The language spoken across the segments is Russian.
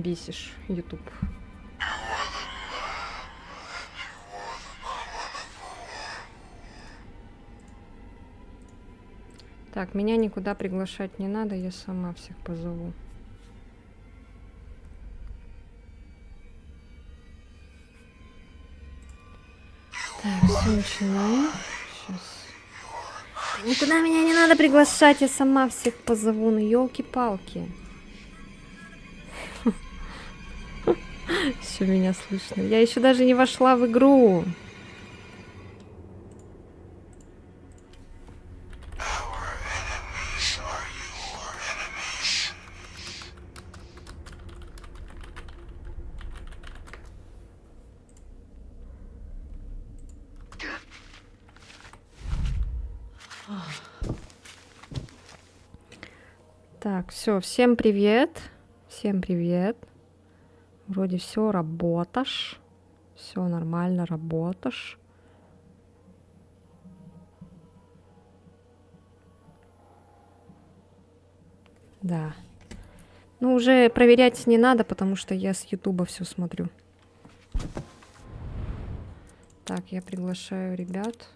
бесишь, YouTube. Так, меня никуда приглашать не надо, я сама всех позову. Так, все, начинаем. Сейчас. Никуда меня не надо приглашать, я сама всех позову, ну елки-палки. Все меня слышно. Я еще даже не вошла в игру. Так, все, всем привет. Всем привет. Вроде все работаешь. Все нормально работаешь. Да. Ну, уже проверять не надо, потому что я с Ютуба все смотрю. Так, я приглашаю ребят.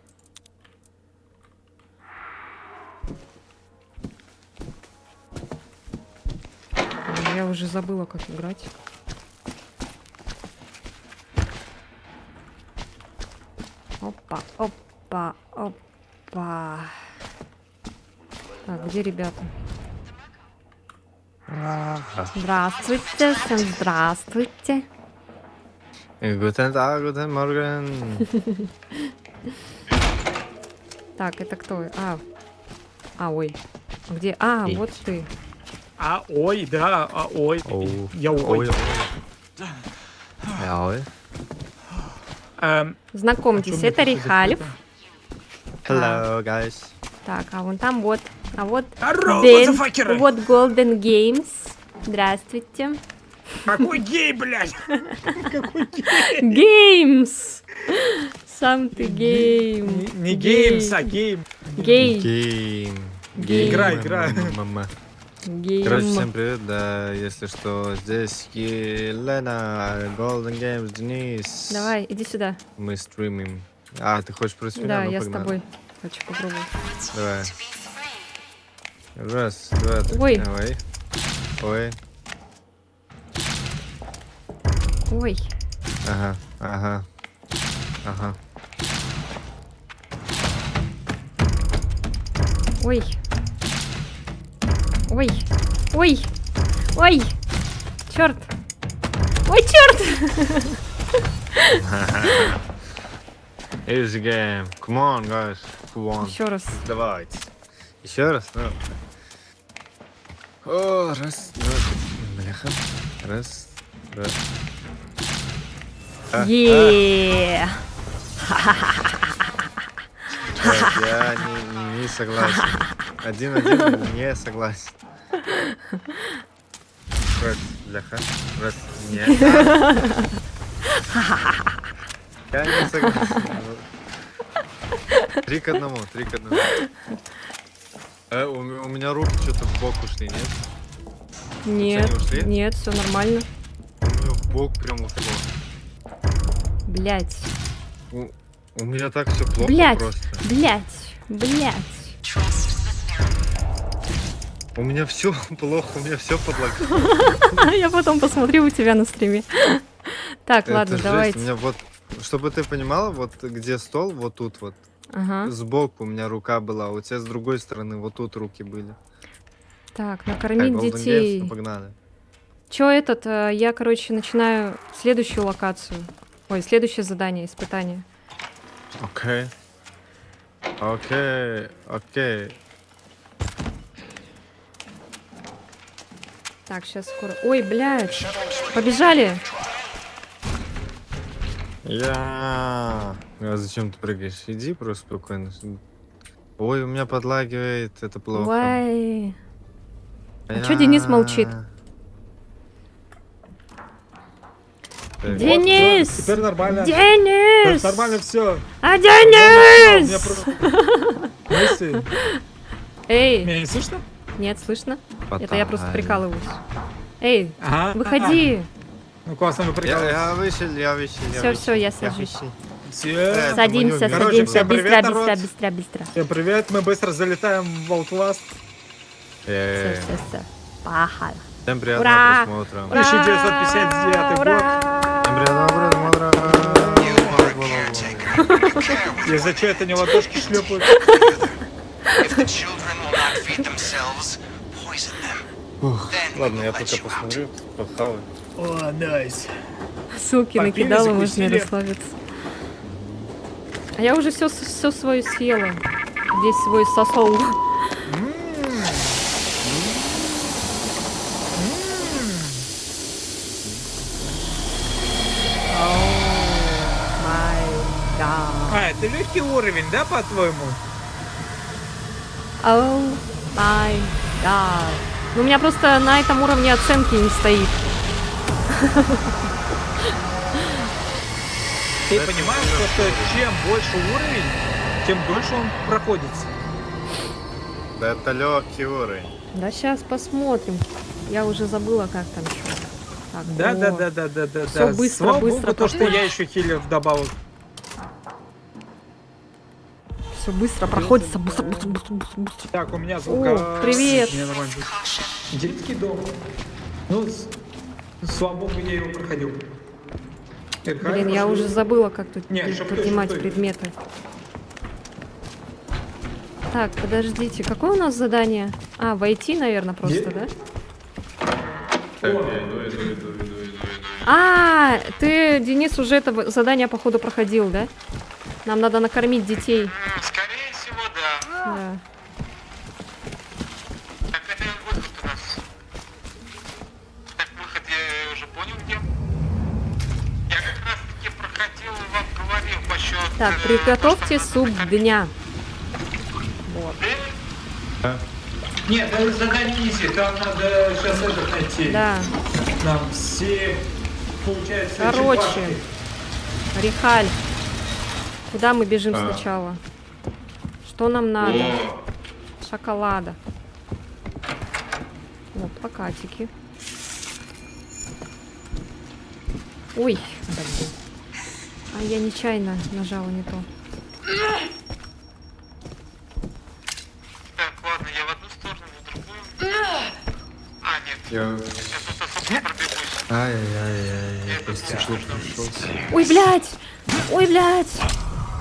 Я уже забыла, как играть. Опа, опа, опа. Так, где ребята? Здравствуйте, всем здравствуйте. Guten Tag, guten Morgen. Так, это кто? Ой. А где? И. Вот ты. Ой, да, ой. Oh. Я ой. Ой. Знакомьтесь, это Рихальф. Hello, guys. Так, а вон там вот. А вот Здорово, Дэн, мазафакеры! вот Golden Games. Здравствуйте. Какой гей, блядь? Какой гей? Games! Сам ты гейм. Не геймс, а гейм. Гей. Гейм. Гейм. Игра. Гейм. Короче, всем привет, да, если что, здесь Елена, Golden Games, Денис. Давай, иди сюда. Мы стримим. Ты хочешь против меня? Да, Ну, я с погнали. тобой. Хочу попробовать. Давай. Раз, два, три. Ой. Давай. Ой. Ой. Ага. Ага. Ой. Ой. Ой. Ой. Черт. Ой, черт. Easy game. Come on, guys. Who won? Еще раз. Давайте. Еще раз? Ну. О, раз, два, три. Бляха. Раз, два. Е. Нет, я не согласен. Один не согласен. Раз, бляха. Раз, нет. Я не согласен. 3 к 1. У меня руки что-то в бок ушли, нет? Нет, Они ушли? нет, все нормально. У меня в бок прям ушло. Блять. У меня так все плохо Блять. просто. Блять. У меня все плохо, у меня все подлагает. Я потом посмотрю у тебя на стриме. Так, ладно, Это жесть. давайте. У меня вот, чтобы ты понимала, вот где стол, вот тут вот. Ага. Сбоку у меня рука была, у тебя с другой стороны вот тут руки были. Так, Так, накормить Golden Games, детей. ну, погнали. Чё я, короче, начинаю следующую локацию. Ой, следующее задание, испытание. Окей. Так, сейчас скоро. Ой, блядь. Побежали. А зачем ты прыгаешь? Иди просто спокойно. Ой, у меня подлагивает, это плохо. Ой. А чё Денис молчит? Так. Денис! Вот, теперь нормально. Денис! Нормально все. А Денис! Меня Эй! не слышно? Нет, слышно? Это я просто прикалываюсь. Эй, Ага. выходи. Ну классно, вы Я прикалываетесь. вышел. Всё, я сажусь. Все. Это Садимся, моё Короче, садимся. всем привет, Быстро, народ. быстро. Всем привет, мы быстро залетаем в Outlast. Все. Пахало. Всем Ура! приятного просмотра. Ура! 1959 год. Всем приятного просмотра. Из-за чего это не ладошки шлепают? If the children will not feed themselves, poison them. Then Ладно, we я will let пока you out. посмотрю, похаваю. О, найс. Ссылки Попили, накидала, можно закусили. расслабиться. А я уже все свое съела. Здесь свой сосол. А, это легкий уровень, да, по-твоему? Oh my god. Ну, у меня просто на этом уровне оценки не стоит. Ты понимаешь, что чем больше уровень, тем дольше он проходится. Да это легкий уровень. Да сейчас посмотрим. Я уже забыла, как там что. Так, Да. Всё быстро, Слава быстро богу, то, что проходит. я еще хилер вдобавок. Все быстро проходится. Быстро. Так, у меня звук. О, привет. Не, нормально. Детский дом. Ну, слава богу, я его проходил. Блин, я уже забыла, как тут Не, шифтуй, поднимать шифтуй. предметы. Так, подождите, какое у нас задание? А, войти, наверное, просто, да? А, ты, Денис, уже это задание, походу, проходил, да? Нам надо накормить детей. Скорее всего, да. Да. Так, это выход у нас. Так, выход я уже понял, где. Я как раз таки проходил и вам говорил по счету. Так, приготовьте суп дня. Вот. Нет, это задание изи, там надо сейчас это найти. Да. Нам все, получается, Короче, черепашки. Рихаль. Куда мы бежим сначала? Что нам надо? Шоколада. Вот, плакатики. Ой, блин. А я нечаянно нажала не то. Так, ладно, я в одну сторону, в другую. А, нет, я тут особо пробегусь. Ай-яй-яй, я Это почти что пришелся. Ой, блядь! Ой, блядь!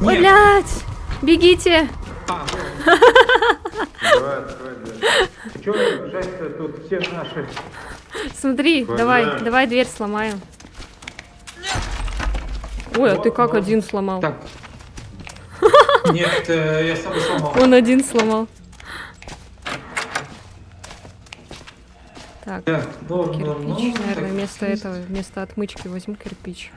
Ой, блядь! Бегите! Давай, открой дверь. Чё жать-то тут все наши? Смотри, давай дверь сломаем. Ой, а ты как один сломал? Так. Нет, я сам сломал. Он один сломал. Так, Так, кирпич, наверное, так, вместо этого, вместо отмычки возьму кирпич.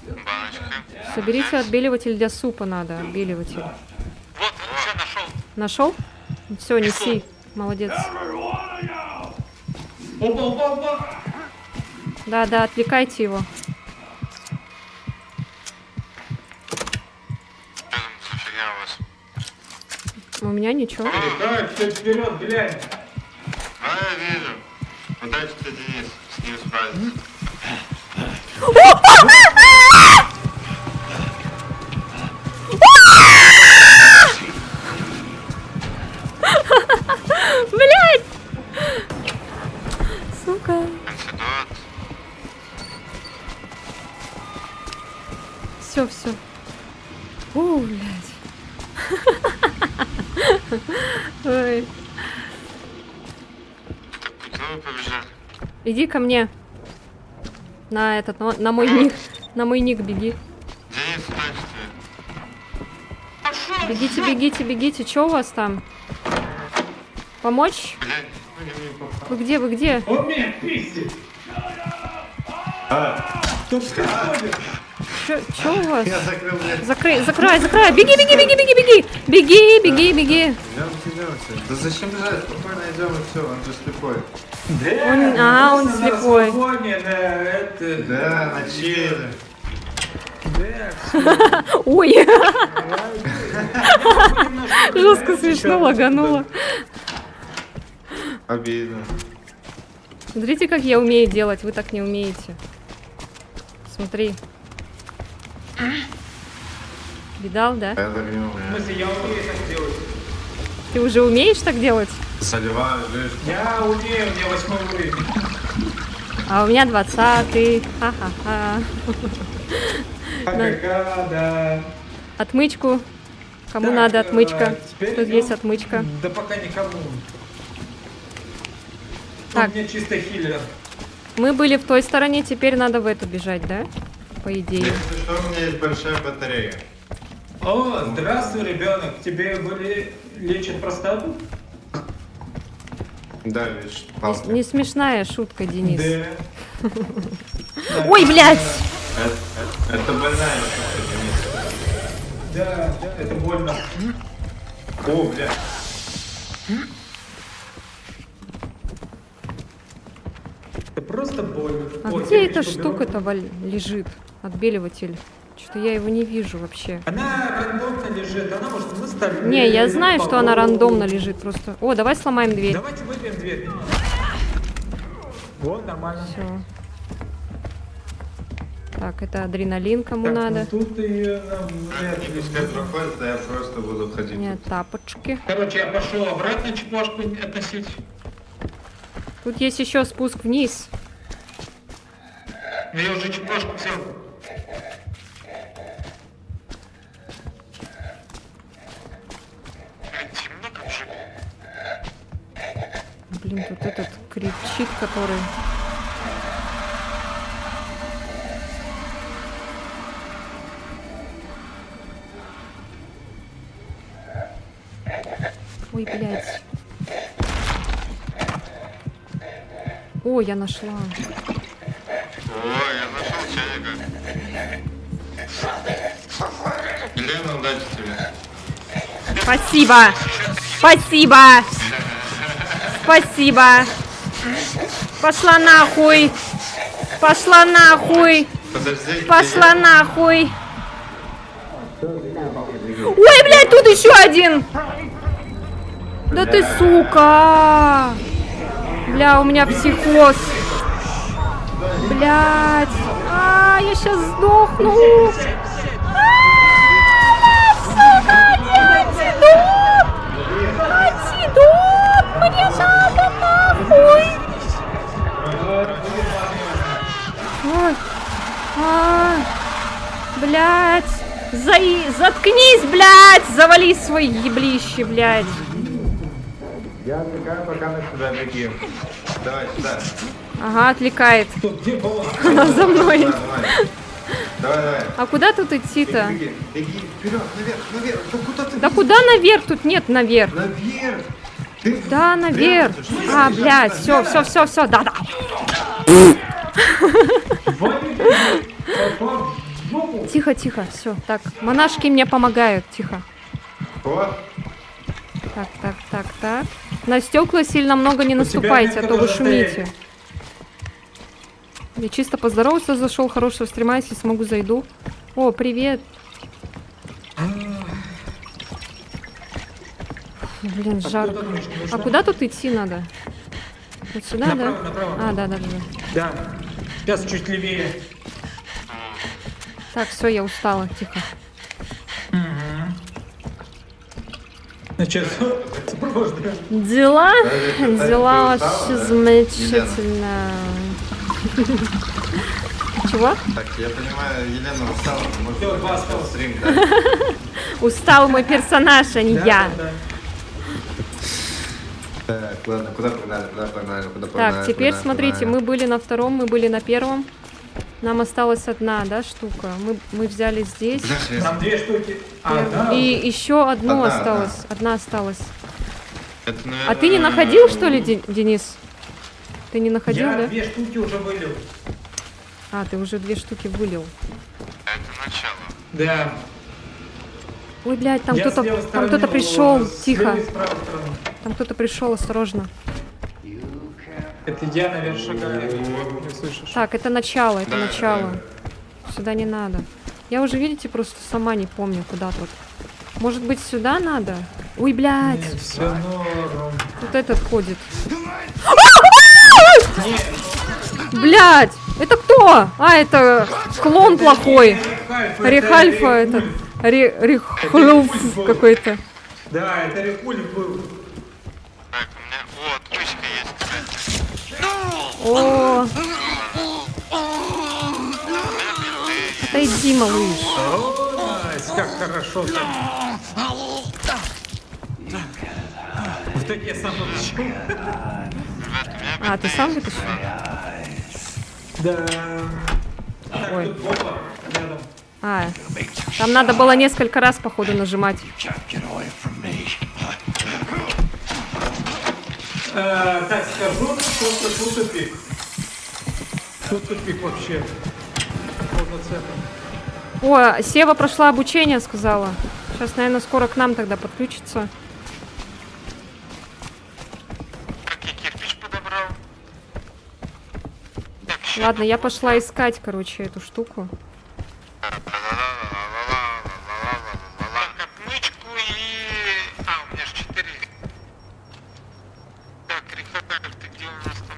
Баночка. Соберите отбеливатель для супа надо, отбеливатель. Вот, все, нашел. Нашел? Все, неси. Молодец. Опа. Да, отвлекайте его. Что там за фигня у вас? У меня ничего. Так, ты вперед, глянь. А, я вижу. Удачи тебе, Денис, с ним справиться. Блять! Сука. Антидот. Все. О, блядь. Ой. Куда вы побежали? Иди ко мне. На этот, на мой ник. На мой ник беги. Денис, удачи тебе. Бегите. Что у вас там? Помочь? Блядь, ну я не попал. Вы где? Он меня пиздит. Что происходит? Что у вас? Я закрыл дверь. Закрой. Беги. Идемте. Да зачем бежать? Спокойно идем и все, он же слепой. Он слепой. На свободе, на это... Да, на чили. Да, всё. Ой, Немножко жестко еще смешно лагануло. Обидно. Смотрите, как я умею делать, вы так не умеете. Смотри. Видал, да? Я так не В умею. смысле, я умею так делать. Ты уже умеешь так делать? Заливаю лишь. Я умею, у меня 8 уровень. А у меня 20-й. Ха-ха-ха. Ха-ха-ха, да. Отмычку. Кому Так, надо отмычка? теперь Тут идем. есть отмычка. Да пока никому. Так. У меня чисто хиллер. Мы были в той стороне, теперь надо в эту бежать, да? По идее. Если что, у меня есть большая батарея. О, здравствуй, ребенок. Тебе были лечат простату? Да, видишь, Не, палка. не смешная шутка, Денис. Да. Ой, блядь! Это больная штука, Денис. Да, это больно. О, бля. Это просто больно. А Ой, где кирпич эта уберу. штука-то лежит? Отбеливатель. Что-то я его не вижу вообще. Она рандомно лежит, она может на столе. Не, я или знаю, на что она полу. рандомно лежит просто. О, давай сломаем дверь. Давайте выбьем дверь. Вот, нормально. Все. Так, это адреналин, кому Так, надо. ну тут ее нам вряд ли Пускай нужно. проходит, а я просто буду ходить. Нет, тапочки. Короче, я пошел обратно чепашку относить. Тут есть еще спуск вниз. Я уже чепашку взял. Блин, темно как же. Блин, тут этот кричит, который... Ой, блядь. О, я нашла. О, я нашел чайника. Елена, удачи тебе. Спасибо! Спасибо! Спасибо! Пошла нахуй! Пошла нахуй! Подожди. Пошла нахуй! Ой, блядь, тут еще один! Да ты сука! Бля, у меня психоз. Блядь. Я сейчас сдохну. Сука, где антидот? Антидот! Мне надо нахуй! Ой. Блядь. Заткнись, блядь! Завали свой еблище, блядь. Я отвлекаю, пока на тебя беги. Давай сюда. Ага, отвлекает. Тут где была? Она за мной. Давай. А куда тут идти-то? Беги, вперед, наверх. Да куда ты? Да куда наверх? Тут нет наверх. Наверх. Ты Да, наверх. прячешься, что ты Блядь, бежишь все, да. Пошла в жопу. Тихо, все. Так, монашки мне помогают, тихо. О, Так. На стекла сильно много не наступайте, а то вы метка тоже шумите. Я чисто поздоровался, зашел, хорошего стрима, если смогу, зайду. О, привет. Блин, жарко. А куда тут идти надо? Вот сюда, Направо, да? направо. Да. Да. Сейчас чуть левее. Так, все, я устала, тихо. Значит, сопровождаю. Дела ты устала, вообще да? замечательно. Чего? так, я понимаю, Елена устала, может Всё, быть, два осталось. стрим, да? Устал мой персонаж, а не я. Да. Так, ладно, куда погнали? Так, теперь смотрите, мы были на втором, мы были на первом. Нам осталась одна, да, штука. Мы взяли здесь. Там 2 штуки. Да. И еще одно Одна, осталось. Одна осталась. Это, А ты не находил, что ли, Денис? Ты не находил, Я да? 2 штуки уже вылил. А, ты уже 2 штуки вылил. Это начало. Да. Ой, блядь, там Я кто-то с левой там стороны кто-то его, пришел. с Тихо. левой и с правой стороны. Там кто-то пришел, осторожно. Это я, наверное, шагаю. Не слышишь? Так, это начало, это Да, начало. да. Сюда не надо. Я уже, видите, просто сама не помню, куда тут. Может быть, сюда надо? Ой, блядь. Нет, все норм. Тут этот ходит. Блядь! Это кто? А, это клон плохой. Рехальфа этот. Рехлюф какой-то. Да, это Рекулик был. Так, у меня... О, отмычка есть, кстати. О, отойди, малыш. О, найс, как хорошо там. В итоге я сам получил. Ребят, у меня А, ты сам вытащил? Да. Так, Ой. тут бомба рядом. А, там надо было несколько раз, походу, нажимать. Так, скажу, просто тут тупик. Тут тупик вообще. Полноценный. О, Сева прошла обучение, сказала. Сейчас, наверное, скоро к нам тогда подключится. как я кирпич подобрал. Так, еще Ладно, я пошла искать, короче, эту штуку. Так, отмычку и... А, у меня же 4. Так, Рихард, ты где у нас там?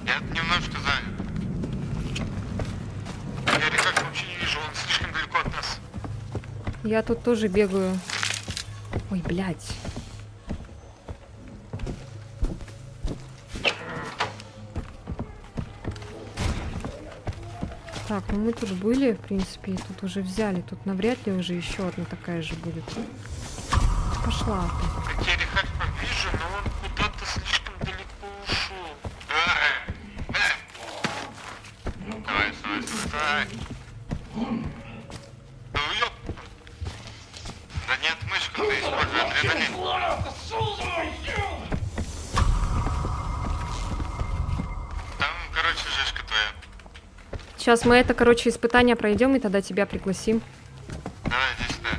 Я немножко занят. Я Рихард вообще не вижу, он слишком далеко от нас. Я тут тоже бегаю. Ой, блядь. Так, ну мы тут были, в принципе, и тут уже взяли. Тут навряд ли уже еще одна такая же будет. Пошла ты. Как я Рихард вижу, но он куда-то слишком далеко ушел. Давай, давай. Ну, ёп. Да не отмычку, ты используй адреналин. Там, короче, жешка твоя. Сейчас мы это, короче, испытание пройдем, и тогда тебя пригласим. Давай, иди сюда.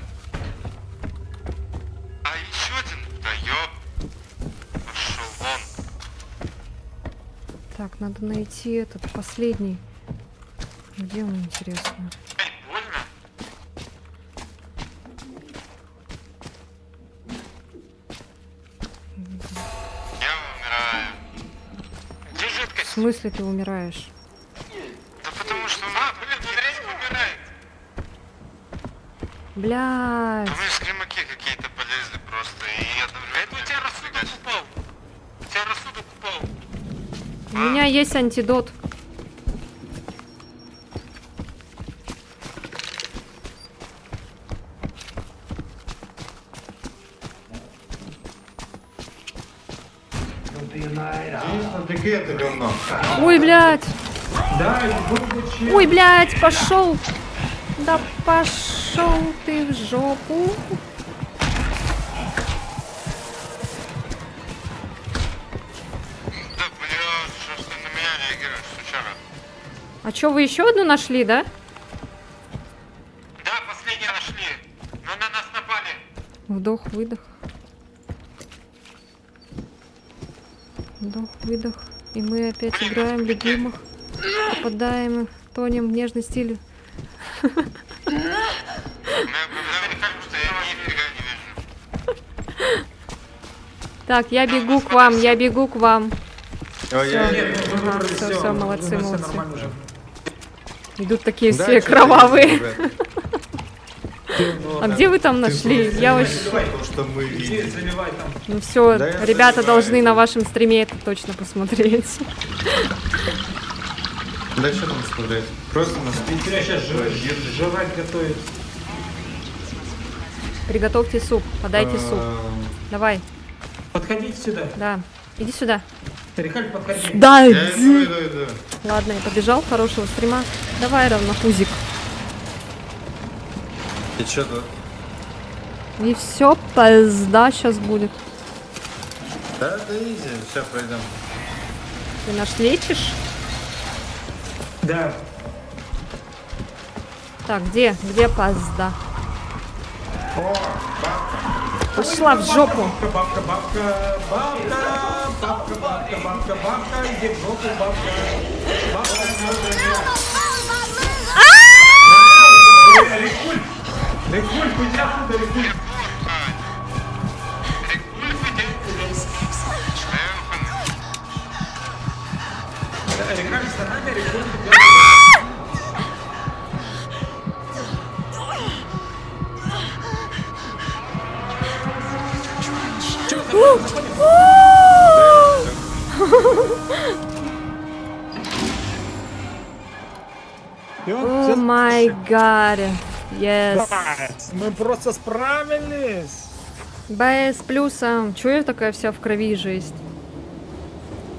А еще один? Да ёп. Пошел вон. Так, надо найти этот последний. Где он, интересно? Эй, больно? Я умираю. Где В жидкость? смысле ты умираешь? Да потому что... А, блин, дрянь умирает. Блядь. У меня скримаки какие-то полезли просто. И одновременно... Это у тебя рассудок упал. У тебя рассудок упал. У меня есть антидот. Смотри, это говно. Ой, блядь. Да, будучи... Ой, блядь, пошел. Да пошел ты в жопу. Да, блядь, что ж ты на меня реагируешь, сучара? А чё, вы еще одну нашли, да? Да, последние нашли. Но на нас напали. Вдох, выдох. Вдох, выдох. И мы опять играем любимых. Попадаем их, тонем в нежный стиль. У меня кажется, что я нифига не вижу. Так, я бегу к вам, я бегу к вам. Ой-ой-ой. Нет, мы Ага, выбрали всё, всё, всё, молодцы, у нас всё молодцы. нормально уже. Идут такие Да, все чё ты, кровавые. ребят? А где вы там нашли? Я вообще... То, что мы Иди, видели. заливай там. Ну все, Да я ребята заливаю. должны на вашем стриме это точно посмотреть. Да что там смотреть? Просто на спите. Я сейчас жрать готовить. Приготовьте суп, подайте суп. Давай, Подходите сюда. да. Иди сюда. Рихаль, подходи. Да, Я иду. Ладно, я побежал, хорошего стрима. Давай, равнопузик. И что тут? И все, пизда сейчас будет. Да, изи, все, пройдем. Ты наш лечишь? Да. Так, где? Где пизда? Пошла в жопу. Бабка, бабка, бабка, бабка, бабка, бабка, бабка, иди в жопу, бабка. Бабка, Рекульф, иди оттуда, Рекульф. Рекульф за нами, Рекульф идет. Чё, заходим? О май гад. Yes. Мы просто справились. Б с плюсом. Чё я такая вся в крови жесть?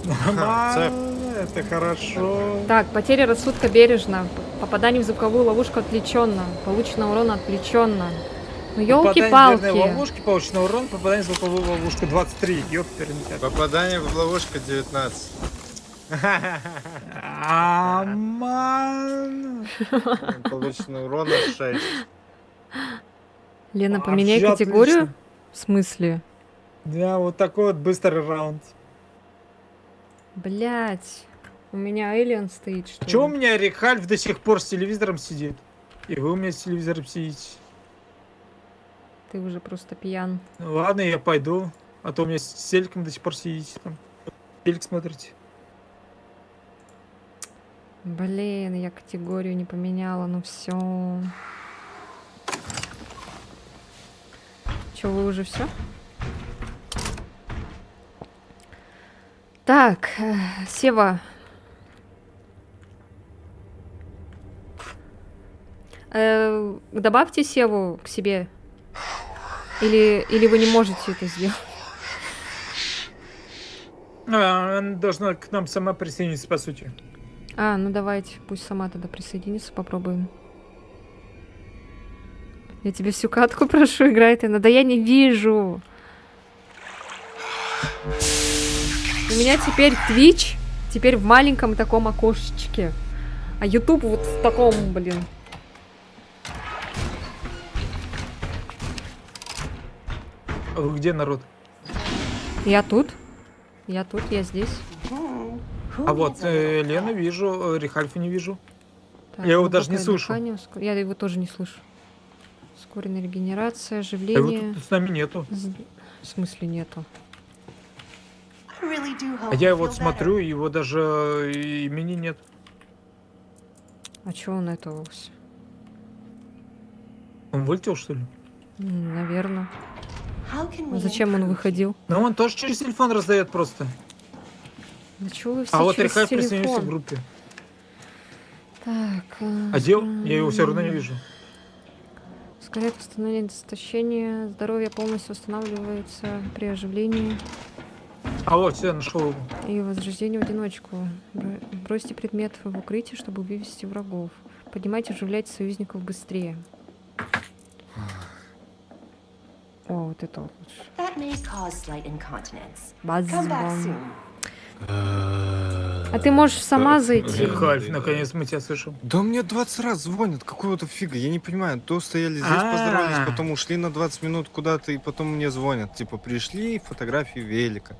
Нормально, это хорошо. Так, потеря рассудка бережно. Попадание в звуковую ловушку отвлеченно. Полученного урона отвлеченно. Ну Попадание в дверные ёлки-палки. ловушки, полученный урон, попадание в звуковую ловушку 23. Ёппернтя. Попадание в ловушку 19. Аман. Получено урона 6. Лена, поменяй Вообще категорию? отлично. В смысле? Да, вот такой вот быстрый раунд. Блять. У меня Alien стоит, что Чего у ли? меня Рихальф до сих пор с телевизором сидит? И вы у меня с телевизором сидите. Ты уже просто пьян. Ну ладно, я пойду. А то у меня с телеком до сих пор сидите там. Телек смотрите. Блин, я категорию не поменяла, ну все. Че, вы уже все? Так, Сева. Добавьте Севу к себе. Или вы не можете это сделать? Она должна к нам сама присоединиться, по сути. А, ну давайте, пусть сама тогда присоединится, попробуем. Я тебе всю катку прошу, играй ты. Да я не вижу. У меня теперь Twitch, теперь в маленьком таком окошечке. А YouTube вот в таком, блин. А вы где, народ? Я тут. Я тут, я здесь. А вот Лену вижу, Рихальфа не вижу. Так, Я его даже не глубокое слышу. дыхание, я его тоже не слышу. Ускоренная регенерация, А его оживление. тут с нами нету. В смысле нету? А я его вот смотрю, его даже имени нет. А чё он это? Он вылетел, что ли? Наверное. А зачем он выходил? Ну, он тоже через телефон раздает просто. Да чё вы все А вот через Рихальф присоединился к телефон? группе. Так. А где он? Я его все равно не вижу. Ускоряет восстановление истощения. Здоровье полностью восстанавливается при оживлении А вот, все, нашел его. и возрождении в одиночку. Бросьте предмет в укрытие, чтобы вывести врагов. Поднимайте, оживляйте союзников быстрее. О, вот это вот лучше. Базбом. А ты можешь сама зайти. Рихальф, наконец мы тебя слышим. Да мне 20 раз звонят, какого-то фига, я не понимаю. То стояли здесь, поздоровались, потом ушли на 20 минут куда-то, и потом мне звонят. Типа, пришли фотографии велика.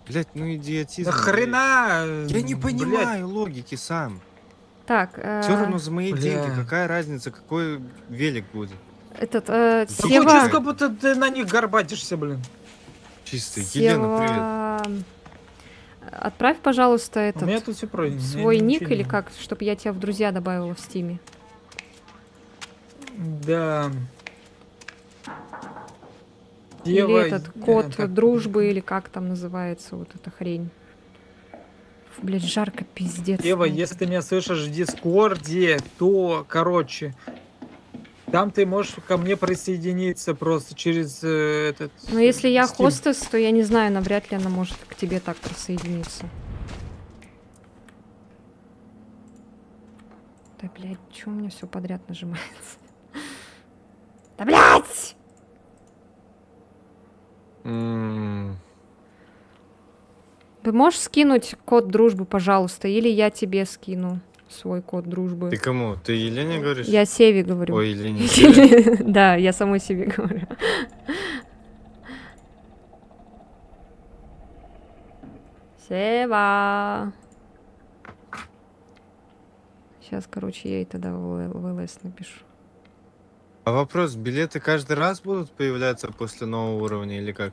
Блять, ну идиотизм. Да хрена! Я не блядь. понимаю логики сам. Так, Все равно за мои Бля. деньги, какая разница, какой велик будет. этот, Такое Сева... чувство, как будто ты на них горбатишься, блин. Чисто. Елена, привет. Сева... Отправь, пожалуйста, У этот меня тут все пройдено. свой я ник ничего или не- как, чтобы я тебя в друзья добавила в стиме. Да. Или Ева, этот код так, дружбы, или как там называется вот эта хрень. Фу, блядь, жарко, пиздец. Ева, блядь. если ты меня слышишь в Дискорде, то, короче, там ты можешь ко мне присоединиться просто через этот... Но если я Steam. хостес, то я не знаю, навряд ли она может к тебе так присоединиться. Да, блядь, чё у меня все подряд нажимается? Да, блядь! Ты можешь скинуть код дружбы, пожалуйста, или я тебе скину свой код дружбы? Ты кому? Ты Елене говоришь? Я Севе говорю. Ой, Елене. Да, я самой себе говорю. Сева. Сейчас, короче, я ей тогда в ЛС напишу. А вопрос, билеты каждый раз будут появляться после нового уровня или как?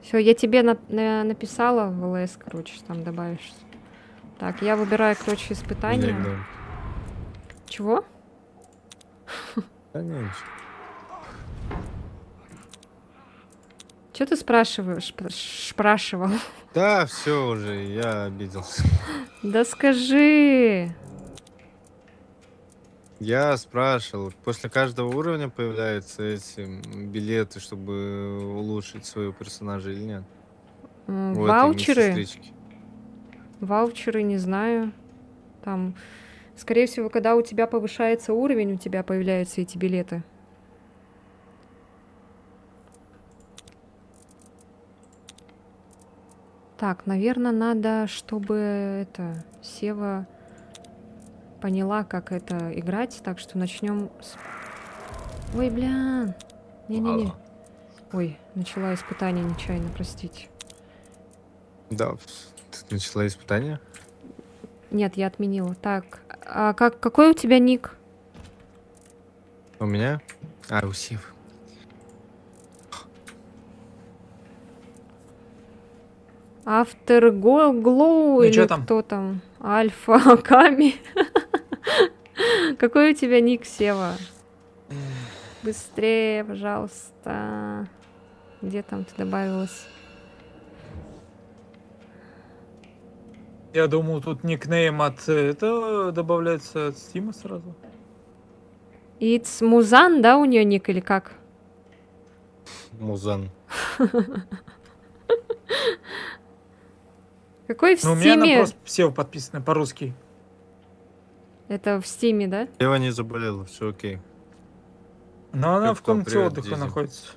Все, я тебе написала в ЛС, короче, там добавишь. Так, я выбираю, короче, испытания. Или- Чего? Да нет. Что ты спрашиваешь? Спрашивал. Да, все уже, я обиделся. Да скажи. Я спрашивал, после каждого уровня появляются эти билеты, чтобы улучшить своего персонажа или нет? У этой Ваучеры? медсестрички. Ваучеры, не знаю. Там, скорее всего, когда у тебя повышается уровень, у тебя появляются эти билеты. Так, наверное, надо, чтобы это Сева поняла, как это играть, так что начнем с... Ой, бля. Не-не-не. Ой, начала испытание нечаянно, простите. Да, ты начала испытание? Нет, я отменила. Так, а какой у тебя ник? У меня? А, у Сивы. Afterglow Ну, или чё там? кто там? Альфа Ками. Какой у тебя ник, Сева? Быстрее, пожалуйста. Где там ты добавилась? Я думаю, тут никнейм от этого добавляется от Стима сразу. It's Музан, да, у нее ник или как? Музан. Какой в Ну, у меня на Стиме? просто все подписано по-русски. Это в Стиме, да? Ева не заболела, все окей. Но она в Кто? комнате Привет, отдыха Дизи. находится.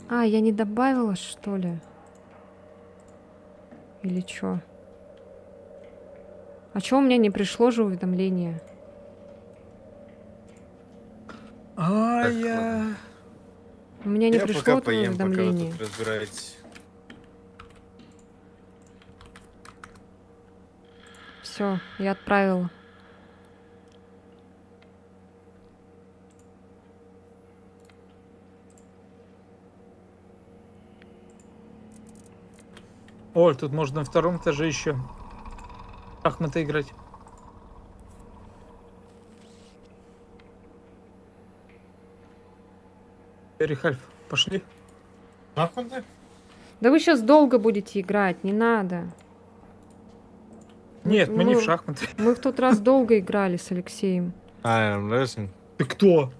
А, я не добавила, что ли? Или чё? А чё у меня не пришло же уведомление? А Так, я... У меня не Я пришло пока твое поем, пока вы уведомление. тут разбираетесь. Все, я отправила. Оль, тут можно на втором этаже еще шахматы играть. Рихальф, пошли. Нахуй? Да вы сейчас долго будете играть, не надо. Нет, мы не Ну, в шахматы. Мы в тот раз долго играли с Алексеем. I'm wrestling. Ты кто?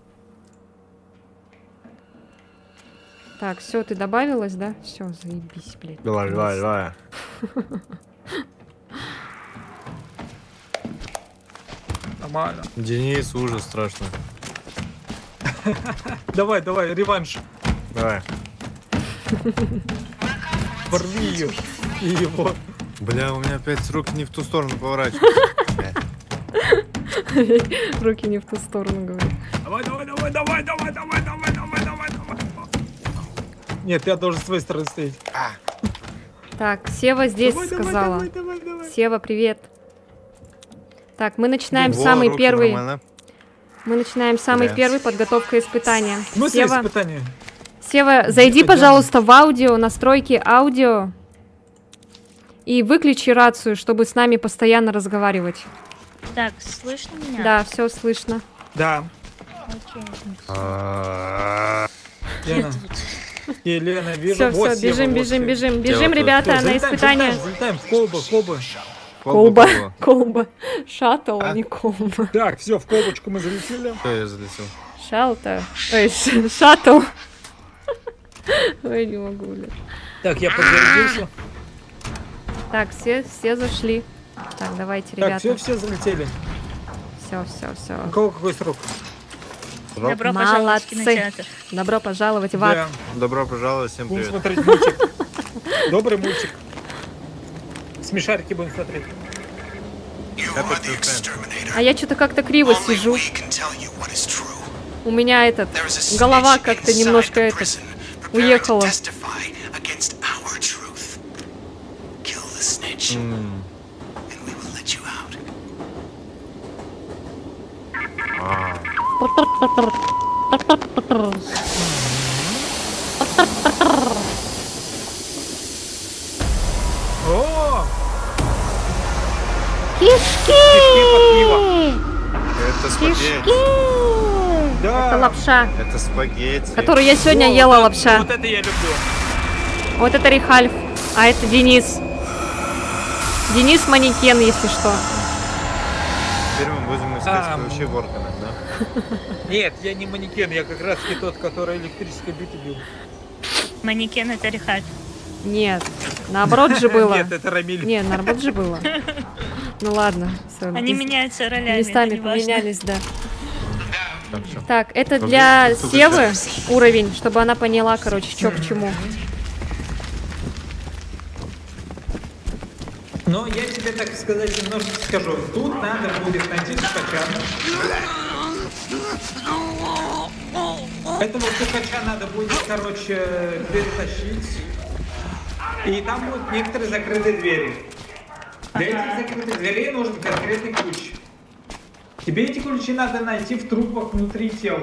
Так, все, ты добавилась, да? Все, заебись, блядь. Давай, давай, давай. Нормально. Денис, ужас страшно. Давай, давай, реванш. Давай. Порви ее. И его. Бля, у меня опять руки не в ту сторону поворачиваются. Руки не в ту сторону, говорю. Давай, давай, давай, давай, давай, давай, давай, давай, давай, давай. Нет, я должен с твоей стороны стоять. Так, Сева здесь Давай, сказала. давай, давай, давай, давай. Сева, привет. Так, мы начинаем Во, самый руки первый. нормально. Мы начинаем самый Бля. первый подготовка испытания. В смысле Сева, испытание? Сева, зайди, Пойдём. пожалуйста, в аудио, настройки аудио. И выключи рацию, чтобы с нами постоянно разговаривать. Так, слышно меня? Да, все слышно. Да. Окей. Лена. Елена, вижу. Все, Вот все, Сева, бежим, вот бежим, Сева. бежим, бежим, вот ребята, Всё, на залетаем, испытание. залетаем, в колбу, в колбу. Колба, Колба. колба. Шаттл, а А? не колба. Так, все, в колбочку мы залетели. Всё, я залетел. Шалта. Ой, шаттл. Ой, не могу, блядь. Так, я подтвердился. Так, все зашли. Так, давайте, Так, ребята. все залетели. Все, все, все. У кого какой срок? Добро пожаловать в Молодцы. кинотеатр. Добро пожаловать в ад. Да, Добро пожаловать, всем будем привет. смотреть мультик. Добрый мультик. Смешарики будем смотреть. А я что-то как-то криво сижу. У меня этот голова как-то немножко этот уехала. О! Кишки! Это спагетти. Кишки! Да. Это лапша, Это спагетти. которую я сегодня ела, лапша. Вот это я люблю. Вот это Рихальф, а это Денис. Денис манекен, если что. Теперь мы будем искать вообще в органах, да? Нет, я не манекен, я как раз таки тот, который электрической битой бил. Манекен это Рихаль. Нет, наоборот же было. Нет, это Рамиль. Нет, наоборот же было. Ну ладно, всё, Они меняются ролями. местами это не важно. поменялись, да. Так, всё. Так, это Погоди, для тут Севы уровень, чтобы она поняла, короче, что к чему. Но я тебе, так сказать, немножко скажу. Тут надо будет найти сукача. Этого сукача надо будет, короче, перетащить. И там будут некоторые закрытые двери. Для этих закрытых дверей нужен конкретный ключ. Тебе эти ключи надо найти в трупах внутри тел.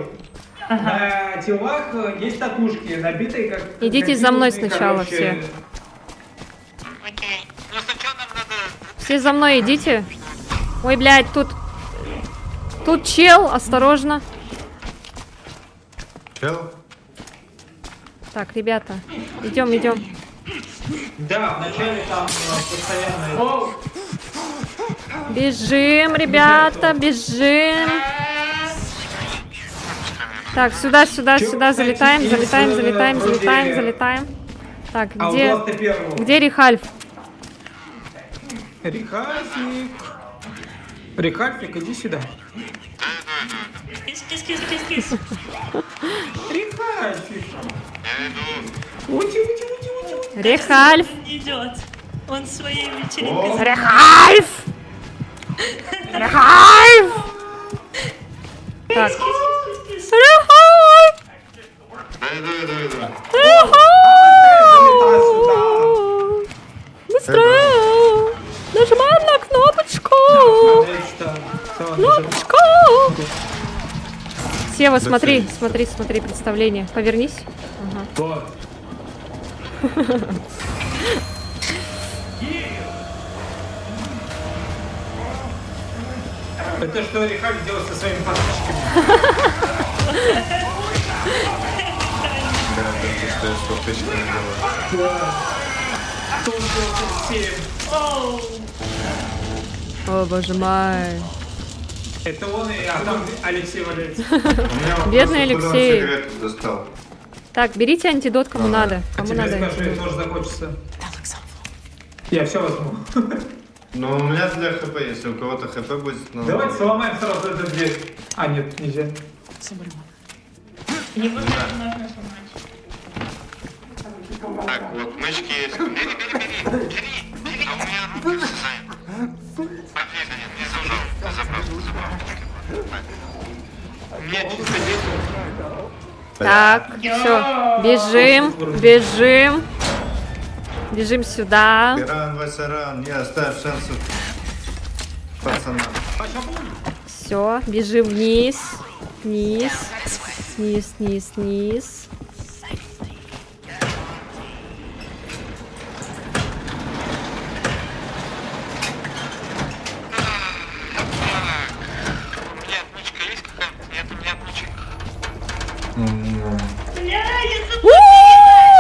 На телах есть татушки, набитые как... Идите за мной набитые, сначала короче, все. Окей. Ну сначала нам надо... Все за мной идите. Ой, блядь, тут... Тут чел, осторожно. Чел? Так, ребята, идем. Да, вначале там постоянно... Бежим, ребята, бежим. Так, сюда, залетаем. Так, А у где... вас-то первого. Где Рихальф? Рихальфик, иди сюда. Кис-кис-кис-кис-кис. Рихальфик. Я иду. Ути. Рихальф! Не идет. Он своей вечеринкой. Рихальф! Рихальф! Так. Кис-кис-кис-кис. Рихальф! Иду. Залетай сюда. Быстрее! Нажимаем на кнопочку! Кнопочку! Сева, смотри, представление. Повернись. Ага. Вот. Это что Рихаль делает со своими подписчиками? Да, ты стоишь с подписчиками делаешь. Да. Что он делает со всеми? Оу. О, боже мой. Это он, а там Алексей валяется. Бедный Алексей. Сигарету достал. Так, берите антидот, кому надо. А Кому тебе надо скажу, антидот. мне тоже захочется. Я все возьму. Но у меня для ХП, если у кого-то ХП будет... Ну... Давайте сломаем сразу эту дверь. А, нет, нельзя. Невозможно сломать. Так, вот мышки есть. Бери. А у меня руки заняты. Побега нет, не зажал. Забрал. Мне чисто нету. Так, все, бежим сюда. Пиран, Васаран, не оставь шансов пацанам. Все, бежим вниз. У меня отмычка есть какая-то? Нет, у меня отмычек. Бля, я тут...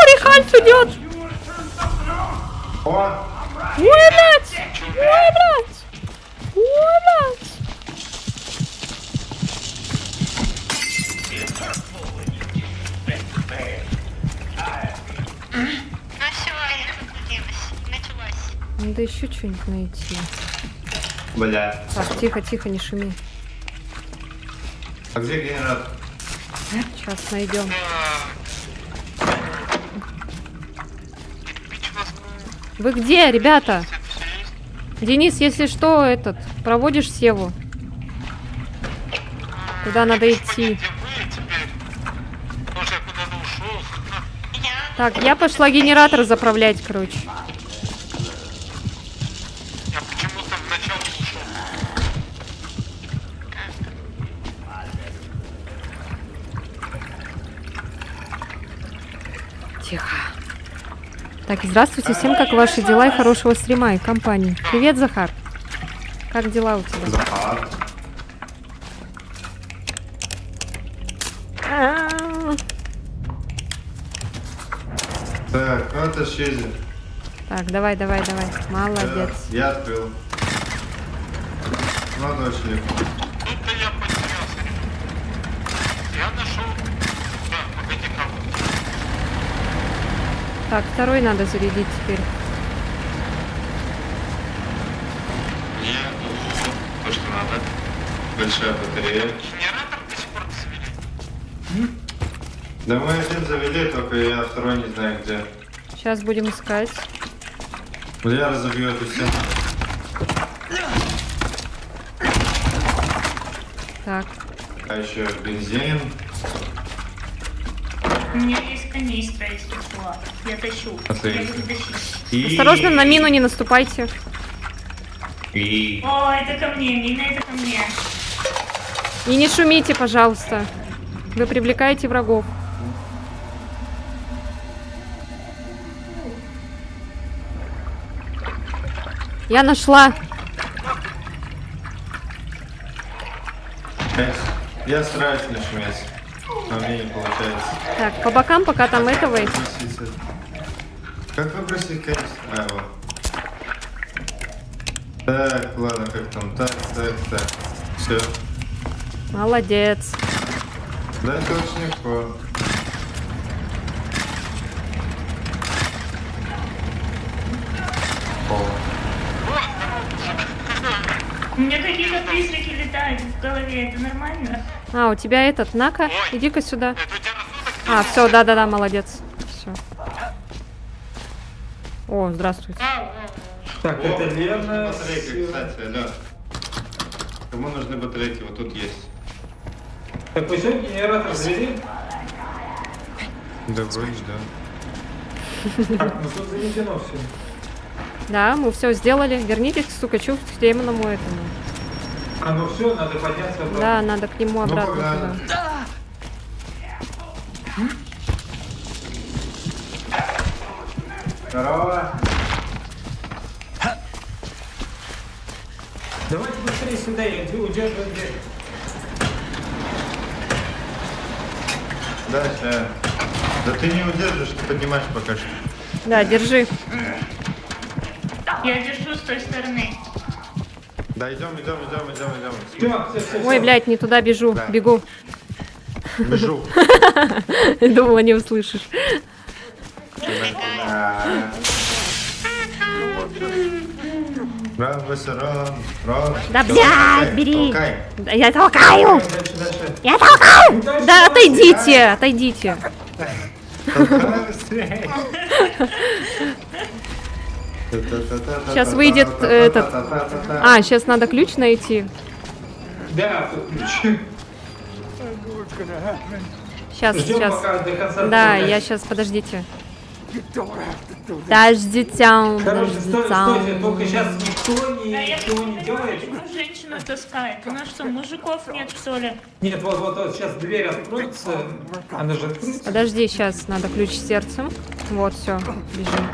Рихальф идет! О! Ой, блядь! Ну все, я пробудилась. Началась. Надо еще что-нибудь найти. Бля. Так, тихо, не шуми. А где генератор? Сейчас найдем. Вы где, ребята? Денис, если что, проводишь Севу. Куда надо идти? Где вы теперь? Может, я куда-то ушел? Так, я пошла генератор заправлять, короче. Я почему-то вначале ушел. Тихо. Так, здравствуйте всем, как ваши дела и хорошего стрима и компании. Привет, Захар. Как дела у тебя? Захар. А-а-а. Так, ну это Шизи. Так, давай. Молодец. Я открыл. Ну, это очень легко. Тут-то я потерялся. Я нашел... Да, погоди, правда. Так, второй надо зарядить теперь. Мне то, что надо. Большая батарея. Генератор до сих пор не завели. Да мы один завели, только я второй не знаю где. Сейчас будем искать. Вот я разобью эту стену. Так, А еще бензин. У меня есть канистра из тепла. Я тащу. Отлично. Я буду тащить. И... осторожно, на мину не наступайте. И... О, это ко мне, мина, это ко мне. И не шумите, пожалуйста. Вы привлекаете врагов. Я нашла. Я стараюсь не шуметь, но мне не получается. Так, по бокам пока там этого. Выбросить это. Как выбросить канистру? А, вот. Так, ладно, как там? Так. Все. Молодец. Да, это очень легко. О, У меня какие-то призраки летают в голове, это нормально? А, у тебя этот, на-ка, иди-ка сюда. Это у тебя рассудок? А, все, да, молодец. Все. О, здравствуйте. Так, это Лена. батарейки, кстати, алло. Кому нужны батарейки? Вот тут есть. Так, вы сегодня генератор завели? Да, вроде, да. Так, ну тут заведено все. Да, мы все сделали. Вернитесь к Сукачу, к демоному этому. А ну все, надо подняться обратно. Да, надо к нему обратно погнали. туда. Здорово. Давайте быстрее сюда, я удерживаю дверь. Да, сейчас. Да ты не удержишь, ты поднимаешь пока что. Да, держи. Я держу с той стороны. Да, идем. Все. Ой, блядь, не туда бежу. Да. Бегу. Бежу. Думала, не услышишь. Ран, Васеран, Ран. Да, блядь, бери. Толкай. Да, я толкаю. Дальше. Я толкаю. Да, отойдите. Толкай быстрее. Сейчас выйдет этот. А, сейчас надо ключ найти. Да, тут ключ. Сейчас. Ждем пока до конца. Да, тура. я сейчас, подождите. Короче, Подождите. стойте, только сейчас никто Да я ничего не делает. почему женщина таскает? У нас что, мужиков нет, что ли? Нет, вот, сейчас дверь откроется. Она же откроется. Подожди, сейчас надо ключ с сердцем. Вот, все, бежим.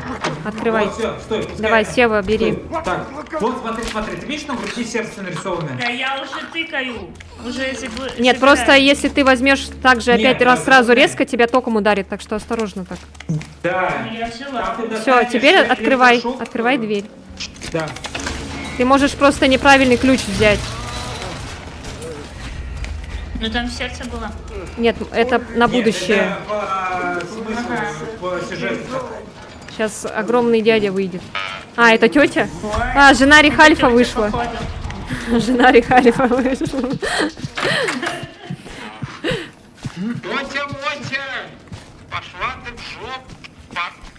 Открывай. Вот, все, стой, пускай. Давай, Сева, бери. Стой. Так, вот смотри, ты видишь, на груди сердце нарисованное? Да я уже тыкаю. Уже Нет, просто если ты возьмешь так же Нет, опять раз да, сразу да. резко, тебя током ударит, так что осторожно так. Да. Я взяла. Там ты Все, достанешь теперь открывай электрошок. дверь. Да. Ты можешь просто неправильный ключ взять. Ну там сердце было. Нет, это на Нет, будущее. это по смыслу, по сюжету. Сейчас огромный дядя выйдет. А, это тетя? Ой. А, жена Рихальфа Тётя, вышла. походу. Жена Рихальфа вышла. Мотя! Пошла ты в жопу!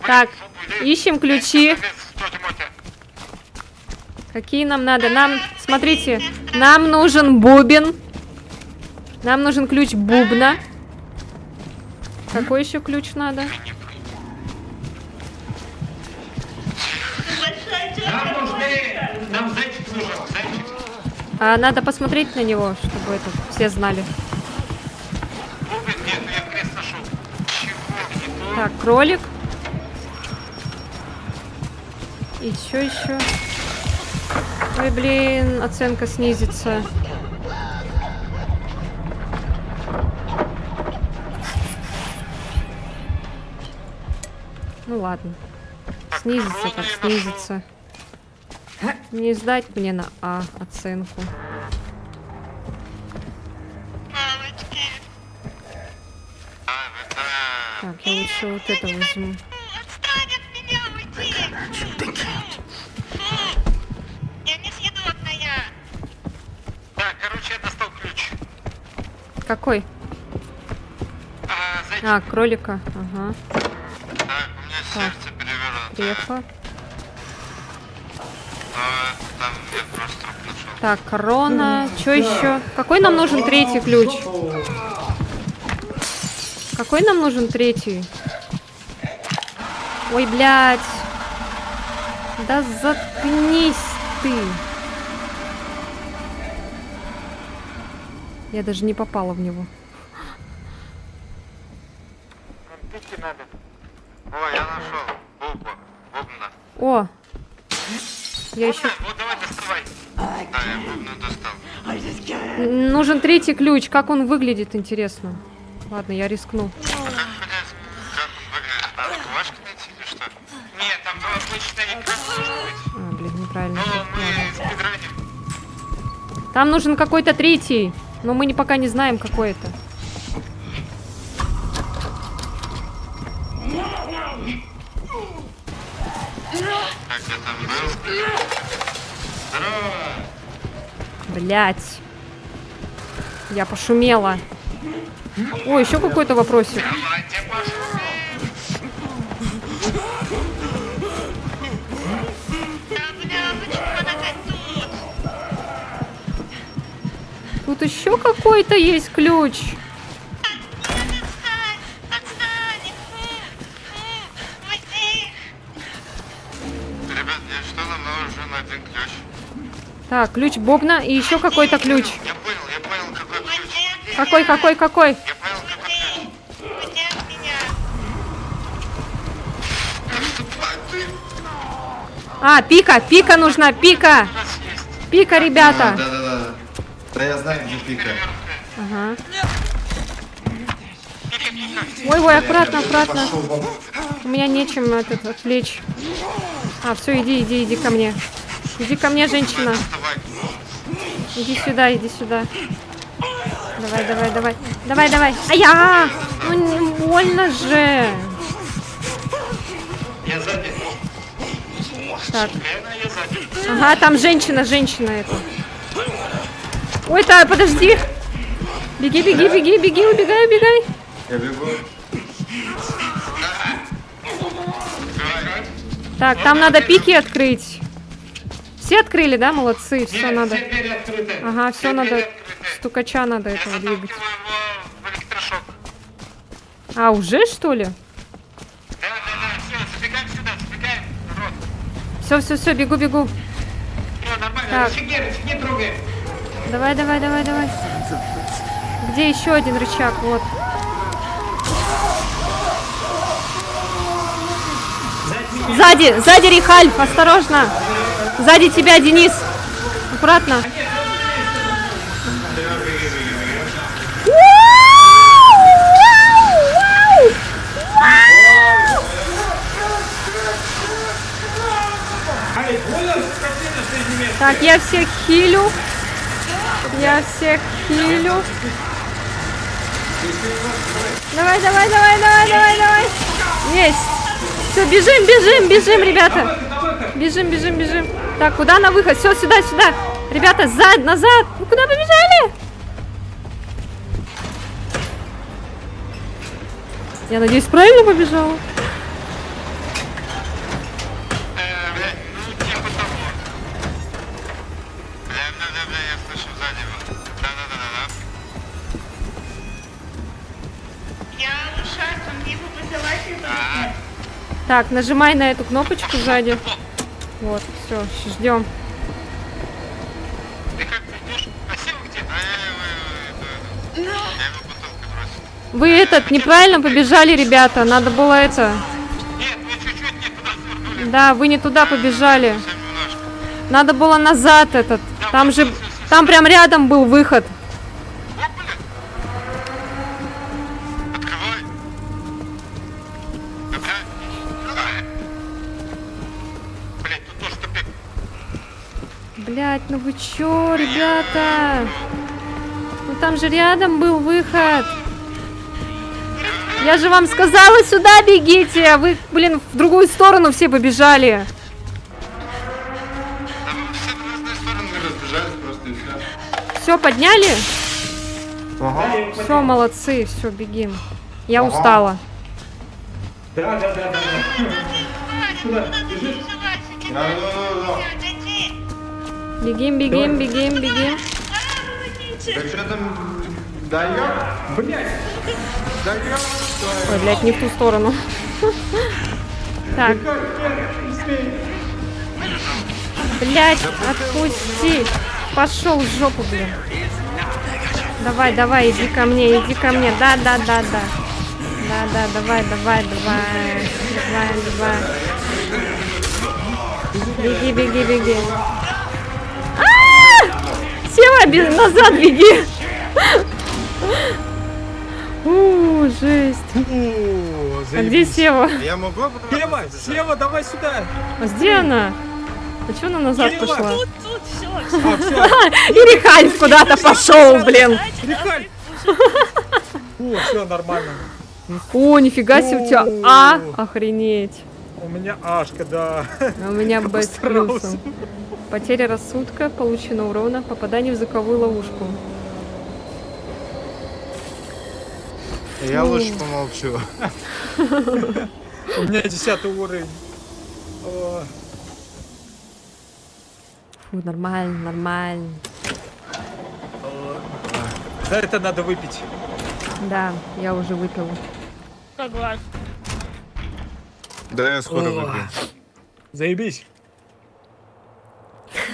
Так, ищем ключи. Тетя Мотя. Какие нам надо? Нам, смотрите, нам нужен бубен. Нам нужен ключ бубна. Какой еще ключ надо? Большая тётя, Нам нужны, Мотя. нам зайчик нужен, зайчик. А, надо посмотреть на него, чтобы это все знали. Бубен, нет, я крест нашел. Чего? Не то. Так, кролик. И что еще? Ой, блин, оценка снизится. Ну ладно. Снизится, так снизится. Не сдать мне на А оценку. Мамочки. Так, я лучше вот это возьму. Отстань от меня, уйди. Я несъедобная. Так, короче, я достал ключ. Какой? Зайчик. А, кролика. Ага. Так, у меня сердце перевернуто. Крепко. Там я просто труп нашел. Так, корона. Что еще? Какой нам нужен третий ключ? Какой нам нужен третий? Ой, блядь. Да заткнись ты. Я даже не попала в него. Пики надо. О, я нашел. Бубна. О! Я еще... Вот давай доставай. Да, я бубну достал. Нужен третий ключ. Как он выглядит, интересно. Ладно, я рискну. А как понять, как он выглядит? Надо бумажку найти или что? Нет, там обычная игра может быть. А, блин, неправильно. Но мы Ладно. спидраним. Там нужен какой-то третий. Но мы пока не знаем, какой это. Как я там был? Здорово! Блять. Я пошумела. О, еще какой-то вопросик. Давайте пошумим! Бля, почему она опять тут? Тут еще какой-то есть ключ. Отстань! Уйди! Ребят, я что нам нужен один ключ? Так, ключ бобна и еще какой-то ключ. Я понял, какой ключ. Какой? Я понял, какой ключ. Уйди от меня. А, пика нужна, пика. Пика, ребята. Да. Да я знаю, где пика. Ага. Ой, аккуратно. Пошел вон. У меня нечем этот отвлечь. А, все, иди ко мне. Иди ко мне, женщина. Иди сюда. Давай. Ай-я! Ну не больно же. Я сзади. Так. Я сзади. Ага, там женщина это. Ой, так, подожди. Беги, убегай. Я бегу. Так, там надо пики открыть. Все открыли, да? Молодцы, все Нет, надо. все двери открыты. Ага, все двери надо. открыты. Стукача надо Я этого двигать. заталкиваю его в электрошок. А, уже что ли? Да, все, забегаем сюда, рот. Все, бегу. Все, нормально, Так. рычаги не трогай. Давай. Где еще один рычаг? Вот. Сзади Рихальф, осторожно. Сзади тебя, Денис. Аккуратно. Так, я всех хилю. Давай. Есть. Все, бежим, ребята. Бежим. Так, куда на выход? Все, сюда. Ребята, назад. Вы куда побежали? Я надеюсь, правильно побежала? Блядь, ну типа того. Бля, я слышу сзади его. Да. Я ушастом, мне бы вызывать. Так, нажимай на эту кнопочку сзади. Вот, все, ждем. Ты как идешь? А Сева где? Я его бутылкой бросил. Вы этот, неправильно побежали, ребята. Надо было это... Нет, мне чуть-чуть не туда свернули. Да, вы не туда побежали. Немножко. Надо было назад этот. Там же... Там прям рядом был выход. Открывай. Опять. Блять, тут тоже тупик. Блять, ну вы чё, ребята? Ну там же рядом был выход. Я же вам сказала, сюда бегите, а вы, блин, в другую сторону все побежали. Да вы все в разные стороны разбежались просто и все. Все, подняли? Ага. Все, молодцы, все, бегим. Я устала. Да. Куда? Бежишь? Да. Бегим, бегим, бегим, бегим. Так что там даёт? Блять! Даёт? Ой, блядь, не в ту сторону. Так, блядь, отпусти. Пошел в жопу, блин. Давай, давай, иди ко мне, иди ко мне. Да. Да, давай. Беги. Сева, назад беги. Жесть. А где Сева? Я могу попробовать? Сева, давай сюда! А где она? А чё она назад Сева! пошла? Тут все. А, все, И Рихальф куда-то пошел, блин. Рихаль! О, все нормально. О, нифига себе у тебя А, охренеть. У меня Ашка, да. А у меня Б с Постарался. плюсом. Потеря рассудка, получено урона, попадание в звуковую ловушку. Я лучше помолчу. У меня 10 уровень. О, Фу, нормально. За это надо выпить. Да, я уже выпила. Согласна. Да, я скоро О. выпью. Заебись.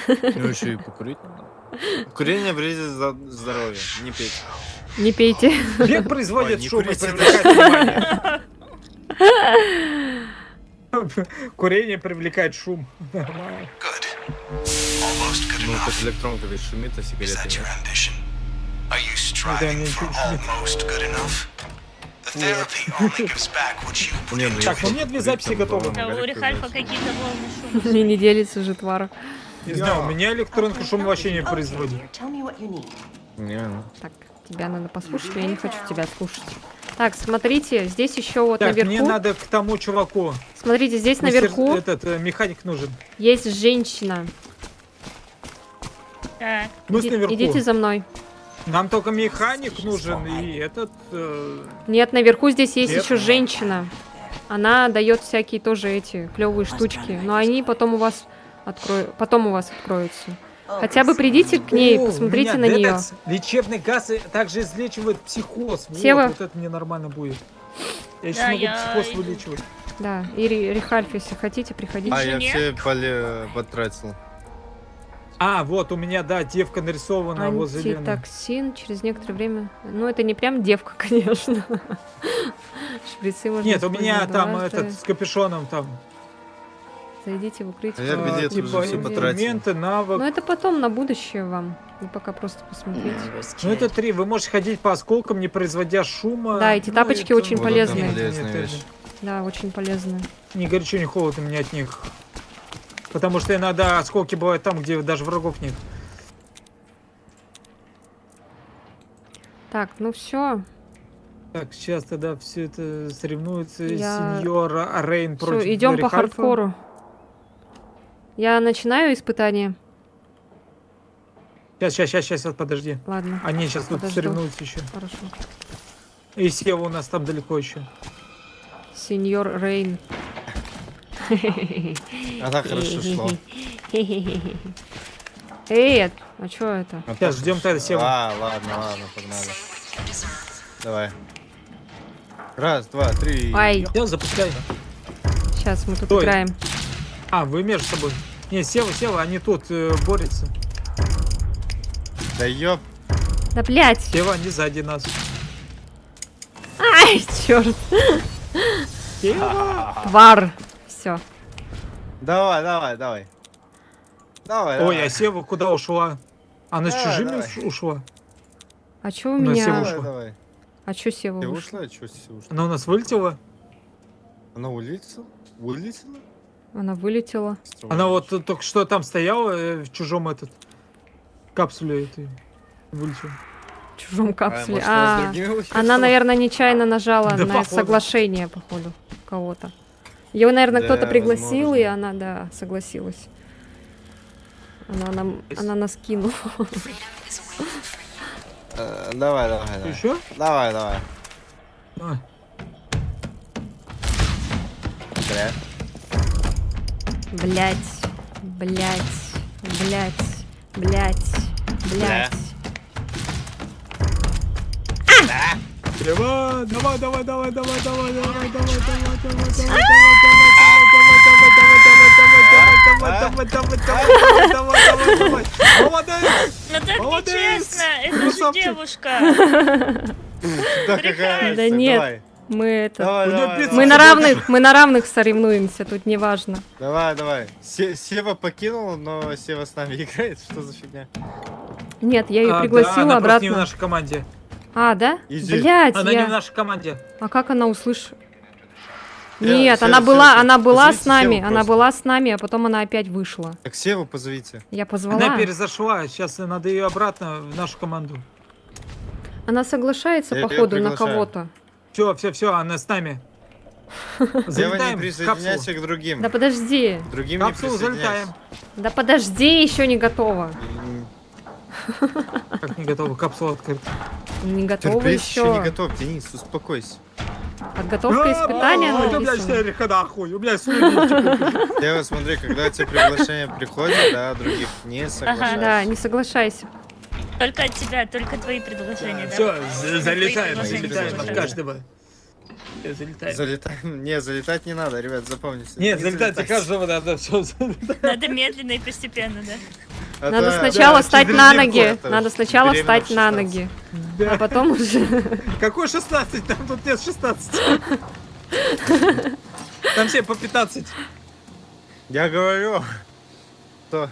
Ну еще и покурить надо. Курение вредит здоровью. Не пейте. Не пейте. Бег производит Ой, не шум и курите. привлекает внимание. Курение привлекает шум. Нормально. Good. Almost good Ну, enough. хоть электронка ведь шумит, а Is сигареты that your нет. ambition? Are you Да, striving не for чуть-чуть. almost good enough? The therapy only gives back what you put Не, ну into я Так, ну хоть мне две курить записи там готовы. по Да, у Магарик Рихальфа пожалуйста. какие-то волны шума. И не делится же, твара. Не знаю, у меня электронка шум вообще не производит. Не, ну. Так, тебя надо послушать, но я не хочу тебя слушать. Так, смотрите, здесь еще вот Так, мне наверху. надо к тому чуваку. Смотрите, здесь Мистер- наверху Этот механик нужен. есть женщина. Так. Мы с наверху. Идите за мной. Нам только механик нужен и этот... Нет, наверху здесь есть Нет. еще женщина. Она дает всякие тоже эти клевые штучки, но они потом у вас откроются. Хотя бы придите к ней, О, посмотрите у на меня нее. детокс, лечебный газ и также излечивает психоз. Сева. Вот это мне нормально будет. Я сейчас Да, могу я психоз иду. вылечивать. Да, и Рихальф, если хотите, приходите. А, я Жене? все потратил. А, вот у меня, да, девка нарисована возле Лены. Антитоксин через некоторое время. Ну, это не прям девка, конечно. Шприцы можно Нет, у меня использовать там дважды. этот с капюшоном там. Зайдите в укрытие. А я билет типа уже все потратил. инструменты, навык. Ну, это потом на будущее вам. Вы пока просто посмотрите. Ну это 3. Вы можете ходить по осколкам, не производя шума. Да, эти Ну, тапочки это- очень Вот полезные. это полезная Это- вещь. Да, очень полезно. Не горячо, не холодно мне от них. Потому что иногда осколки бывают там, где даже врагов нет. Так, ну все. Так, сейчас тогда все это соревнуется Я- сеньора Рейн против Все, идем по Рихальфа. хардкору. Я начинаю испытание. Сейчас, подожди. Ладно, Они сейчас тут Подожду. соревнуются еще. хорошо. И Сева у нас там далеко еще. Сеньор Рейн. Она хорошо шла. Эй, а что это? Сейчас ждем тогда Севу. Ладно, погнали. Давай. Раз, два, три. Ай, Все, запускай. сейчас мы тут Стой. играем. А, вы между собой. Не, Сева, они тут борются. Да ёп. Да блять. Сева, они сзади нас. Ай, черт. Сева! Твар. Все. Давай, давай, давай. Давай, Ой, давай. а Сева куда ушла? Она с Давай, чужими давай. ушла? А чё у Ну, меня... Сева Давай, ушла. давай. А чё Сева Ты ушла? ушла? Чё все ушла? Она у нас вылетела? Она улетела? Вылетела? Она вылетела. Она вот только что там стояла в чужом этот капсуле этой. Вылетела. В чужом капсуле. может, она с А, другими улетела? она, наверное, нечаянно нажала Да, на походу. соглашение, походу, кого-то. Ее, наверное, Да, кто-то пригласил, и возможно. она, да, согласилась. Она нас кинула. Давай, давай, давай. Еще? Давай, давай. А, Бля. Блять, блять, блять, блять, блять. Сева, давай, давай, давай, давай, давай, давай, давай, давай, давай, давай. Молодец! Ну так Молодец! нечестно, это же Красавчик. девушка. Да какая Да разница, нет. Давай, Мы это... давай, У неё давай, пицца. давай. Мы на равных соревнуемся, тут не важно. Давай, давай. Сева покинул, но Сева с нами играет. Что за фигня? Нет, я ее А, пригласила да, она просто не в обратно. нашей команде. А, да? Изи. Блять, Она не в нашей команде. А как она услышала? Я- Нет, Сева, она Сева, была позовите с нами, Севу она просто. была с нами, а потом она опять вышла. Так Севу позовите. Я позвала. Она перезашла, сейчас надо ее обратно в нашу команду. Она соглашается, Я её походу, на приглашаю. кого-то. Все, она с нами. Сева, не Залетаем в присоединяйся капсулу. к другим. Да подожди. Другим не Капсулу залетаем. присоединяйся. Да подожди, еще не готова. Как не готовы, капсула открыта. Не готова Терпеть еще не еще. готов, Денис, успокойся. Подготовка испытания У меня написано. истерика нахуй, у меня слюни. Сева, смотри, когда тебе приглашение приходит, да, других не соглашайся. Да, не соглашайся. Только от тебя, только твои предложения, да? Все, залетаем, Твои залетаем от предложения. каждого. Всё, залетаем. Залетаем. Не, залетать не надо, ребят, запомните. Нет, Не залетать от залетайте. каждого надо, все. Надо медленно и постепенно, да? А Надо то- сначала да, встать через на легко ноги. это, Надо сначала беременна в встать на 16. ноги. А потом уже... Какой 16? Там тут нет 16. Там все по 15. Я говорю, что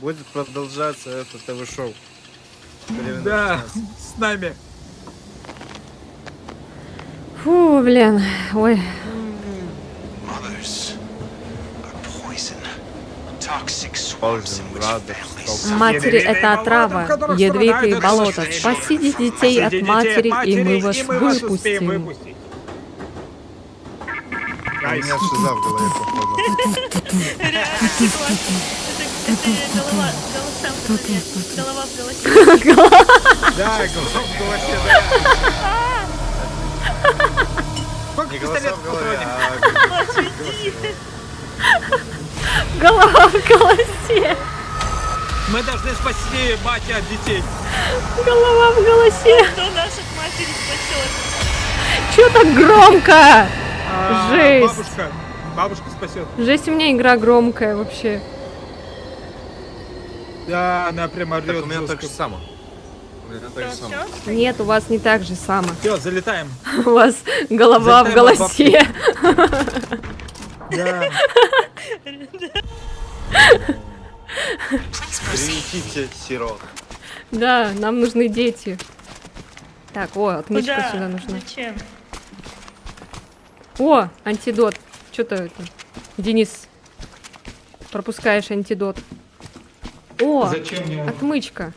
будет продолжаться это ТВ-шоу. Беременна в Да, 16. с нами. Фу, блин. Ой. Mothers are poison. Toxic swamps Poison, in which brothers, families toxic. Матери — Ядовитые это болота, отрава. в которых Ядовитые страдают болота. наши Спасите детей Спасите от детей матери, от и мы вас успеем выпустим. У меня шиза в голове, походу. Реально, согласна. Это голова, голоса в голове. Голова в голосе. Да, голоса в голосе, да. Сколько Не голоса пистолетов в голове, патронов? а Пошути. Голова в голосе. Мы должны спасти мать от детей. Голова в голосе. Кто наших матери спасет? Чё так громко? А, Жесть. Бабушка спасет. Жесть, у меня игра громкая вообще. Да, она прямо Так орёт у меня так жестко. же само. У меня так же Все, само. все? Нет, у вас не так же само. Все, залетаем. У вас голова в Залетаем от голосе. Да. Приютите сирот. Да, нам нужны дети. Так, о, отмычка Куда? сюда нужна. Зачем? О, антидот. Что-то это. Денис, пропускаешь антидот. О, Зачем мне? отмычка.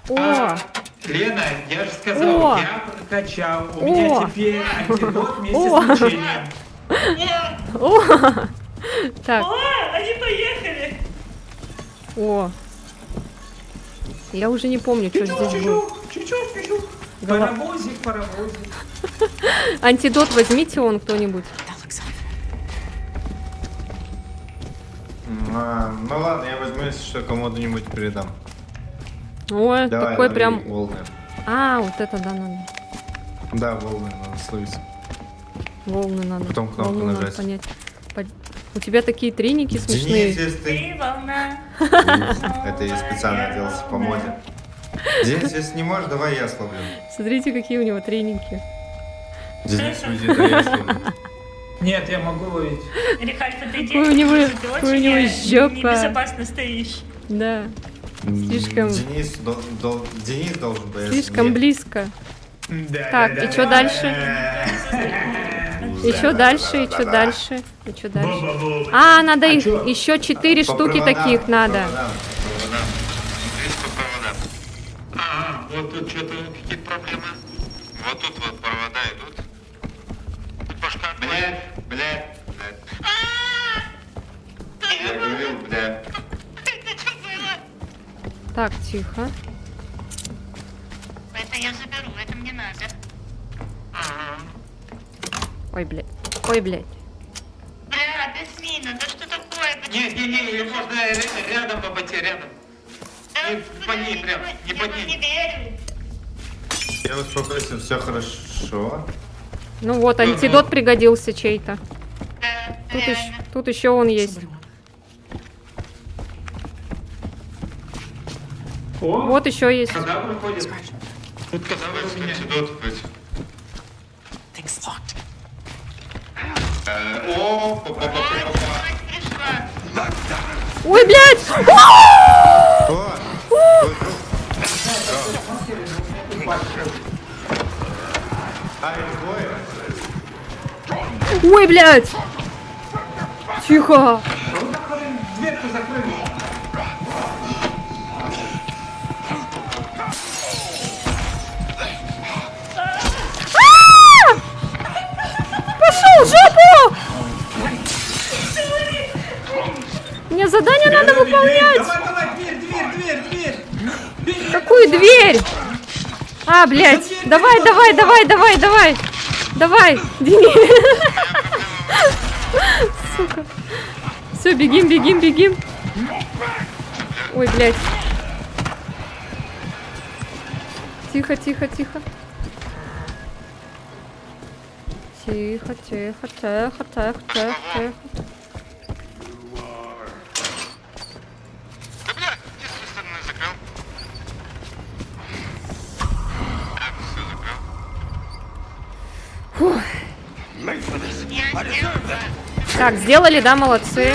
О, Лена, я же О! сказал, я прокачал. У О! меня теперь антидот вместе О! с лечением. о. Так, О, они поехали! о. Я уже не помню, что здесь было. Чуть-чуть. Голова- Паровозик. Антидот возьмите он кто-нибудь. Ну ладно, я возьму, если что, кому-нибудь передам. Ой, Давай, такой лови прям... волны. А, вот это да, надо. Да, волны надо словить. Волны надо. Потом кнопку Волну надо нажать. понять. У тебя такие треники смешные. Денис, если ты... Ты волна. Это я специально делался по моде. Денис, если не можешь, давай я словлю. Смотрите, какие у него треники. Денис, уйди, да я сниму. Нет, я могу ловить. Рихард, подойди. Какой у него- Ты какой у очень него жопа. небезопасно стоишь. Да, слишком, Денис, Денис должен бояться. слишком меня. близко. Да, Так, да, и да. что дальше? И что дальше? И что дальше? И что дальше? А, надо их чё? еще 4 По штуки проводам, таких по надо. проводам. Здесь по проводам. Ага, вот тут что-то какие-то проблемы. Вот тут вот провода идут. Тут башка. Блядь. Я говорил, блядь. Это что было? Так, тихо. Это я заберу, это мне надо. Ой, блядь. Ой, блядь. Бля, Тесмина, да что такое? Не, ее можно рядом обойти, рядом. Не по ней прям, не по Я вам не ней. верю. Я успокойся, все хорошо. Ну вот, антидот пригодился чей-то. Да, Тут, реально. тут еще он есть. О, Вот еще есть. когда проходит? Тут кадавр у меня. Антидот быть. О, па-па-па-па-па. Мать пришла. Ой, блядь! О! А, их двое? Ой, блядь! Тихо! Ну так дверку закрыли. Пошел в жопу! Мне задание надо выполнять! Давай, дверь. Какую дверь? А, блядь! Давай! Давай, Денис! Сука. Все, бегим. Ой, блядь. Тихо. Тихо. Да бля, где с той стороны закрыл? Так, все закрыл. Я сделала. Так, сделали, да, молодцы.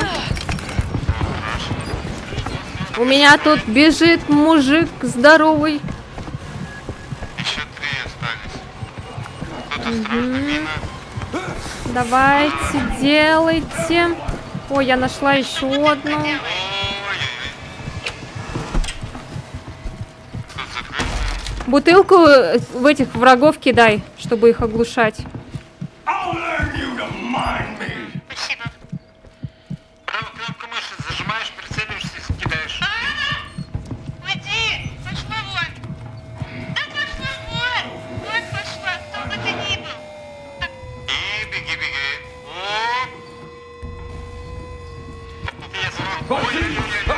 У меня тут бежит мужик здоровый. Еще 3 остались. Тут осторожно, мина. Давайте, делайте. Ой, я нашла еще одну. Ой-ой-ой. Тут закрыто. Бутылку в этих врагов кидай, чтобы их оглушать. Спасибо. Правой кнопкой мыши зажимаешь, прицеливаешься и кидаешь. Уйди! Пошла вон! Да пошла вон! Вон пошла, кто бы ты ни был! И беги. Оп. Я звал. Ой-ой-ой. Да,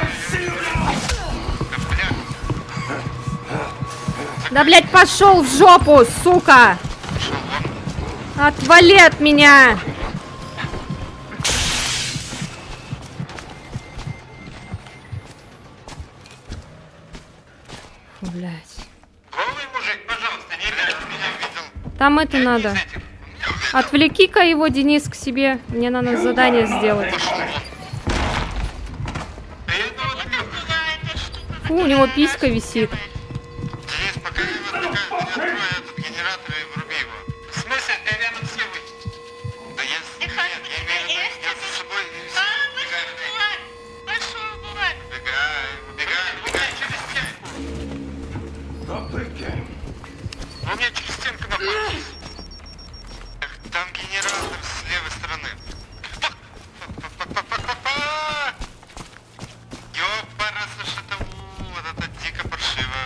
бля. Да, блядь, пошел в жопу, сука! Отвали от меня! Фу, блядь. Голый мужик, пожалуйста, не ляжь, меня видел. Там это надо. Из этих. Отвлеки-ка его, Денис, к себе. Мне надо задание сделать. Пошел вон. А я думал, ты мертвый. Была эта штука. Фу, у него писька висит. Денис, пока не открой этот генератор и вруби его. В смысле? Ты рядом с Евой. Да я... Тихо, Нет, я имею в виду, я за собой... Пошел вон! Пошел вон! Убегай через стенку. Вы меня через стенку находитесь. Там генератор с левой стороны. Ёпарасашатау, вот это дико паршиво.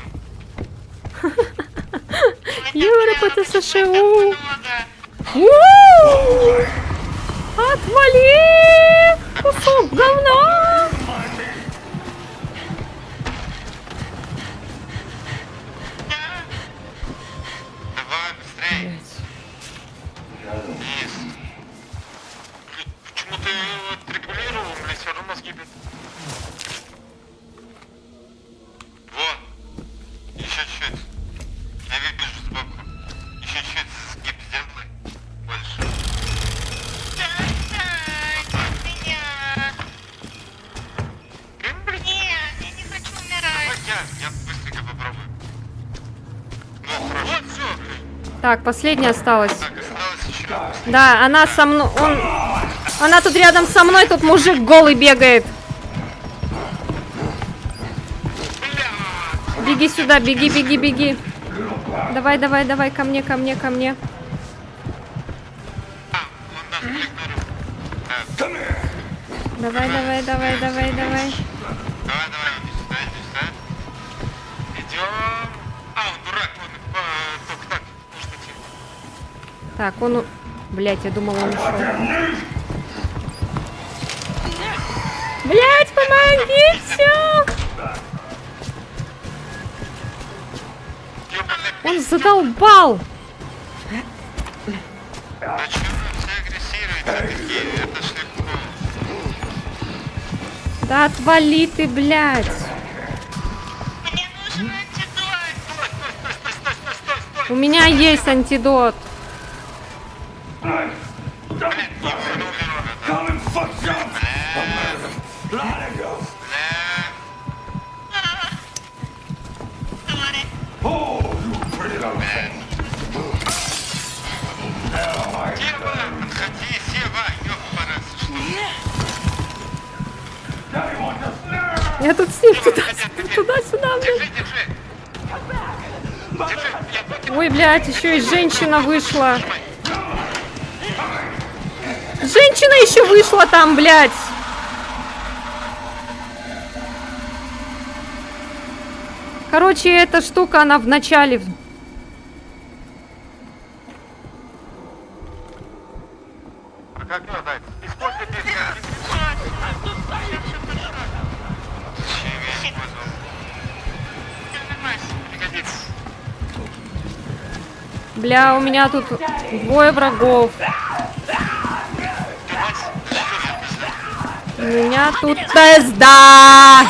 Юра, ПТСШУ. Много. У! Отвали! Кусок говна! Давай, быстрей. Низ. Почему ты его отрегулировал, блядь, все равно мозги бьют. Вот. Еще чуть-чуть. Я вижу сбоку. Еще чуть-чуть сгиб сделай. Так, последняя осталась. Так, осталось еще. Да, она со мной. Она тут рядом со мной, тут мужик голый бегает. Беги сюда, беги, беги, беги. Давай, давай, давай, ко мне, ко мне, ко мне. Он нас пригнорил. Давай, давай, давай, давай, давай. Давай, иди сюда. Идем. Он дурак, он только так может идти. Так, он... Блять, я думала, он ушел. Блять, помогите! Он задолбал! Да чё вы все агрессируете такие? Это ж легко. Да отвали ты, блядь! Мне нужен антидот! Стой! У меня есть антидот. Блин, не вынул урона, Сева, подходи, Сева, ёпарас, что? Я тут с ним туда-сюда, блядь. Держи! Держи, я выкину. Ой, блядь, еще и женщина вышла. Женщина еще вышла там, блядь. Короче, эта штука, она в начале. А как ее дать? Используй писка. Пригодится. Бля, у меня тут двое врагов. У меня тут пизда.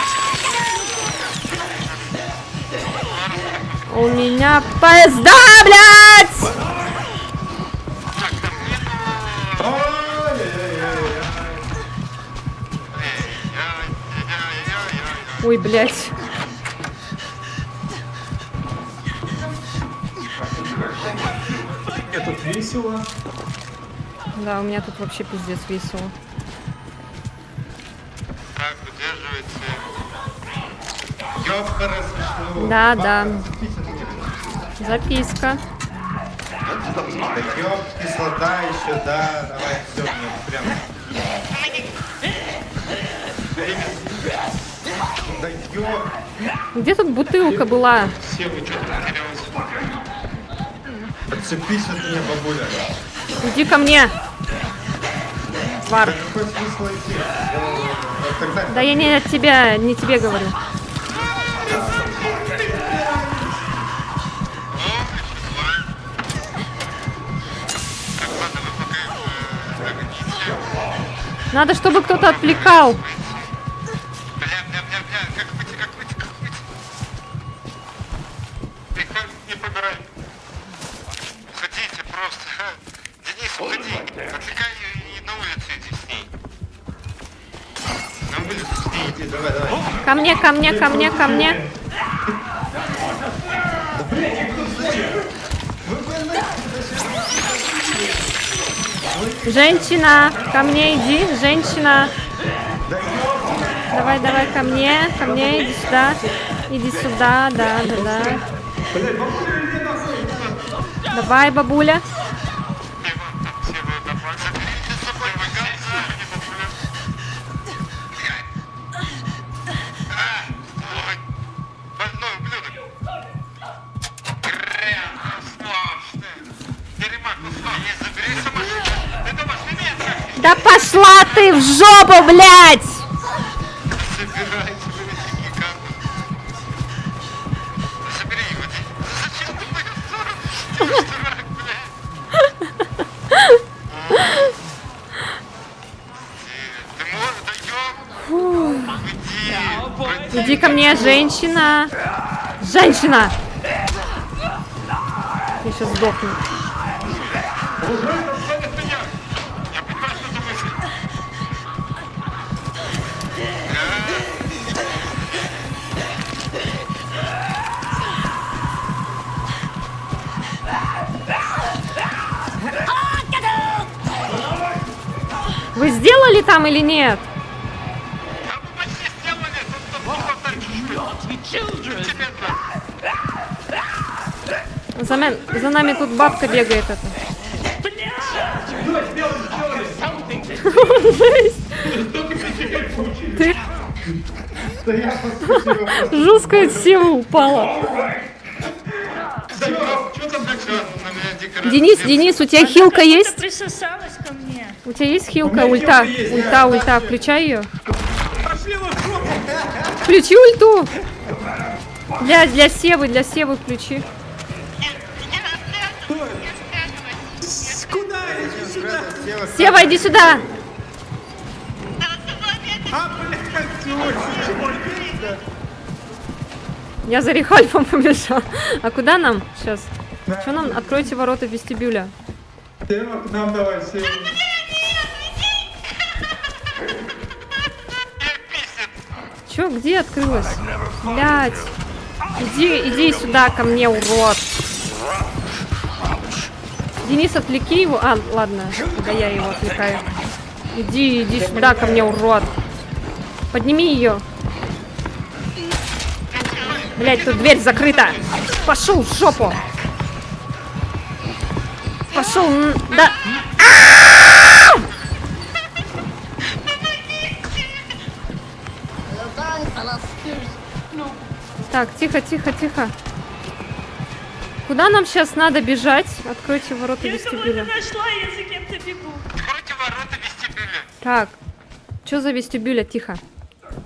У меня пизда, блядь! Ой, блядь. Мне тут весело. Да, у меня тут вообще пиздец весело. Так, удерживайте. Ёпарас, что? Да, да. Записка. Да ёп, кислота еще, да. Давай, все, мне прям. Да ёп. Где тут бутылка была? Сева, что ты потерялась? Отцепись от меня, бабуля. Иди ко мне. Тварь. Какой смысл идти? Тогда Да я не от тебя, не тебе говорю. Так, ладно, вы пока их догоните. Надо, чтобы кто-то отвлекал. Бля, как выйти? Приходи, не помирай. Уходите просто. Денис, уходи. Отвлекай ее и на улицу иди с ней. на улицу с ней иди, давай, давай. Ко мне, ко мне, ко мне, ко мне. Женщина, ко мне иди, женщина. Давай, давай, ко мне, иди сюда. Иди сюда, да, да, да. Давай, бабуля. Больной ублюдок. Забери сумасшедший. Ты думаешь, ты меня трахнешь? Да пошла ты в жопу, блядь! Собирай гигантов. Забери его. Зачем ты в мою сторону? Ты ж дурак, блядь. Ты можешь, да ёб. Иди ко мне, женщина. Женщина! Я сейчас сдохну. Я понимаю, что ты мыслишь. Вы сделали там или нет? Да мы почти сделали, тут не повторишь чуть-чуть. Тебе да. За нами тут бабка бегает это. Ты Да я подскочил. жесткая сила упала. Что там такое? На меня дико Денис, у тебя хилка Она есть? почему-то присосалась ко мне. У тебя есть хилка? меня Ульта, хилка есть, ульта, включай ее. Пошли вы в жопу! Включи ульту. Для Севы включи. Куда? Иди сюда! Сева, иди сюда. А, блядь, чего? Я за Рихальфом побежал. А куда нам сейчас? Что нам? Откройте ворота вестибюля. Сева, к нам давай, Сева. Чё, где открылась? Блять. Иди сюда ко мне, урод. Денис, отвлеки его. А, ладно, да я его отвлекаю. Иди сюда ко мне, урод. Подними ее. Блять, тут дверь закрыта. Пошел в жопу. Пошел, да. Так, тихо. Куда нам сейчас надо бежать? Откройте ворота Я кого-то вестибюля. нашла, я за кем-то бегу. Откройте ворота вестибюля. Так, что за вестибюля? Тихо. Ну,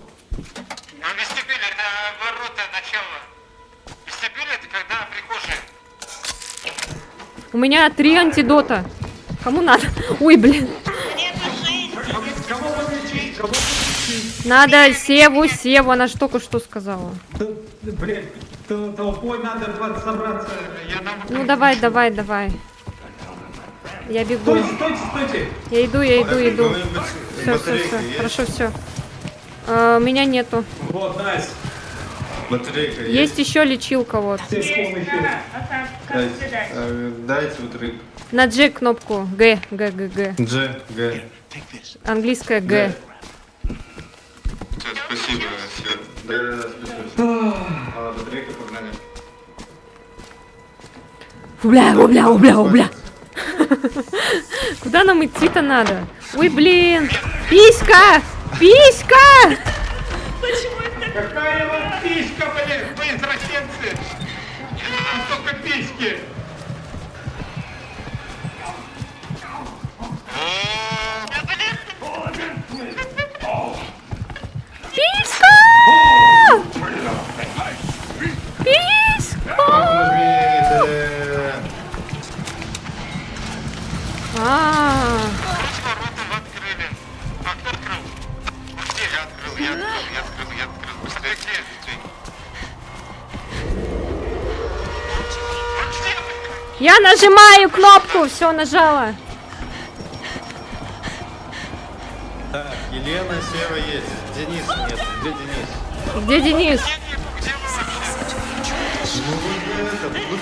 вестибюль это ворота начала. Вестибюль это когда прихожая. У меня 3 антидота. Кому надо? Ой, блин. Кого выключить? Кого выключить? Надо Севу, она ж только что сказала. Блядь, толпой надо собраться. Я нам... Ну давай. Я бегу. Стойте! Я иду. Какой-нибудь Все, батарейка есть? хорошо, все. Меня нету. Вот, Настя, Батарейка Есть еще лечилка, вот. ты в полный эфир. А как стрелять? Дайте батарейку. На G кнопку. Г. G, G. Английская Г. Все, спасибо, все. Да, спасибо. Батарейка, погнали. Убля. Куда нам идти-то надо? Ой, блин. Писька! Почему это так? Какая вам писька, блядь? Вы извращенцы! Только письки! Ворота вы открыли. А кто открыл? Где? Я открыл. Быстрее, где? Вот где вы? Я нажимаю кнопку, все нажала. Так, Елена, Сева есть. Денис нет. Где Где Денис? Денис? Где вы вообще?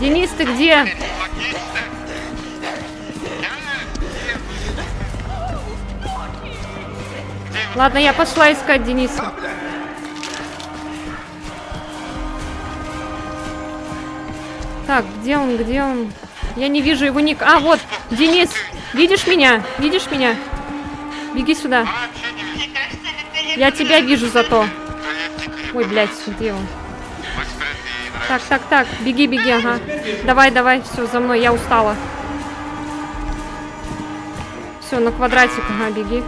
Денис, ты где? Ладно, я пошла искать Дениса. Так, где он? Я не вижу его ник. А, вот, Денис, видишь меня? Беги сюда. Я тебя вижу зато. Ой, блядь, где он? Так, беги, ага. Давай, все, за мной, я устала. Все, на квадратик, ага, беги.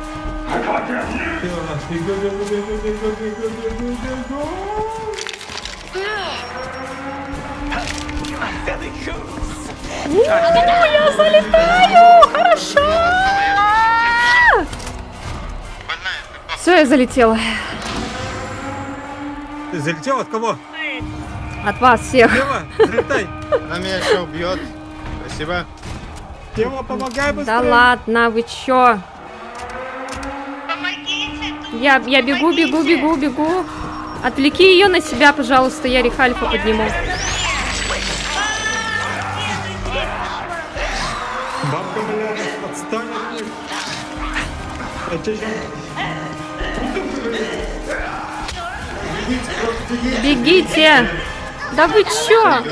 Я залетаю! Хорошо! Все, я залетела. Ты залетел от кого? От вас всех. Сева, залетай. Она меня еще убьет. Спасибо. Сева, помогай быстрее. Да ладно, вы чё? Помогите! Тут Я бегу. Отвлеки ее на себя, пожалуйста, я Рихальфа подниму. Бабка, блядь, отстань от них. Бегите! Да вы чё?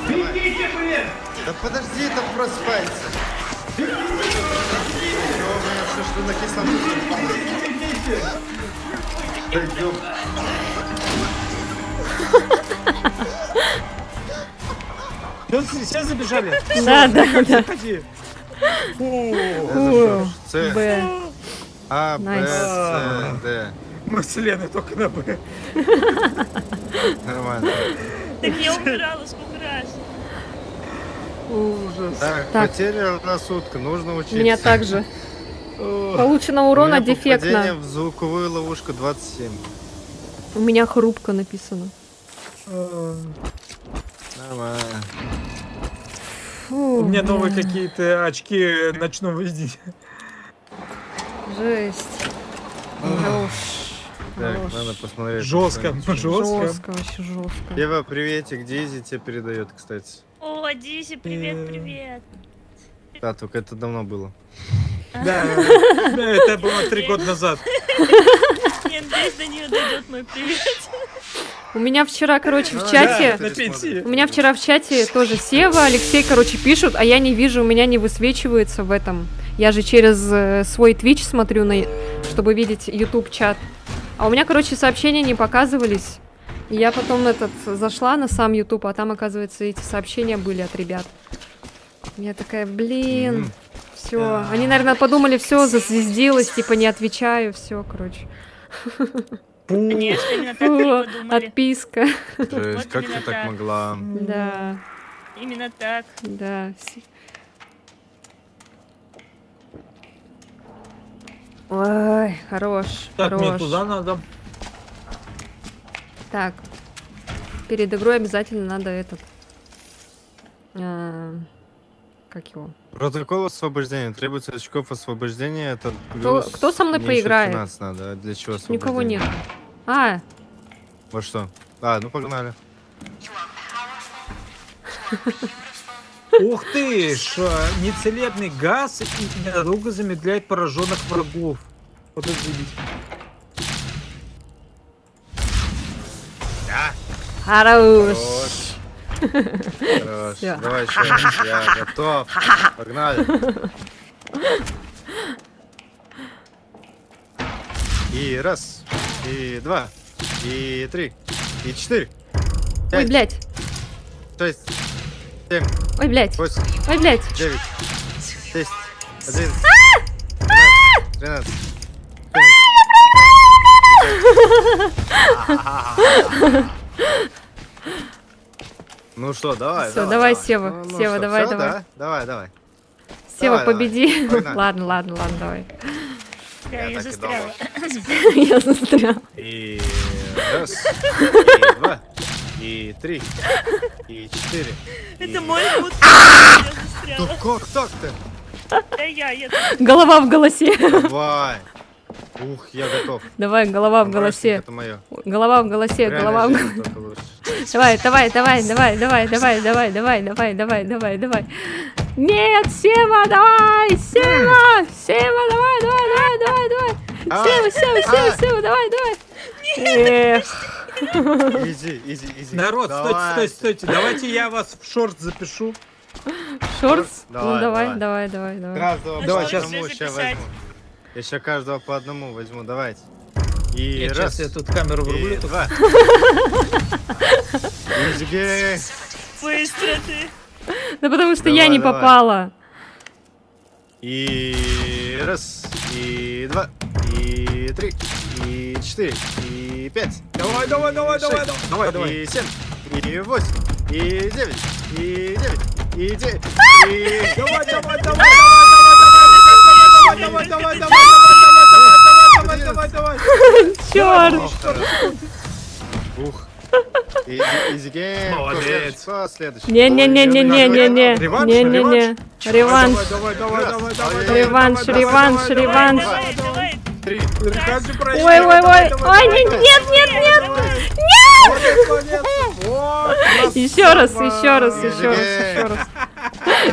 Бегите, блин! Да подожди, там проспается. Что ж ты на кислоту? Пойдем. Все забежали? Да, да, да. Ходи. Фу. С, Б. А, Б, Найс. С, Д. Мы с Леной только на Б. Нормально. Так я умирала сколько раз. Ужас. Так, Так. потеря рассудка, нужно У учиться. меня также. Получено У урона меня попадение дефектно. в звуковую ловушку 27. У меня хрупко написано. Нормально. Фу, У меня новые бля, какие-то очки ночного видения. Жесть. Хорош. Так, Хорош. надо посмотреть. Жестко, что-нибудь. жестко. Жестко, вообще жестко. Ева, приветик, Дизи тебе передает, кстати. О, Диси, привет, привет. Да, только это давно было. Да, это было 3 года назад. Я надеюсь, до нее дойдет мой привет. У меня вчера, короче, в Ну, чате... На пенсии. У меня вчера в чате тоже Сева, Алексей, короче, пишут, а я не вижу, у меня не высвечивается в этом. Я же через свой Twitch смотрю, чтобы видеть YouTube чат. А у меня, короче, сообщения не показывались. И я потом зашла на сам YouTube, а там, оказывается, эти сообщения были от ребят. Я такая, блин, все. Они, наверное, подумали, все, зазвездилась, типа не отвечаю, все, короче. Конечно, именно так Фу, и подумали. отписка. Жесть, Вот как именно ты так так. могла? Да, Именно так. да. Ой, хорош, Так, мне хорош. туда надо. Так, перед игрой обязательно надо как его? Протокол освобождения. Требуется очков освобождения. Это Кто- плюс... кто со мной мне еще поиграет? 13 надо. А для чего Никого освобождение? нет. А, Вот что. А, ну погнали. Ух ты ж, нецелебный газ и ненадолго замедляет пораженных врагов. Вот это видите. хорош. Хорош. Всё. Давай еще. Я готов. Погнали. И раз, и два, и три, и четыре, Ой, пять, блядь. 6, 7, Ой, блядь. 8, Ой, блядь. 9, 10, 11, 12, 13, 14. Ну что, давай. Всё, давай, Сева. Сева, что, давай, всё, давай. да? Давай. Сева, Давай, победи. погнали. Ладно, давай. Да, Я я так и застряла. Я застрял. И раз, и два, и три, и четыре. Это мой мут. Я Ну застряла. как так-то? Да я Голова в голосе. Давай. Ух, я готов. Давай, голова в Мрачник, голосе. это мое. Голова в голосе, голова в голосе. Давай. Нет, Сева, давай, Сева, давай. Сева, давай. Эх, Изи. Народ, Давай. стойте. Давайте я вас в шорт запишу. шортс? Ну, Давай. давай. Каждого Ну, по что одному здесь сейчас записать? возьму. Я сейчас каждого по одному возьму, давайте. И Нет, раз, сейчас я тут камеру и врублю. два. Изи. быстро ты. Да потому что Давай, я не давай. попала. И раз, и два, и три, и четыре, и пять. Давай. И 7, и 8, и 9, и 9, и 9, и... Давай. Черт. Ух. Изи гейм. Молодец. Кто следующий? Не-не-не. Реванш. Давай. Реванш. Давай. 3. Ой. Ой, нет. Еще раз.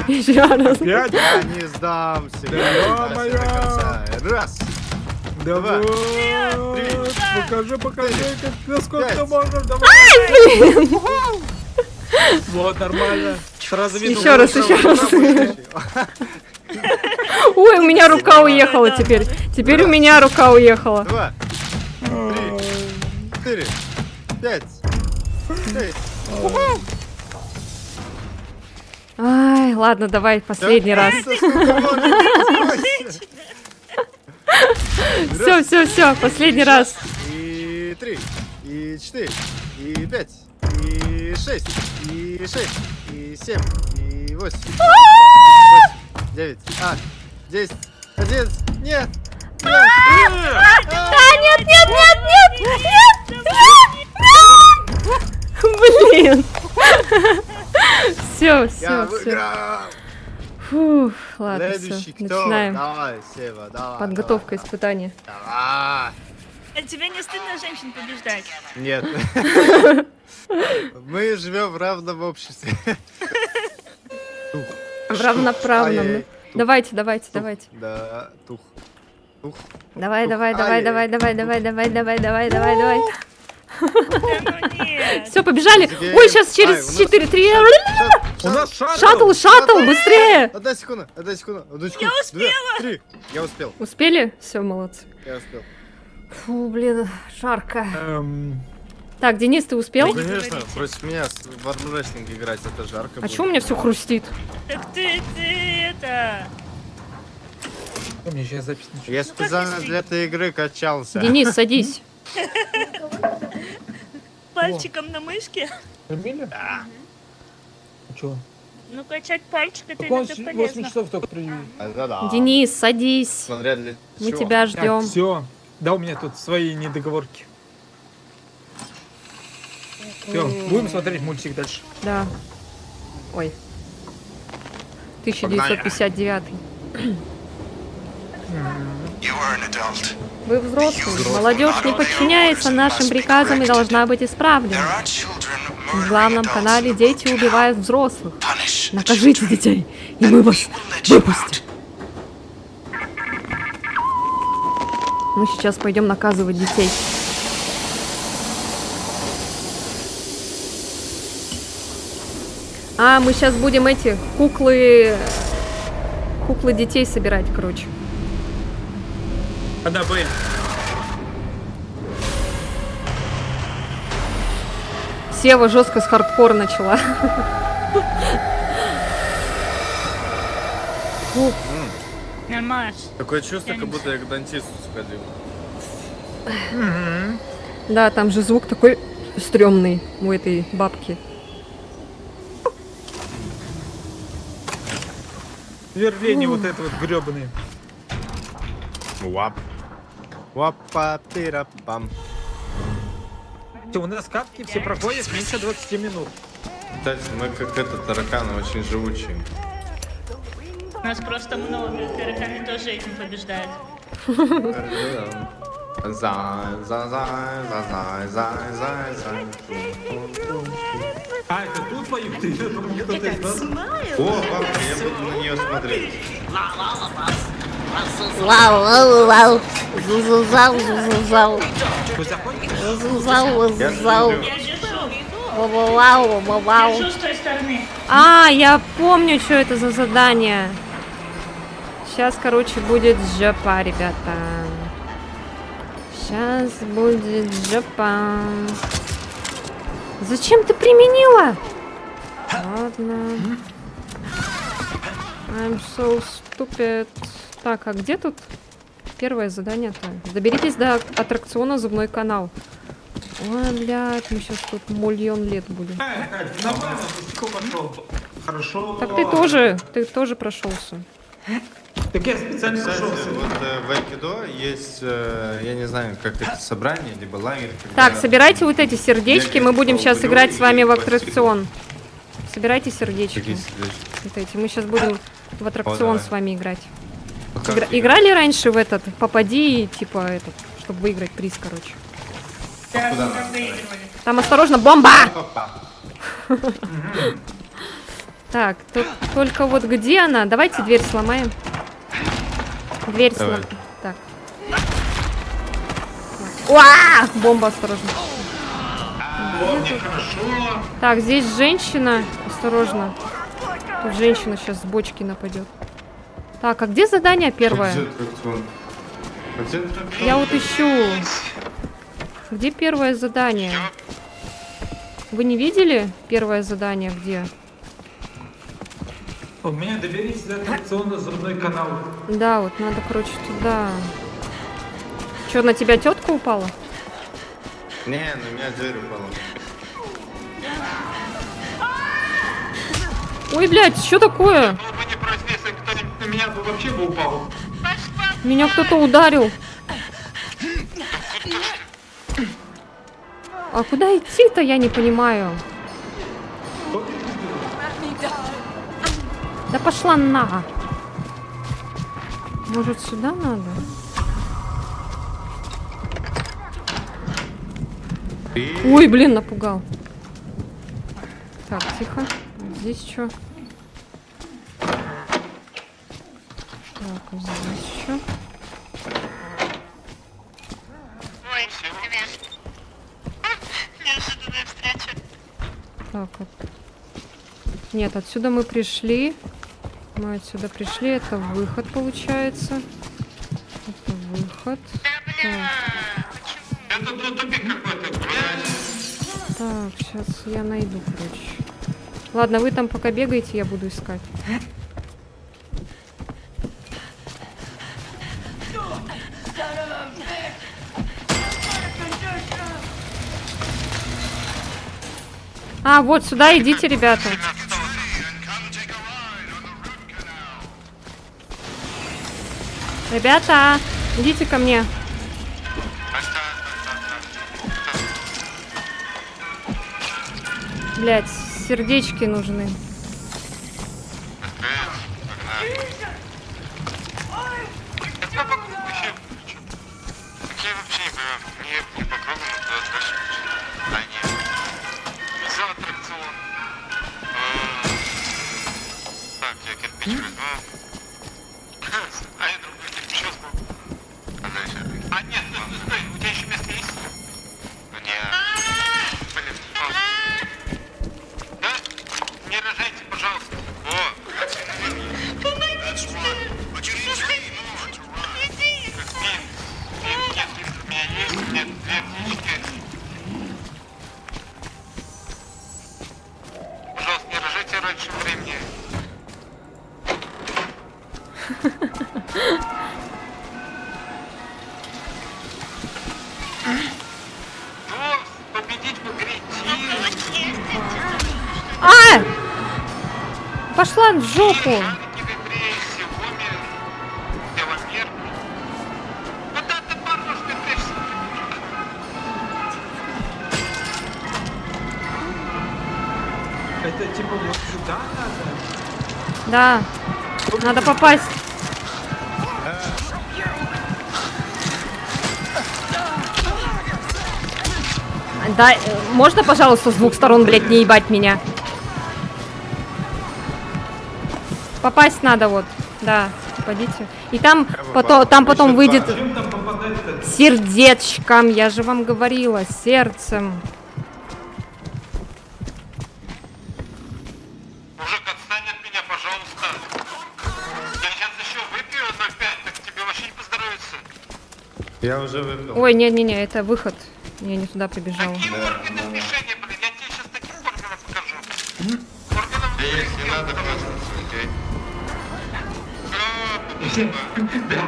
Еще раз. Пять. Я не сдамся. До конца. Раз. Давай. Три. Покажи, как, насколько Пять. можно. Давай. Блин. Вот, нормально. Сразу видно. Еще раз, еще раз. Ой, у меня рука уехала теперь. Теперь у меня рука уехала. 2, 3, 4, 5, 6. Ай, ладно, давай, последний раз. Все, последний раз. И 3, и 4, и 5, и 6, и 6, и 7, и 8, 9, 10, 11, нет! Блин. Все, Я все. выиграл! Фух, ладно, все. Следующий кто? Начинаем. Давай, Сева, давай. Подготовка испытания. Давай. А тебе не стыдно женщин побеждать? Нет. Мы живем в равном обществе. В равноправном. Ай-яй-яй. Давайте. Да, тух. Давай. Ай-яй. Да ну нет. Все, побежали. Теперь- Ой, сейчас Ай, через у нас- 4-3. У нас шаттл. Шаттл, быстрее. Одна секунда. Одну секунду. Я успела. 2, 3. Я успел. Успели? Все, молодцы. Я успел. Фу, блин, жарко. Эм, Так, Денис, ты успел? Ну, конечно, против меня в армрестлинг играть, это жарко. А будет. чё у меня все хрустит? Так ты это... Мне сейчас запись начну. Я специально для этой игры качался. Денис, садись. Пальчиком на мышке? Нормально? Да. Чё? Ну, качать пальчик, это Так он иногда 8 полезно. часов только привели. Да-да. Денис, садись. Смотря для Мы чего. тебя Так, ждем. все. Да, у меня тут свои недоговорки. Все, будем смотреть мультик дальше. Да. Ой. 1959. You are an adult. Вы взрослый. Молодежь не подчиняется нашим приказам и должна быть исправлена. There are children В murdering главном adults. канале дети убивают взрослых. Punish the Накажите children. детей, и мы вас We'll let you выпустим. Мы сейчас пойдем наказывать детей. А, мы сейчас будем эти куклы детей собирать, короче. Аннабель. Сева жестко с хардкора начала. Нормально. Такое чувство, как будто я к дантисту сходил. Да, там же звук такой стрёмный у этой бабки. Сверление вот это вот гребаное. Вап. Вапа-пира-пам. У нас катки все проходят меньше 20 минут. Кстати, мы как это тараканы очень живучие. Нас просто много, тараканы тоже этим побеждают. А, это тут поют? Я думал, кто-то из нас. О, бабка, я буду на нее смотреть. Вы заходите? Я смотрю. Я держу с той стороны. А, я помню, что это за задание. Сейчас, короче, будет жопа, ребята. Сейчас будет жопа. Зачем ты применила? Ладно. I'm so stupid. Так, а где тут первое задание-то? Доберитесь до аттракциона «Зубной канал». Ой, блядь, мы сейчас тут миллион лет будем. Нормально, легко пошел. Хорошо. Так ты тоже прошелся. Так я специально Кстати, пошел. вот в Айкидо есть, я не знаю, как это собрание, либо лагерь. Так, когда- собирайте вот эти сердечки, мы будем сейчас Люблю играть с вами в и аттракцион. Собирайте сердечки. Такие сердечки. Вот эти. Мы сейчас будем в аттракцион давай. с вами играть. Пока Играли раньше в этот «Попади», типа этот, чтобы выиграть приз, короче. Да, мы выигрывали. Там осторожно, бомба! Опа. Так, тут только вот где она? Давайте дверь сломаем. Дверь Давай. сломаем. Так. Уа! Бомба, осторожно. Так, здесь женщина. Осторожно. Тут женщина сейчас с бочки нападет. Так, а где задание первое? Где аттракцион? А где аттракцион? Я вот ищу. Где первое задание? Вы не видели первое задание где? У меня доберитесь до аттракциона «Зубной канал». Да, вот надо, короче, туда. Че, на тебя тетка упала? Не, на меня дверь упала. Ой, блядь, что такое? Было бы не против, если кто-нибудь На меня бы вообще бы упал. Меня кто-то ударил. А куда идти-то, я не понимаю. Да пошла на. Может, сюда надо? Ой, блин, напугал. Так, тихо. Здесь что? Так, здесь что? Ой, привет. Неожиданная встреча. Так, вот. Нет, отсюда мы пришли. Мы отсюда пришли. Это выход, получается. Это выход. Это тупик какой-то, блядь. Так, сейчас я найду, короче. Ладно, вы там пока бегаете, я буду искать. А, вот сюда идите, ребята. Ребята, идите ко мне. Блять, сердечки нужны. Я вообще не понимаю, не попробовал туда дальше. А, нет. Взял аттракцион. Так, я кирпич возьму. А я другой кирпич возьму. А дальше? А, нет, стой, у тебя еще место есть? Нет. Блин, да? Не рожайте, пожалуйста. О! Пожалуйста, не рожайте раньше времени. Победить в игре Тир. А! Пошла в жопу. Жанки в игре Xiaomi. Теломер. Куда ты порнушка тычься? Это типа вот сюда надо? Да, надо попасть. Да, можно, пожалуйста, с двух сторон, блядь, не ебать меня? Попасть надо вот, да, попадите. И там потом выйдет Чем там попадать-то? сердечком, я же вам говорила, сердцем. Мужик, отстань от меня, пожалуйста. Я сейчас еще выпью 0,5, так тебе вообще не поздоровится. Я уже выпил. Ой, не-не-не, это выход. Я не туда побежала. Какие органы движения, блин? Я тебе сейчас таких органов покажу. Органов Да если движения надо, покажу. просто, окей? Да,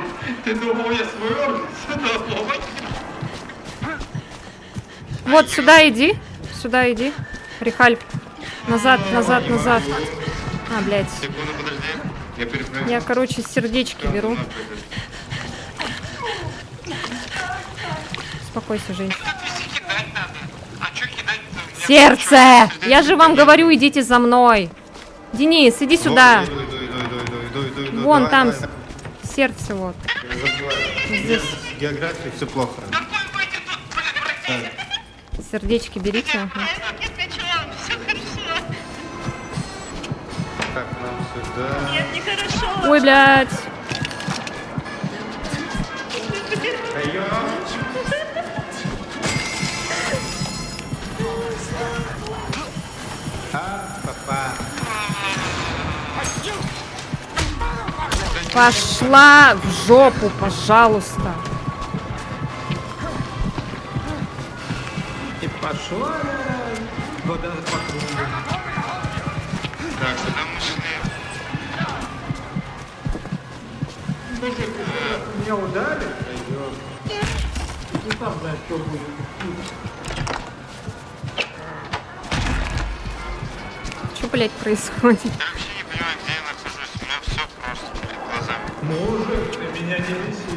ты думал, я свой орган сюда ломать? Вот сюда иди, Рихаль. Назад, назад, назад. А, блядь. Секунду, подожди. Я перепрыгну. Я, короче, сердечки беру. Успокойся, женщина. Тут везде кидать надо. А что кидать-то? У меня Сердце! чё, Я же вам говорю, идите за мной. Денис, иди сюда. Иду. Вон Давай, там давай. сердце вот. Я забываю. Здесь С географией все плохо. Какой выйдет тут, блин, братья? сердечки берите. Ага. Я начала, все хорошо. Так, нам сюда. Нет, нехорошо. Ой, блядь. Даем. Папа. Пошла в жопу, пожалуйста. И пошла вода по кругу. Так, куда мы шли? Меня ударили? И сам знаешь, что будет. Что, блядь, происходит? Я вообще не понимаю, где я нахожусь. У меня все просто перед глазами. Мужик, ты меня не неси.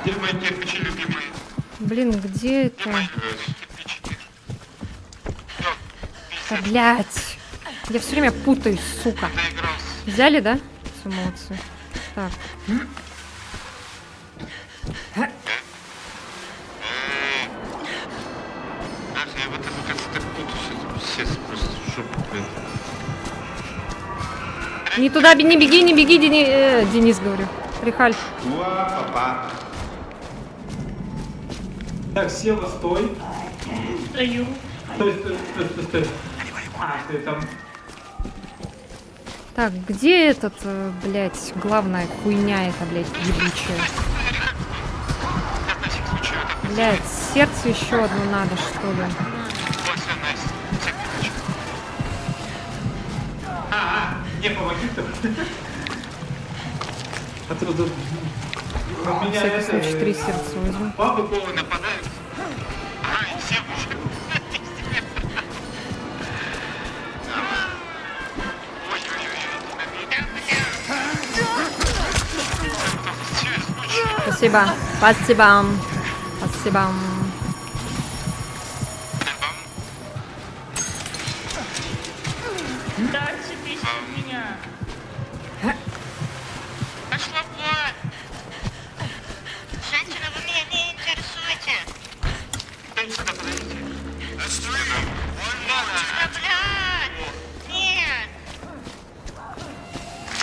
Где мои кирпичи любимые? Блин, где Где это? мои кирпичики? Всё, Да, пиздец, блядь. Я все время путаюсь, сука. доигрался. Взяли, да? Все, молодцы. Так. Даже я в этом, кажется, так путаюсь. Все просто в жопу, блин. Не туда, не беги, не беги, Денис, говорю. Рихаль. Уа, папа. Так, Сева, стой. Стою. Стой. А, ты там. Так, где этот, блядь, главная хуйня эта, блядь, ебучая? На всякий случай вот так. Блядь, сердце еще одно надо, что ли? Вот, всё, найс. Всех кирпичей. Не, помоги ты. А тут у На меня всякий это... случай 3 сердца возьму. Папа Ой, нападают. Ага, и все уже. Спасибо. Спасибо. Спасибо. Да, цепись от меня. Пошла вон! Женщина, вы меня не интересуете! Дай сюда, подойдите. Отстой! Женщина, блядь! Нет!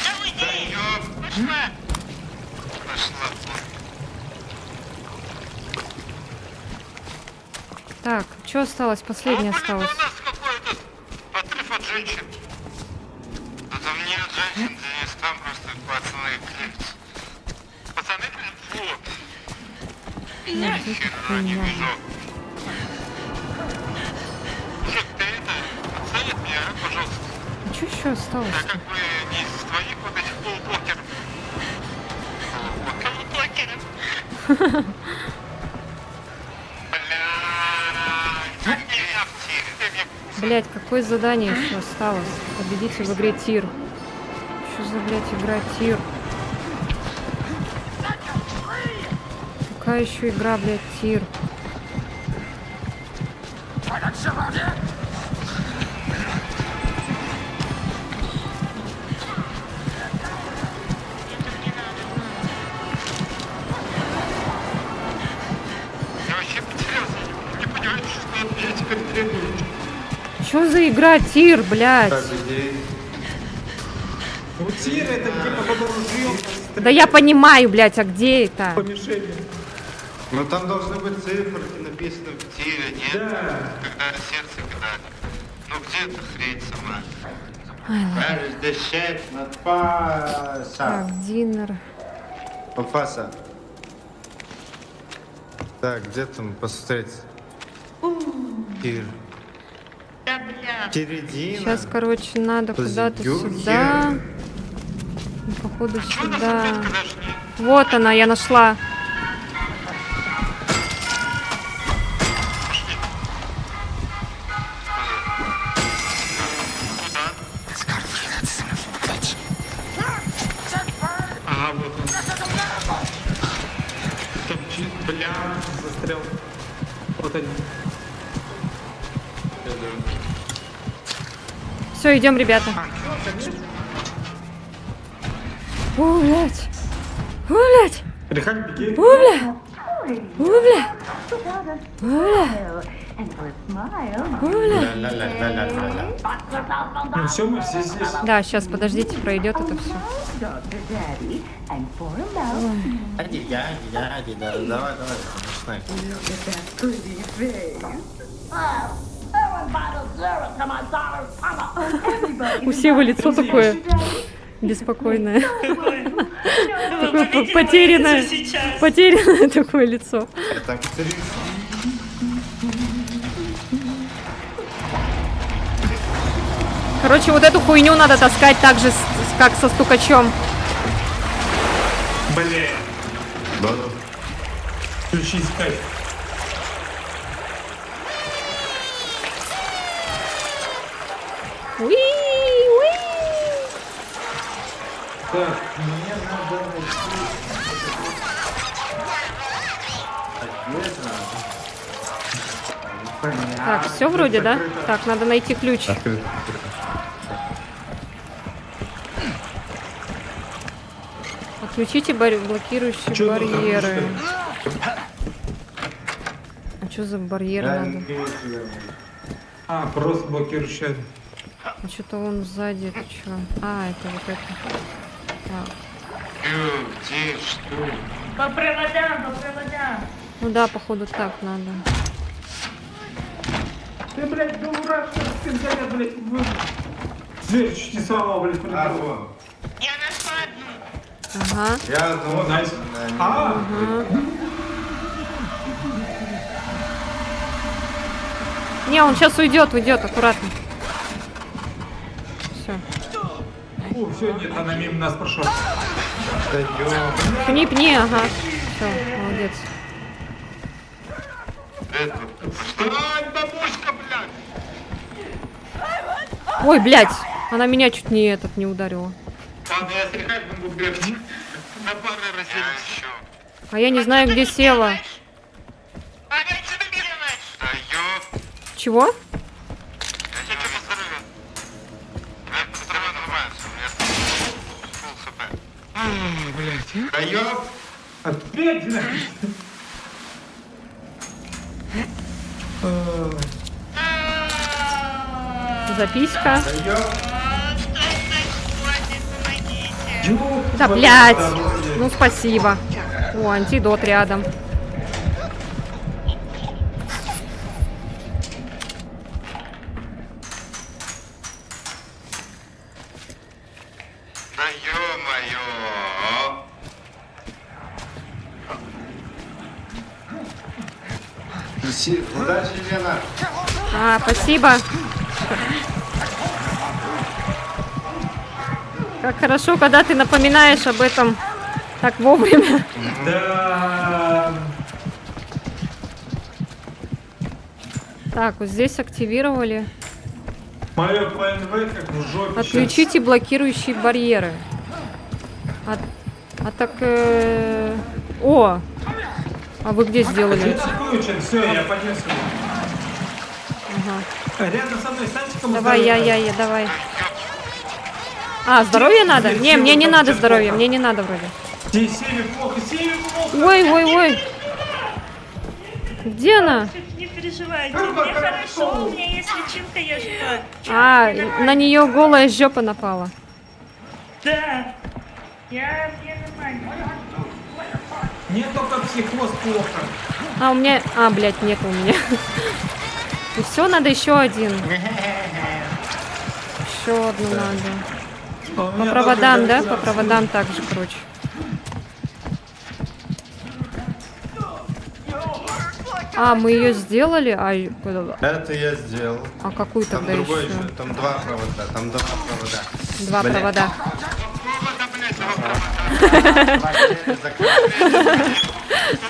Да уйди! Пошла! Пошла вон. Так, что осталось? Последнее Блин, осталось. у нас какой-то отрыв от женщин. Да там нет женщин, Денис, там просто пацаны клеются. Пацаны клеют, вот. Ни хера не вижу. Мужик, ты это, отстань от меня, а, пожалуйста. А что еще осталось? Я как бы не из твоих вот этих полупокеров. Полупокеров. Блядь, где я в тире? Ты мне Блять, какое задание еще осталось? Победите в игре тир. Что за, блядь, игра тир? Какая еще игра, блядь, тир? Я вообще потерялся, не понимаю, что от меня теперь требуют. Что за игра тир, блядь? Так, где? У тира это где по ружьем Да я понимаю, блядь, а где это? по мишени. Ну там должны быть циферки написаны. Тире, нет? Когда сердце кидали. Ну где эта хрень сама? Where is the shape? Not pasa. Так, динер. Папаса. Так, где там посмотреть? Тир. Да, бля. Середина. Сейчас, короче, надо куда-то Позитюхи. сюда. И, походу, Чего у нас сюда. отметка даже нет? Вот она, я нашла. Ага, вот он. Там бля, застрял. Вот они. Все, идем, ребята. О, блядь. О, блядь. Рихаль, беги. О, бля. О, бля. О, бля. Ля-ля-ля-ля-ля-ля. Ну все, мы все здесь. Да, сейчас, подождите, пройдет это все. Яди, да, давай, начинай. У Севы лицо такое беспокойное. Такое потерянное. Сейчас. Потерянное такое лицо. Это актриса. Короче, вот эту хуйню надо таскать так же, как со стукачом. Блин, Да-да. включи скайп. Уи, уи. Так, мне надо найти... Так, все вроде, да? Так, надо найти ключ. Открыто. Отключите блокирующие Чё тут барьеры. там, А что за барьеры надо? А, просто блокирующая. А что-то он сзади, это что? А, это вот это. Так. Где, что? По проводам. Ну да, походу так надо. Ты, блядь, дурак, что ты, блядь, дверь чуть не сломал, блядь, А, придурок. вон. Я нашла одну. Ага. Я О, думал, найс. да, А, Не, он сейчас уйдет, аккуратно. Все. о, все, нет, она мимо нас прошла. да ёб. Пни, ага. Все, молодец. Это... Встань, бабушка, блядь! Ой, блядь, она меня чуть не ударила. Ладно, я слегка буду бегать. На пары разделись. А я не знаю, где Сева. Опять что-то делаешь? Да ёп. Чего? Я что посмотрю? Я посмотрю, нормально, у меня фулл хп. Да ёп. Опять, блядь. Записка. Да ёп. Что происходит? Помогите. Ёб Да, твою блядь. дорогу. Ну, спасибо. О, антидот рядом. Да ё-моё. Удачи, Лена. А, спасибо. Как хорошо, когда ты напоминаешь об этом так вовремя. Да. Так, вот здесь активировали. Мое ПНВ как в жопе щас. Отключите блокирующие барьеры. А так... О! А вы где сделали? Где отключен? Все, я понес его. Ага. Рядом со мной станьте кому Давай, давай. А, здоровье надо? Не, мне не надо здоровья, мне не надо вроде. Севе плохо, Севе плохо. Ой. Где она? Не переживайте, мне хорошо, у меня есть личинка, я жива. А, на нее голая жопа напала. Да. Я нормально. Мне только психоз плохо. А, у меня... А, блядь, нет у меня. И все, надо еще один. Еще одну надо. А у По меня проводам, тоже да? галлюцинации. По проводам также, короче. А, мы ее сделали? Это я сделал. А какую Там тогда другой еще? еще. Там два провода. Два Блядь. провода. Провода, блядь, два провода. Два двери закрыты. Ты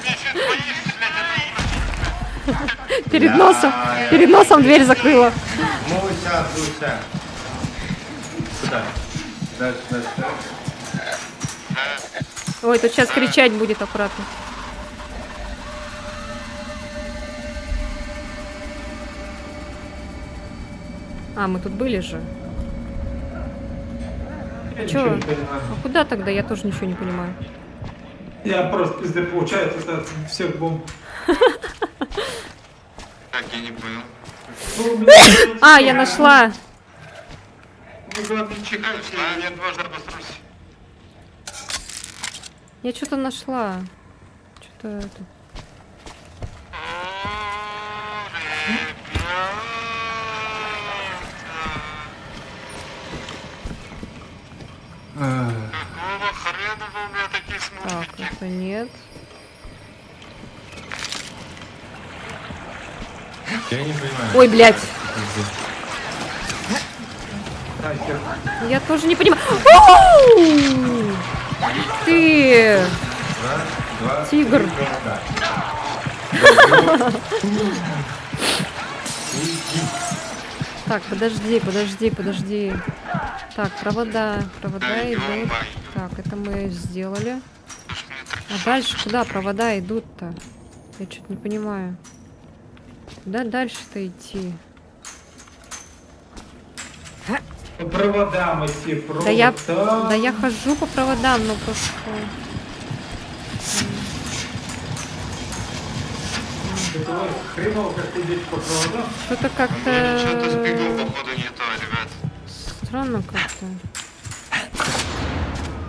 меня чуть боишься, блядь, Перед носом дверь закрыла. Муся. Сюда. Дальше. Ой, тут сейчас кричать будет аккуратно. А, мы тут были же. Я Чё? ничего не понимаю. А куда тогда? Я тоже ничего не понимаю. Я просто пизды получаю от всех бомб. Так, я не А, я нашла. Вы главное Чекайте, а я дважды обосрусь. Я что-то нашла. Что-то это. Какого хрена вы у меня такие Так, смурфики? это нет. Я не понимаю. Ой, блядь. Тайсер. Я тоже не понимаю. Оу! Ты тигр. Так, подожди. Так, провода идут. Так, это мы сделали. А дальше куда провода идут-то? Я что-то не понимаю. Куда дальше-то идти? По проводам идти, Да я провода. хожу по проводам, но просто... Это вот хреново, как ты идешь по проводам. Что-то Что-то сбегал, как-то... походу, не то, ребят. Странно как-то.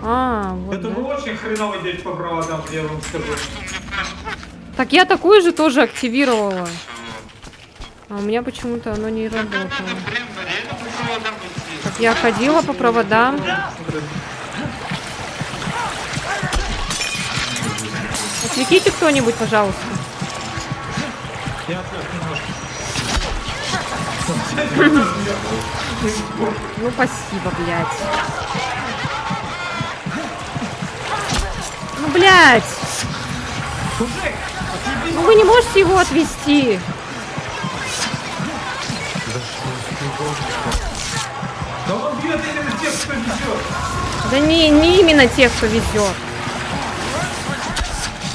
А, вот, Это вы да. очень хреново идете по проводам, я вам скажу. Что у меня происходит? Так я такую же тоже активировала. А у меня почему-то оно не работало. Надо прям реально по проводам идти. Так я ходила по проводам. Отвлеките кто-нибудь, пожалуйста. Я тоже немножко. Ну, спасибо, блядь. Ну, блядь. Ну, вы не можете его отвезти. Да он бьет именно тех, кто везет. Да не именно тех, кто везет.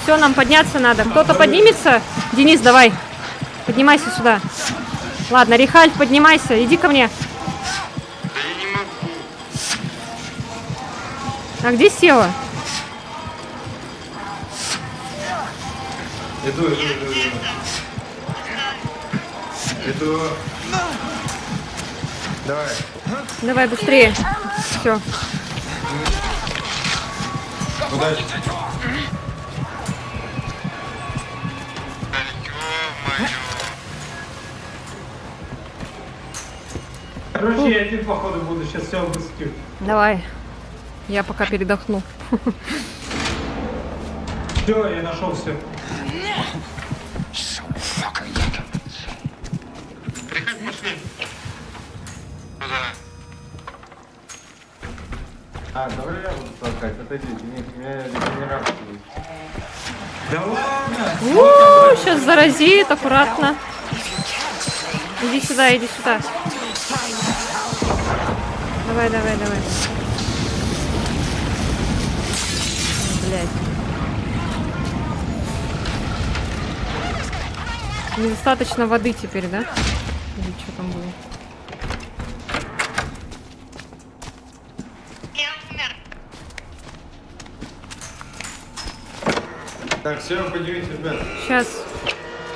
Все, нам подняться надо. Кто-то поднимется? Денис, давай. Поднимайся сюда. Ладно, Рихальд, поднимайся. Иди ко мне. Да я не могу. А где Сева? Иду. Давай. Давай быстрее. Все. Удачи. Да ё-моё. Короче, я один походу буду, сейчас все обыскивать. Давай. Я пока передохну. Все, я нашел все. Приходи, пошли. Куда? Давай я буду толкать. Отойди, Денис, у меня регенерация есть. Да ладно! Сейчас заразит, аккуратно. Иди сюда, иди сюда. Давай. Блять. Недостаточно воды теперь, да? Или что там было? Я умер. Так, все, поднимитесь, ребят. Сейчас.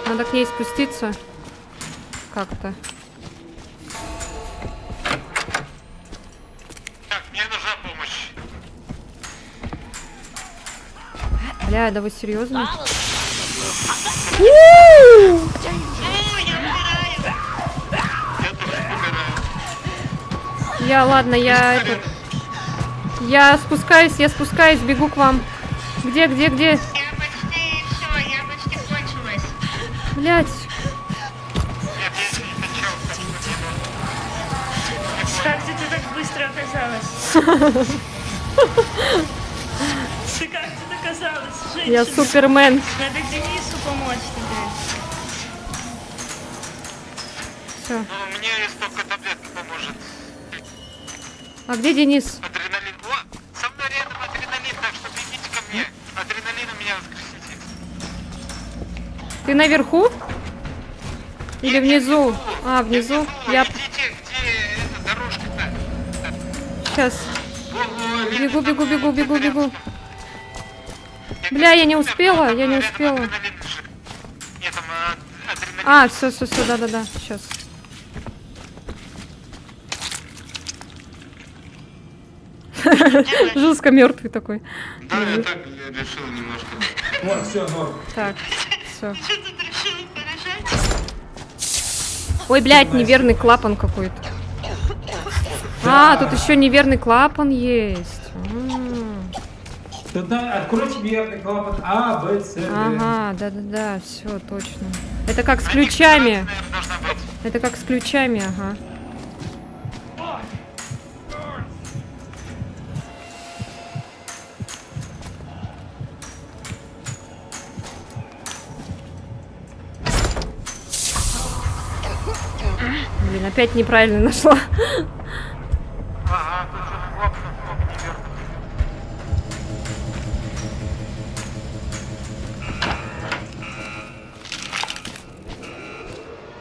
Надо к ней спуститься. Как-то. Так, мне нужна помощь. Бля, да вы серьезно? О, я умираю. Я тоже умираю. Ладно, я спускаюсь, бегу к вам. Где? Я почти все, я почти кончилась. Блять. Нет, я не хотел, Как ты тут так быстро оказалась? Ты как тут оказалась, женщина? Я супермен. Надо Денису помочь тебе. Все. Ну, мне есть только таблетка поможет. А где Денис? Адреналин. О, со мной рядом адреналин, так что бегите ко мне. Адреналином меня воскресите. Ты наверху? Или внизу? А, внизу. Я Идите, где эта дорожка-то? сейчас О, бегу. Бля, я не успела. Нет, там адреналин. А, все, да, сейчас. Жестко мертвый такой. Да, я так решил немножко. Вот, все, норм. Так, все. Что тут решила поражать? Ой, блядь, неверный клапан какой-то. А, тут еще неверный клапан есть. Тут надо откройте верный клапан А, Б, С, Д. Ага, да-да-да, все, точно. Это как с ключами. Наверное, должна быть. Это как с ключами, ага. Блин, опять неправильно нашла. Ага, тут что-то клапан много неверно.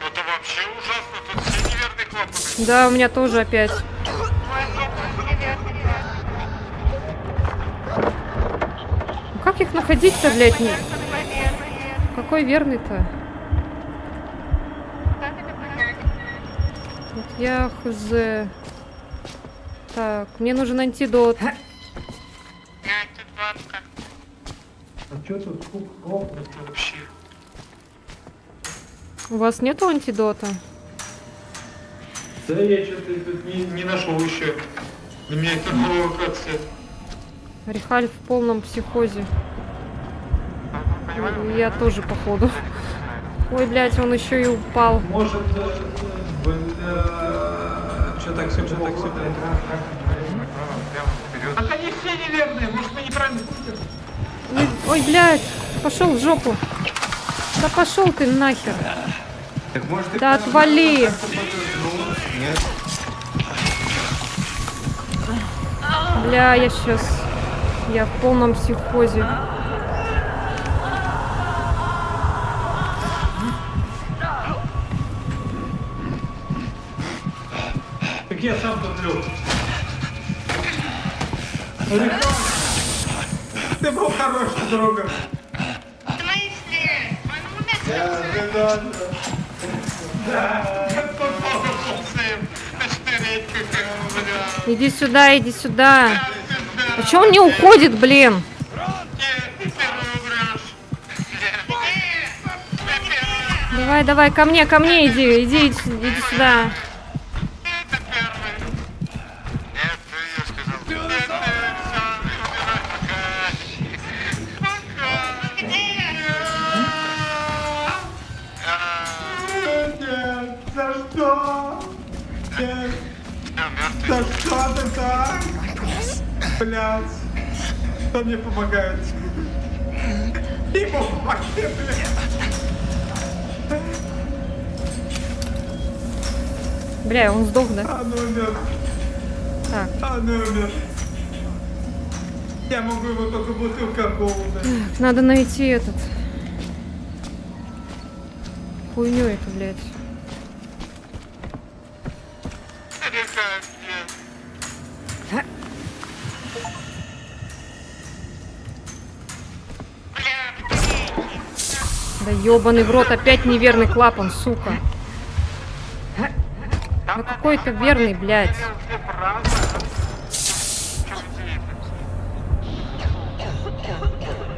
Это вообще ужасно, тут все неверные клапаны. Да, у меня тоже опять. Ну как их находить-то, блядь? Какой верный-то? Вот я хз. Так, мне нужен антидот. На, тут бабка. А что тут клапан? Это вообще. У вас нету антидота? Да я что-то тут не нашел еще. Для меня это новая локация. Рихаль в полном психозе. Я тоже, походу. Ой, блядь, он еще и упал. Может, что так все плохо? А они все неверные, может мы неправильно пустим? Ой, блядь, пошел в жопу. Да пошел ты нахер. Так может ты Да отвали. Нет. Бля, я сейчас... Я в полном психозе. Так я сам туплю. Ты был хорошим другом. В смысле? Он умер? Иди сюда, иди сюда. А чё он не уходит, блин? Давай, давай, ко мне иди, иди сюда. Это первый. Нет, я сказал. Нет, Нет, за что? Нет, мертвый. за что ты так? Блядь, кто мне помогает? Ему помоги, блядь. Бля, он сдох, да? А ну умер, Так, а ну умер. Я могу его только бутылкой голода. надо найти этот. Хуйню эту, блядь. Да ёбаный в рот, опять неверный клапан, сука. Да какой-то верный, блядь.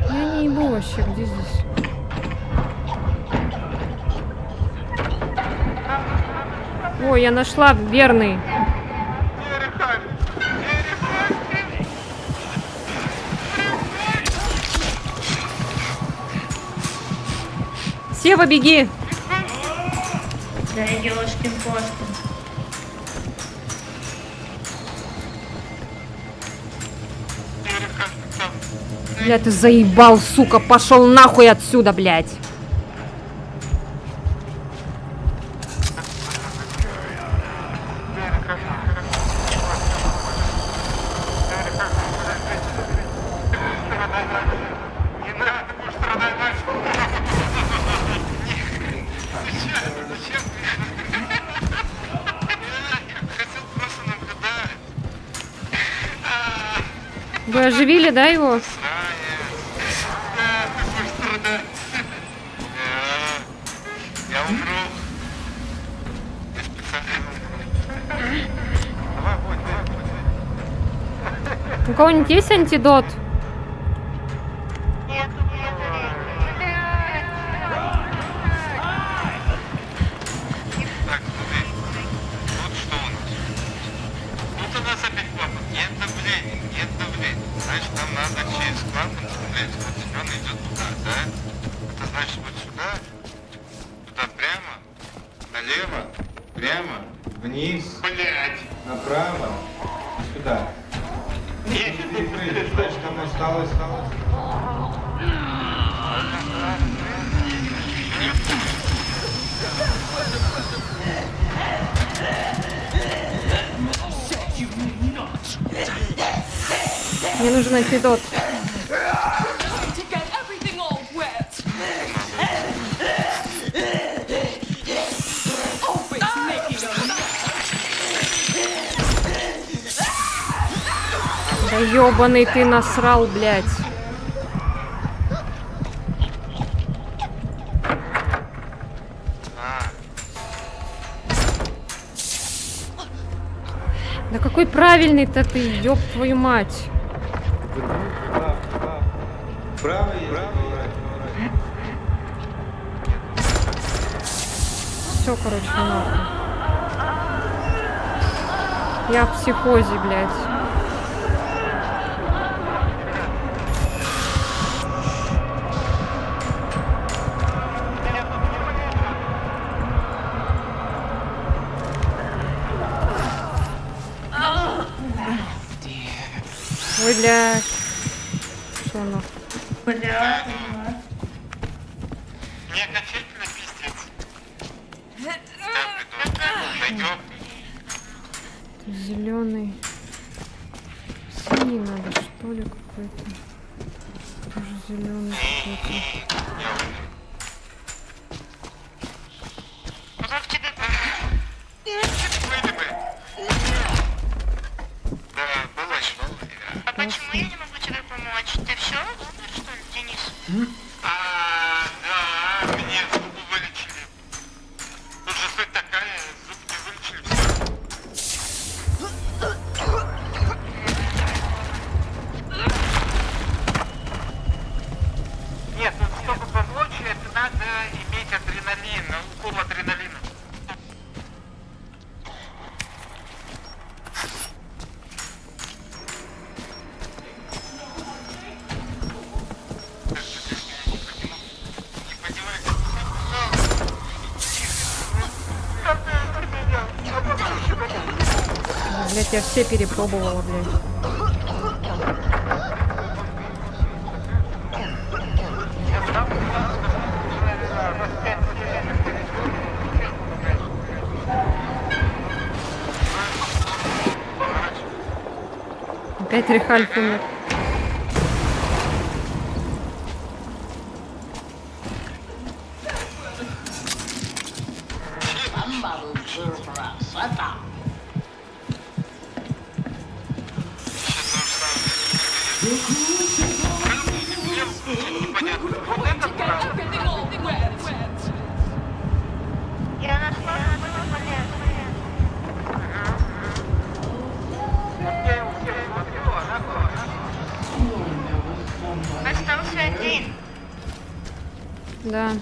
Я не ебу вообще, где здесь? Ой, я нашла верный. Сева, беги! Да, ёшкин кошкин. Бля, ты заебал, сука, пошел нахуй отсюда, блядь. Не надо, будешь страдать дальше. Зачем? Я хотел просто наблюдать. Вы оживили, да, его? Да, ты будешь страдать. Я умру. Я специально умру. Давай, будь. У кого-нибудь есть антидот? Нет, Так, смотри. Вот что у нас. Тут у нас опять клапан. Нет давления, нет давления. Значит, нам надо через клапан, блядь, вот он идет туда, да? Это значит вот сюда, туда прямо, налево, Прямо, вниз, блядь. направо, сюда. Нет, Перекрыли, значит там осталось. Мне нужен антидот. to get everything all wet. Always making a mess. Да ёбаный ты насрал, блядь. Да какой правильный-то ты, ёб твою мать. Право есть. Все, короче, нахуй. Я в психозе, блядь. Ой, блядь. Что нахуй? не окончательно пиздец. Пойдем. Зеленый. Синий надо, что ли, какой-то. Тоже зеленый какой-то. Куда к тебе? Были бы. Да, было что. А почему я не могу тебе помочь? Ты все умер, что ли, Денис? Да, мне зубы вылечили. Тут же суть такая, зубки вылечили все. Нет, ну чтобы помочь, это надо иметь адреналин, укол адреналина. Блядь, я все перепробовала, блядь. Опять Рихальф умер. To get everything all wet. Я нашла остался один. Да.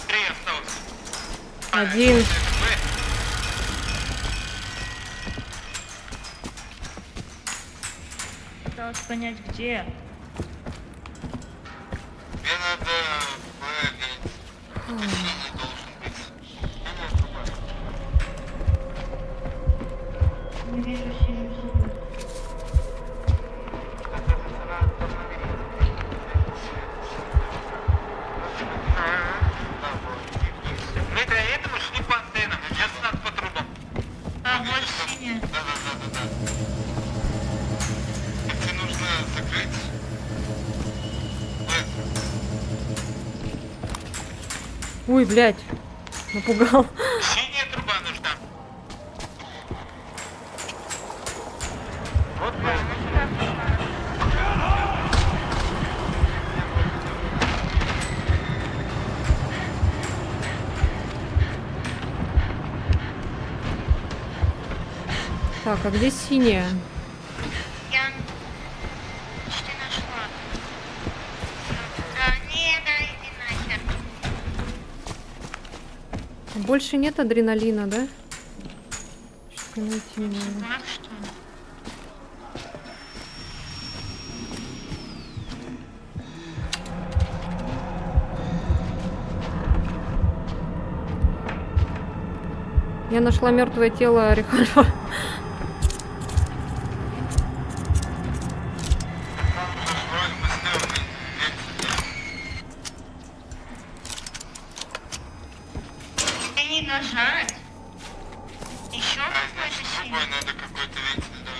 3 осталось. Один. Пыталась понять, где. Мне надо бегать. Точнее, должен быть. Не вижу синюю зубы. Мы до этого шли по антеннам, сейчас надо по трубам. А, вот синяя. Да. Это нужно закрыть. Ой, блядь. Напугал. Синяя труба нужна. Вот правильно. Так, а где синяя? Больше нет адреналина, да? Что найти не могу. Так что? Я нашла мертвое тело Рихальва. Тебе не нажать. Еще А, какой-то значит, синий. другой надо какой-то вентиль, да.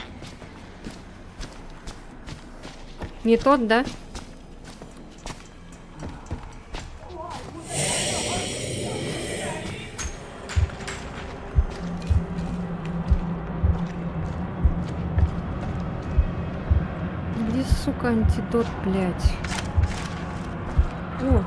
Не тот, да? Где, сука, антидот, блядь? О,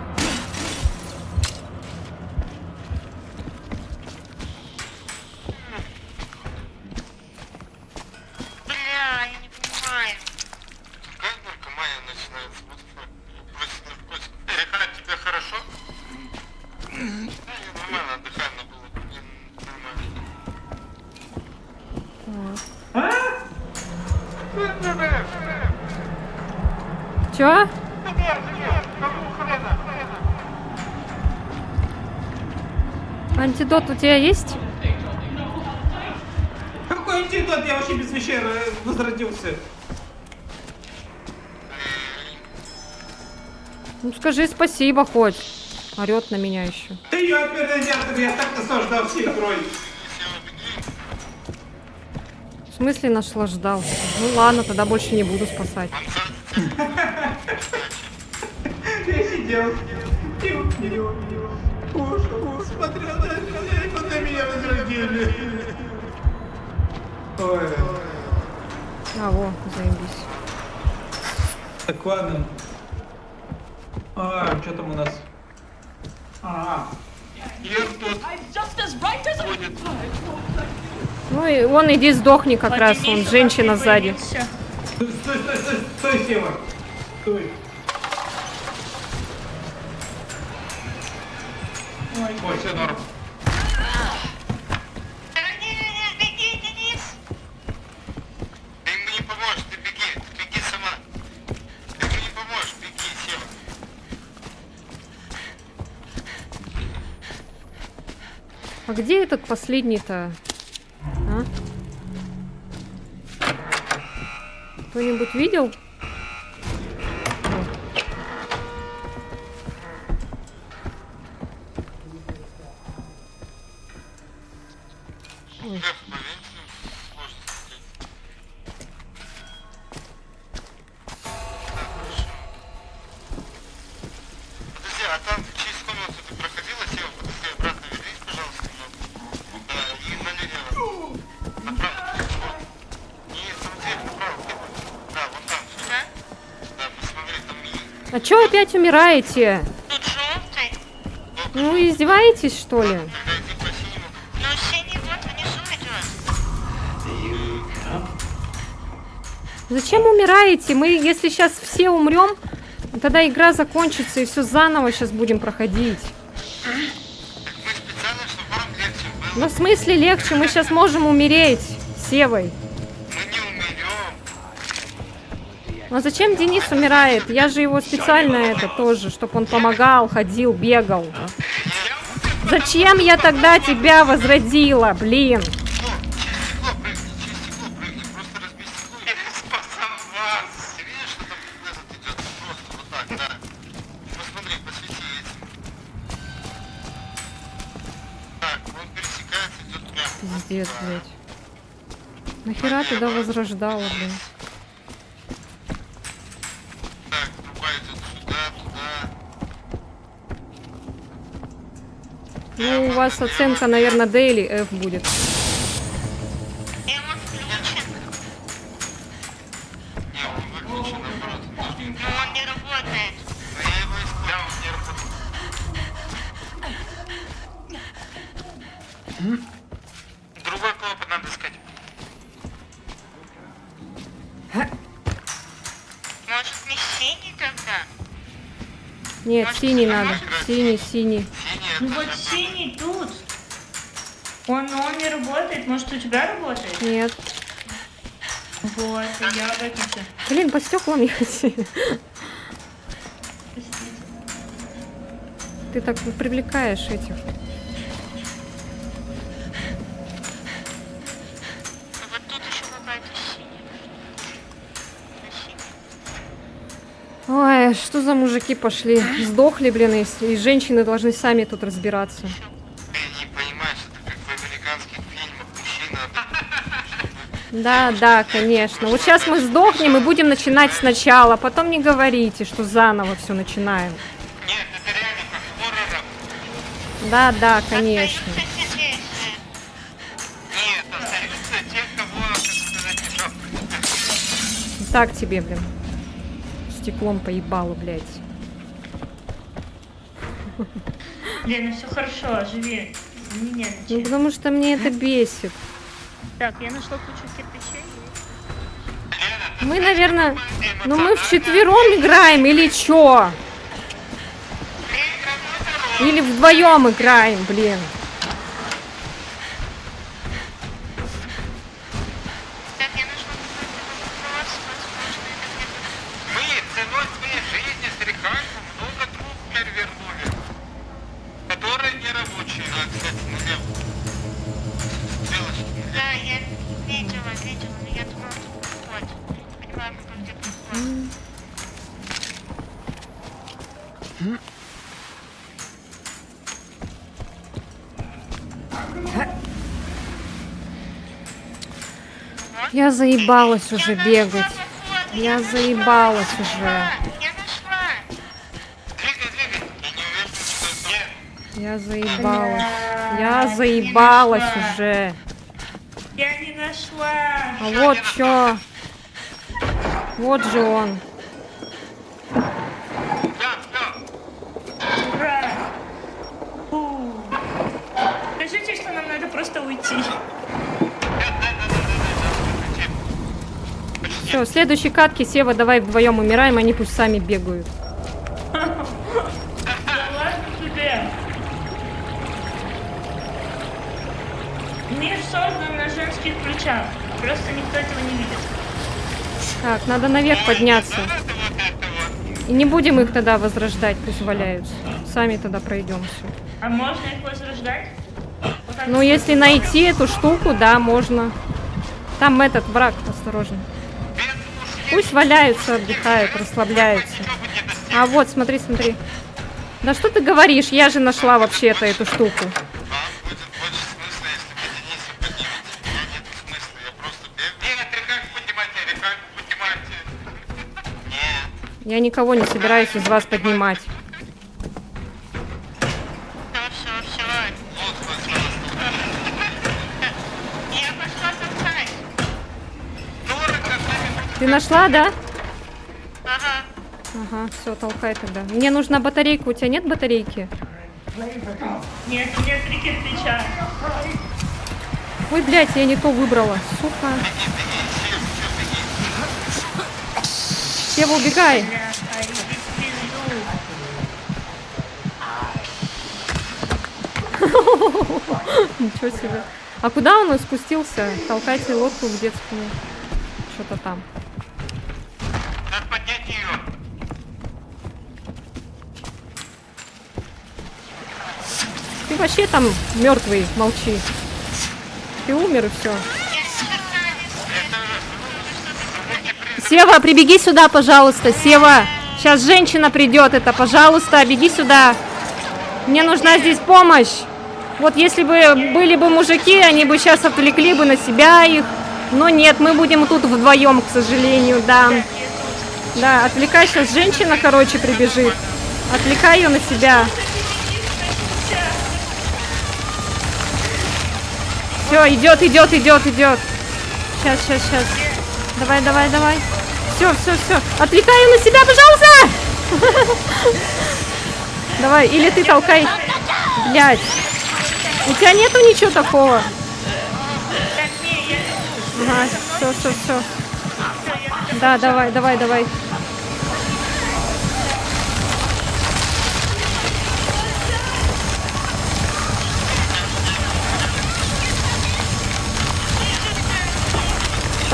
Бля, я не понимаю. Как наркомания начинается? Вот бросить наркотик. Рехат, тебе хорошо? Да, я нормально отдыхаю, но было нормально. чё? Антидот у тебя есть? Какой антидот? Я вообще без вещей возродился. Ну скажи спасибо хоть. Орет на меня еще. Ты ее оператор, я так наслаждал всей игрой. В смысле наслаждался? Ну ладно, тогда больше не буду спасать. Я сидел, пил, кушал, смотрел на это, и потом меня возродили. Ой. А, во, заебись. Так, ладно. Что там у нас? I'm just as right as a... Ну и он иди сдохни как раз, он женщина сзади. Стой, Сева. Стой. Ой, все норм. Не, беги, Денис. Ты ему не поможешь, ты беги сама. Ты ему не поможешь, беги, Сева. А где этот последний-то? А? Кто-нибудь видел? Ой. Эх, по вентилю сложно смотреть. Так, хорошо. Подожди, а там через комнату ты проходила, Сева? Подожди, обратно вернись, пожалуйста, немного. Да, и налево. Направо. Не, там дверь направо. Да, вон там. Да? Да, посмотри, там и... А чё опять умираете? Тут желтый. Ну издеваетесь, что ли? Тогда иди по синему. Ну, синий вот внизу идет. Зачем умираете? Мы, если сейчас все умрем, тогда игра закончится и все заново сейчас будем проходить. Так мы специально, чтобы вам легче было. Ну в смысле легче? Мы сейчас можем умереть с Севой. Мы не умерем. Ну а зачем Денис умирает? Я же его специально это тоже, чтобы он помогал, ходил, бегал. Зачем я тогда тебя возродила, блин? Через стекло прыгни, просто разбей стекло. Я спасал вас. Ты видишь, что там этот идет? Просто вот так, да. Посмотри, посвети этим. Так, он пересекается, идет прямо. Пиздец, блядь. Нахера тогда возрождала, блин? Так, труба идет сюда, туда. Ну, у вас оценка, наверное, D или F будет. И он включен. Не, он выключен, наоборот. Он должен не... Но он не работает. Но я его исправил, он не работает. Другой клапан надо искать. Может, не синий тогда? Нет, синий надо. Синий, синий. Синий Ну это вот же был. синий тут. Он не работает. Может, у тебя работает? Нет. Вот, я выключу. Блин, по стеклам не ходи. Простите. Ты так привлекаешь этих. Вот тут еще какая-то синяя. Ой, что за мужики пошли? Сдохли, блин, и женщины должны сами тут разбираться. Ты не понимаешь, это как в американских фильмах. Мужчина... Да, да, конечно. Вот сейчас мы сдохнем и будем начинать сначала. Потом не говорите, что заново все начинаем. Нет, это реально как в хоррорах. Да, да, конечно. Остаются те, нет, остаются те, кого, как сказать, не жалко. Так тебе, блин. Стеклом поебало, блядь. Лена, все хорошо, живи. Не Ну, нервничай. потому что мне это бесит. Так, я нашла кучу кирпичей. Мы, наверное... Ну, мы вчетвером играем или чё? Или вдвоем играем, блин. Так, я нашла какой-то вопрос, возможно, это где-то... Мы ценой своей жизни с Рихальфом много труб перевернули, которые не рабочие. Да, кстати, налево. Стрелочки налево. Да, я видела, но я думала, что вот. Понимаю, что где-то вот. Я заебалась уже бегать. Я заебалась уже. Я нашла. Двигай. Я не уверен, что нет. Я заебалась. Я заебалась уже. Я не нашла. А вот чё. Вот же он. Ура! Фу. Скажите, что нам надо просто уйти. Все, в следующей катке, Сева, давай вдвоем умираем, они пусть сами бегают. Да ладно тебе. Мир создан на женских плечах. Просто никто этого не видит. Так, надо наверх подняться. И не будем их тогда возрождать, пусть валяются. Сами тогда пройдем все. А можно их возрождать? Вот так Ну, если найти эту штуку, да, можно. Там этот враг, осторожно. Пусть валяются, отдыхают, расслабляются. А вот, смотри, смотри. Да что ты говоришь? Я же нашла вообще-то эту штуку. Вам будет больше смысла, если вы Дениса поднимете. У меня нет смысла, я просто бегаю. Нет, Рихальф поднимайте, Рихальф поднимайте. Нет. Я никого не собираюсь из вас поднимать. Все. Вот, пожалуйста. Я пошла толкать. Дорого, Ты нашла, да? ага. Ага, все, толкай тогда. Мне нужна батарейка. У тебя нет батарейки? Нет, нет, 3 кирпича. Ой, блядь, я не то выбрала. Сука. Сева, убегай. Бля, а иди в пизду. Ничего себе. А куда он спустился? Толкайте лодку в детскую. Что-то там. Надо поднять ее. Ты вообще там мертвый, молчи. Ты умер и все. Сева, прибеги сюда, пожалуйста. Сева, сейчас женщина придет. Это, пожалуйста, беги сюда. Мне нужна здесь помощь. Вот если бы были бы мужики, они бы сейчас отвлекли бы на себя их. Но нет, мы будем тут вдвоем, к сожалению, да. Да, отвлекай, сейчас женщина, короче, прибежит. Отвлекай ее на себя. Все, идет. Сейчас. Давай. Все. Отвлекай ее на себя, пожалуйста! Давай, или ты толкай. Блядь. У тебя нету ничего такого? Так, не, я Ага, все. Да, давай.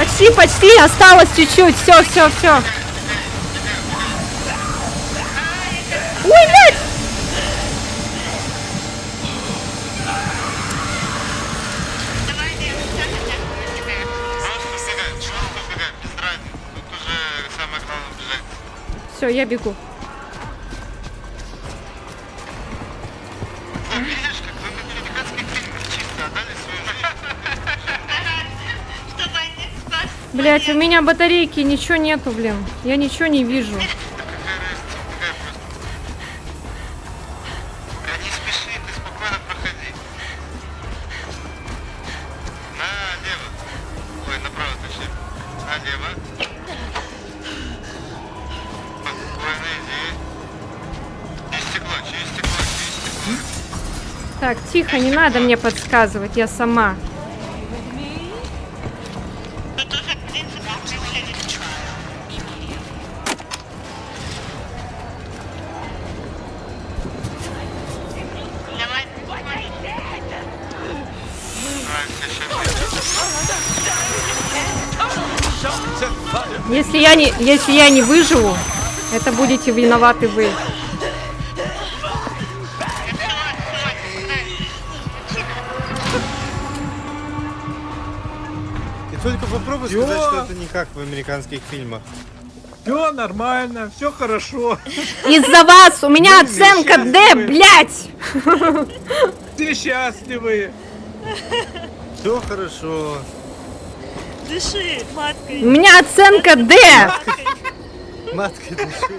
Почти, почти, осталось чуть-чуть. Все, все, все. Ой, блядь! Просто убегаем, просто убегаем, без разницы. Тут уже самое главное убежать. Все, я бегу. О, видишь, как в американских фильмах чисто отдали свою жизнь. Чтобы они спасли. Блять, у меня батарейки, ничего нету, блин. Я ничего не вижу. Какая разница, убегай просто. Не спеши, ты спокойно проходи. Налево. Ой, направо точнее. Налево. Спокойно иди. Через стекло, через стекло, через стекло. Так, тихо, не надо мне подсказывать, я сама. Тут уже, в принципе, включили. Давай, давай. Если я не выживу, это будете виноваты вы. И только попробуй Ё! сказать, что это не как в американских фильмах. Все нормально, все хорошо. Из-за вас у меня Вы оценка Д, несчастливы. блять! Все счастливы. Все хорошо. Дыши, У маткой. меня оценка Д! Маткой. Матка души.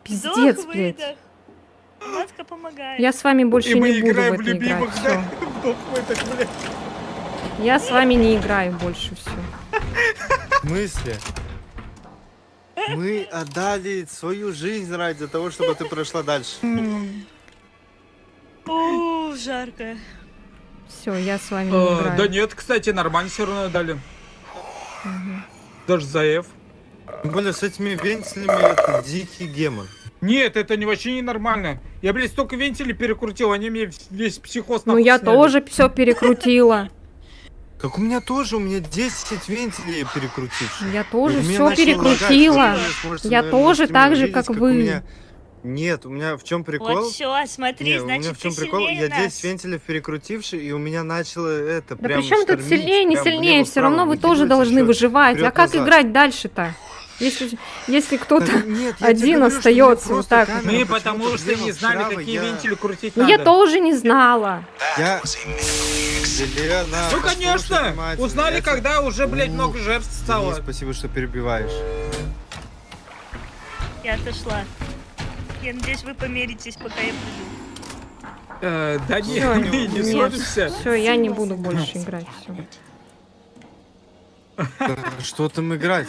Пиздец, Вдох, блядь. выдох. Матка помогает. Я с вами больше И мы не буду в играем в это играть. любимых, Всё. да? Вдох, выдох, блядь. Я с вами не играю больше, все. В смысле? Мы отдали свою жизнь ради того, чтобы ты прошла дальше. Ууу, жарко. Все, я с вами не играю. Да нет, кстати, нормально все равно дали. Даже за F. Тем более с этими вентилями это дикий гемон. Нет, это не вообще не нормально. Я, блядь, столько вентилей перекрутил, они мне весь психоз Ну нахуй я сняли. тоже все перекрутила. Как у меня тоже, у меня 10 вентилей перекрутивших. Я тоже И у меня все начало перекрутила. лагать. Вы можете, Я наверное, тоже на стриме так же, увидеть, как у вы. меня- Нет, у меня в чем прикол? Вот все, смотри, Не, у меня значит, в чем ты прикол? сильнее Я нас. 10 вентилей перекрутивший, и у меня начало это Да прям при чем тут штормить, сильнее, не прям сильнее? влево, Все равно вправо вы тоже выкидывать, должны ещё выживать. А как вперед-назад. играть дальше-то? Если кто-то Да нет, я тебе один говорю, что остается мне вот просто так. камера Мы почему-то потому что влево, не знали, вправо, какие я- вентили крутить Ну надо. я тоже не знала. Я... Елена, Ну послушай конечно, внимательно. узнали, Я когда уже, блядь, Ух, много жертв Денис, стало. спасибо, что перебиваешь. Я отошла. Я надеюсь, вы помиритесь, пока я приду. Да Всё, нет, мы не ссоримся. Все, я не буду больше играть. Все. Что там играть?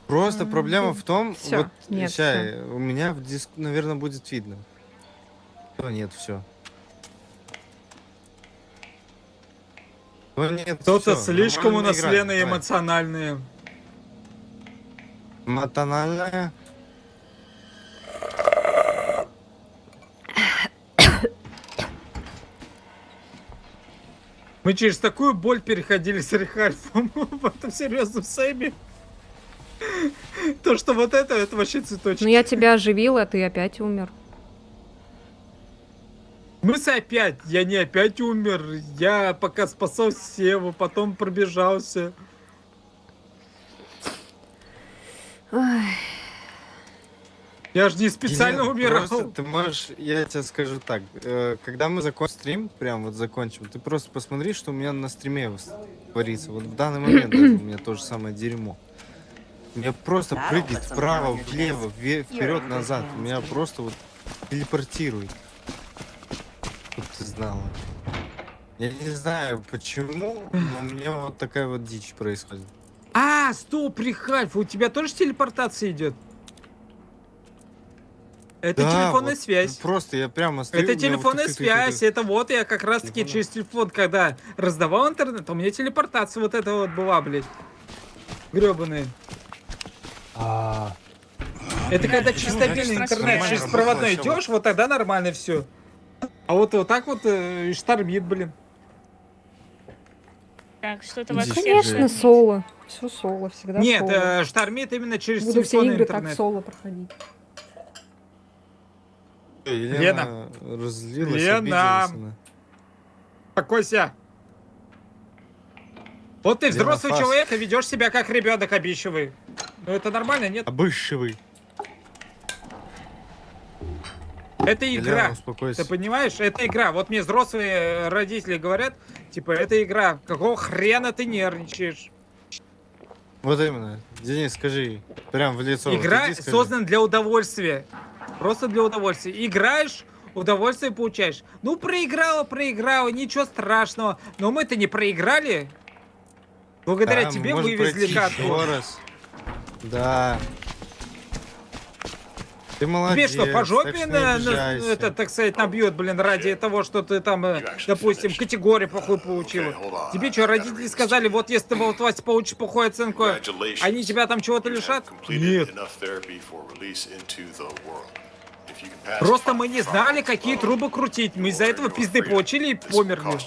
Просто проблема в том, Всё, вот нет, ща, у меня в диск, наверное, будет видно. То нет, все. То нет, Кто-то всё, слишком у нормально нас играем, Лена давай. эмоциональные. Эмоциональная. Мы через такую боль переходили с Рихальфом в этом серьезном сейме. То, что вот это вообще цветочек. Ну я тебя оживила, а ты опять умер. Мы опять. Я не опять умер. Я пока спасал Севу, потом пробежался. Ой. Я же не специально Елена, умирал. просто ты можешь, я тебе скажу так, когда мы закончим стрим, прям вот закончим, ты просто посмотри, что у меня на стриме творится. Вот в данный момент даже у меня то же самое дерьмо. У меня просто прыгает вправо, влево, вперед, назад. У меня просто вот телепортирует. Чтоб ты знала. Я не знаю почему, но у меня вот такая вот дичь происходит. А, стоп, Рихальф, у тебя тоже телепортация идет? Это Да, телефонная вот связь. Просто я прямо стою, Это у меня вот телефонная тык-тык-тык-тык. связь. Это вот я как раз таки через телефон, когда раздавал интернет, у меня телепортация вот эта вот была, блядь. Гребаная. Это когда чистобильный интернет нормально через работает, проводной чувак. идешь, вот тогда нормально все. А вот так вот и штормит, блин. Так, что-то Здесь, вообще... Конечно, Жесть. соло. Все соло, всегда Нет, соло. штормит именно через Буду все телефонный игры так интернет. соло проходить. Елена разлилась, Лена. обиделась она. Успокойся. Вот ты Лена, взрослый фас. человек и ведешь себя как ребенок обидчивый. Ну это нормально, нет? Обыщивый. Это Елена, игра. успокойся. Ты понимаешь? Это игра. Вот мне взрослые родители говорят, типа, это игра. Какого хрена ты нервничаешь? Вот именно. Денис, скажи. Прям в лицо. Вот Игра иди скажи. создана для удовольствия. Просто для удовольствия. Играешь, удовольствие получаешь. Ну, проиграла, ничего страшного. Но мы-то не проиграли. Благодаря Да, тебе можно вывезли пройти катку. еще раз. Да. Ты молодец. Тебе что, по жопе, так что не обижайся. это, так сказать, набьет, блин, ради того, что ты там, допустим, категорию плохую получила? Тебе что, родители сказали, вот если ты в Outlast получишь плохую оценку, они тебя там чего-то лишат? Нет. Просто мы не знали, какие трубы крутить. Мы из-за этого пизды получили и померли.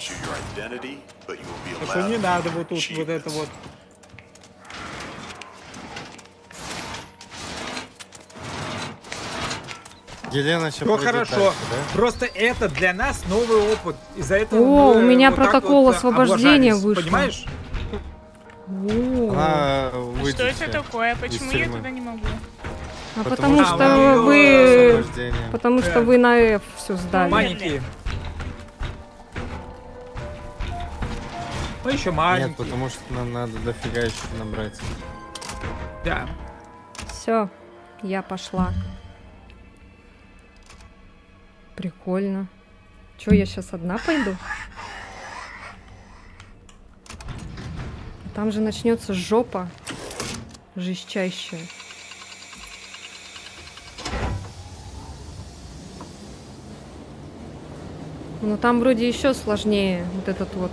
Так что не надо вот тут вот это вот. Елена сейчас Ну хорошо. Просто это для нас новый опыт. Из-за этого О, мы у меня вот так протокол вот освобождения облажались, вышел. Понимаешь? О, Она Что выйдет это сейчас такое? Почему я тюрьмы. туда не могу? а потому потому что что мы вы... её освобождение. Потому что Да. вы на F все сдали. Маленькие. Ну еще маленькие. Нет, потому что нам надо дофига еще набрать. Да. Все, я пошла. Прикольно. Че, я сейчас одна пойду? Там же начнется жопа жестчайшая. Ну там вроде еще сложнее вот этот вот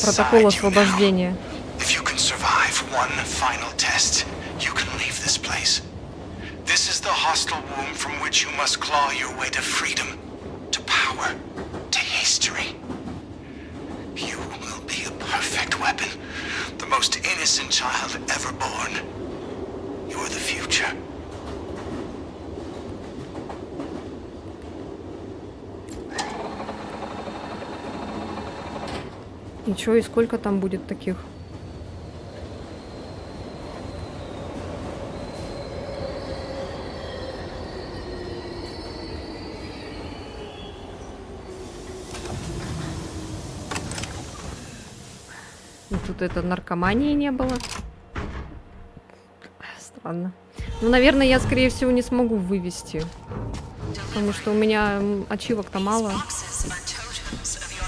протокол освобождения. If you can survive one final test, you can leave this place. This is the hostile womb from which you must claw your way to freedom, to power, to history. You will be a perfect weapon, the most innocent child ever born. You're the future. И чё, и сколько там будет таких? И тут это наркомании не было. Странно. Ну, наверное, я, скорее всего, не смогу вывести. Потому что у меня ачивок-то мало.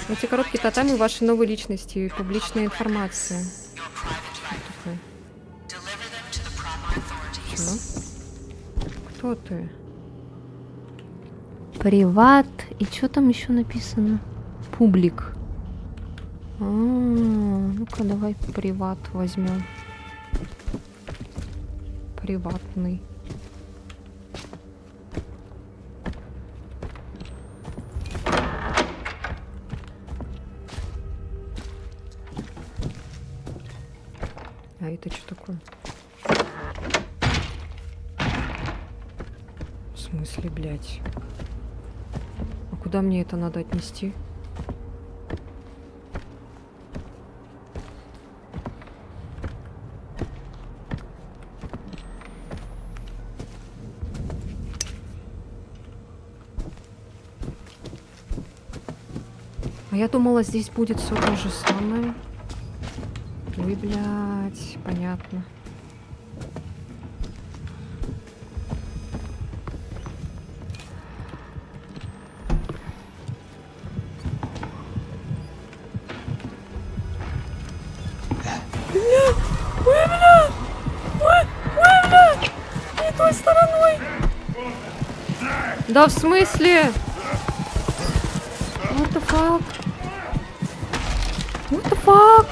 Эти короткие татами вашей новой личности и публичная информация. Чего? Кто ты? Приват. И что там еще написано? Публик. Ну-ка, давай приват возьмем. Приватный. А это что такое? В смысле, блядь? А куда мне это надо отнести? А я думала, здесь будет все то же самое. Ой, блядь, понятно. Не той стороной. Да в смысле? What the fuck? What the fuck?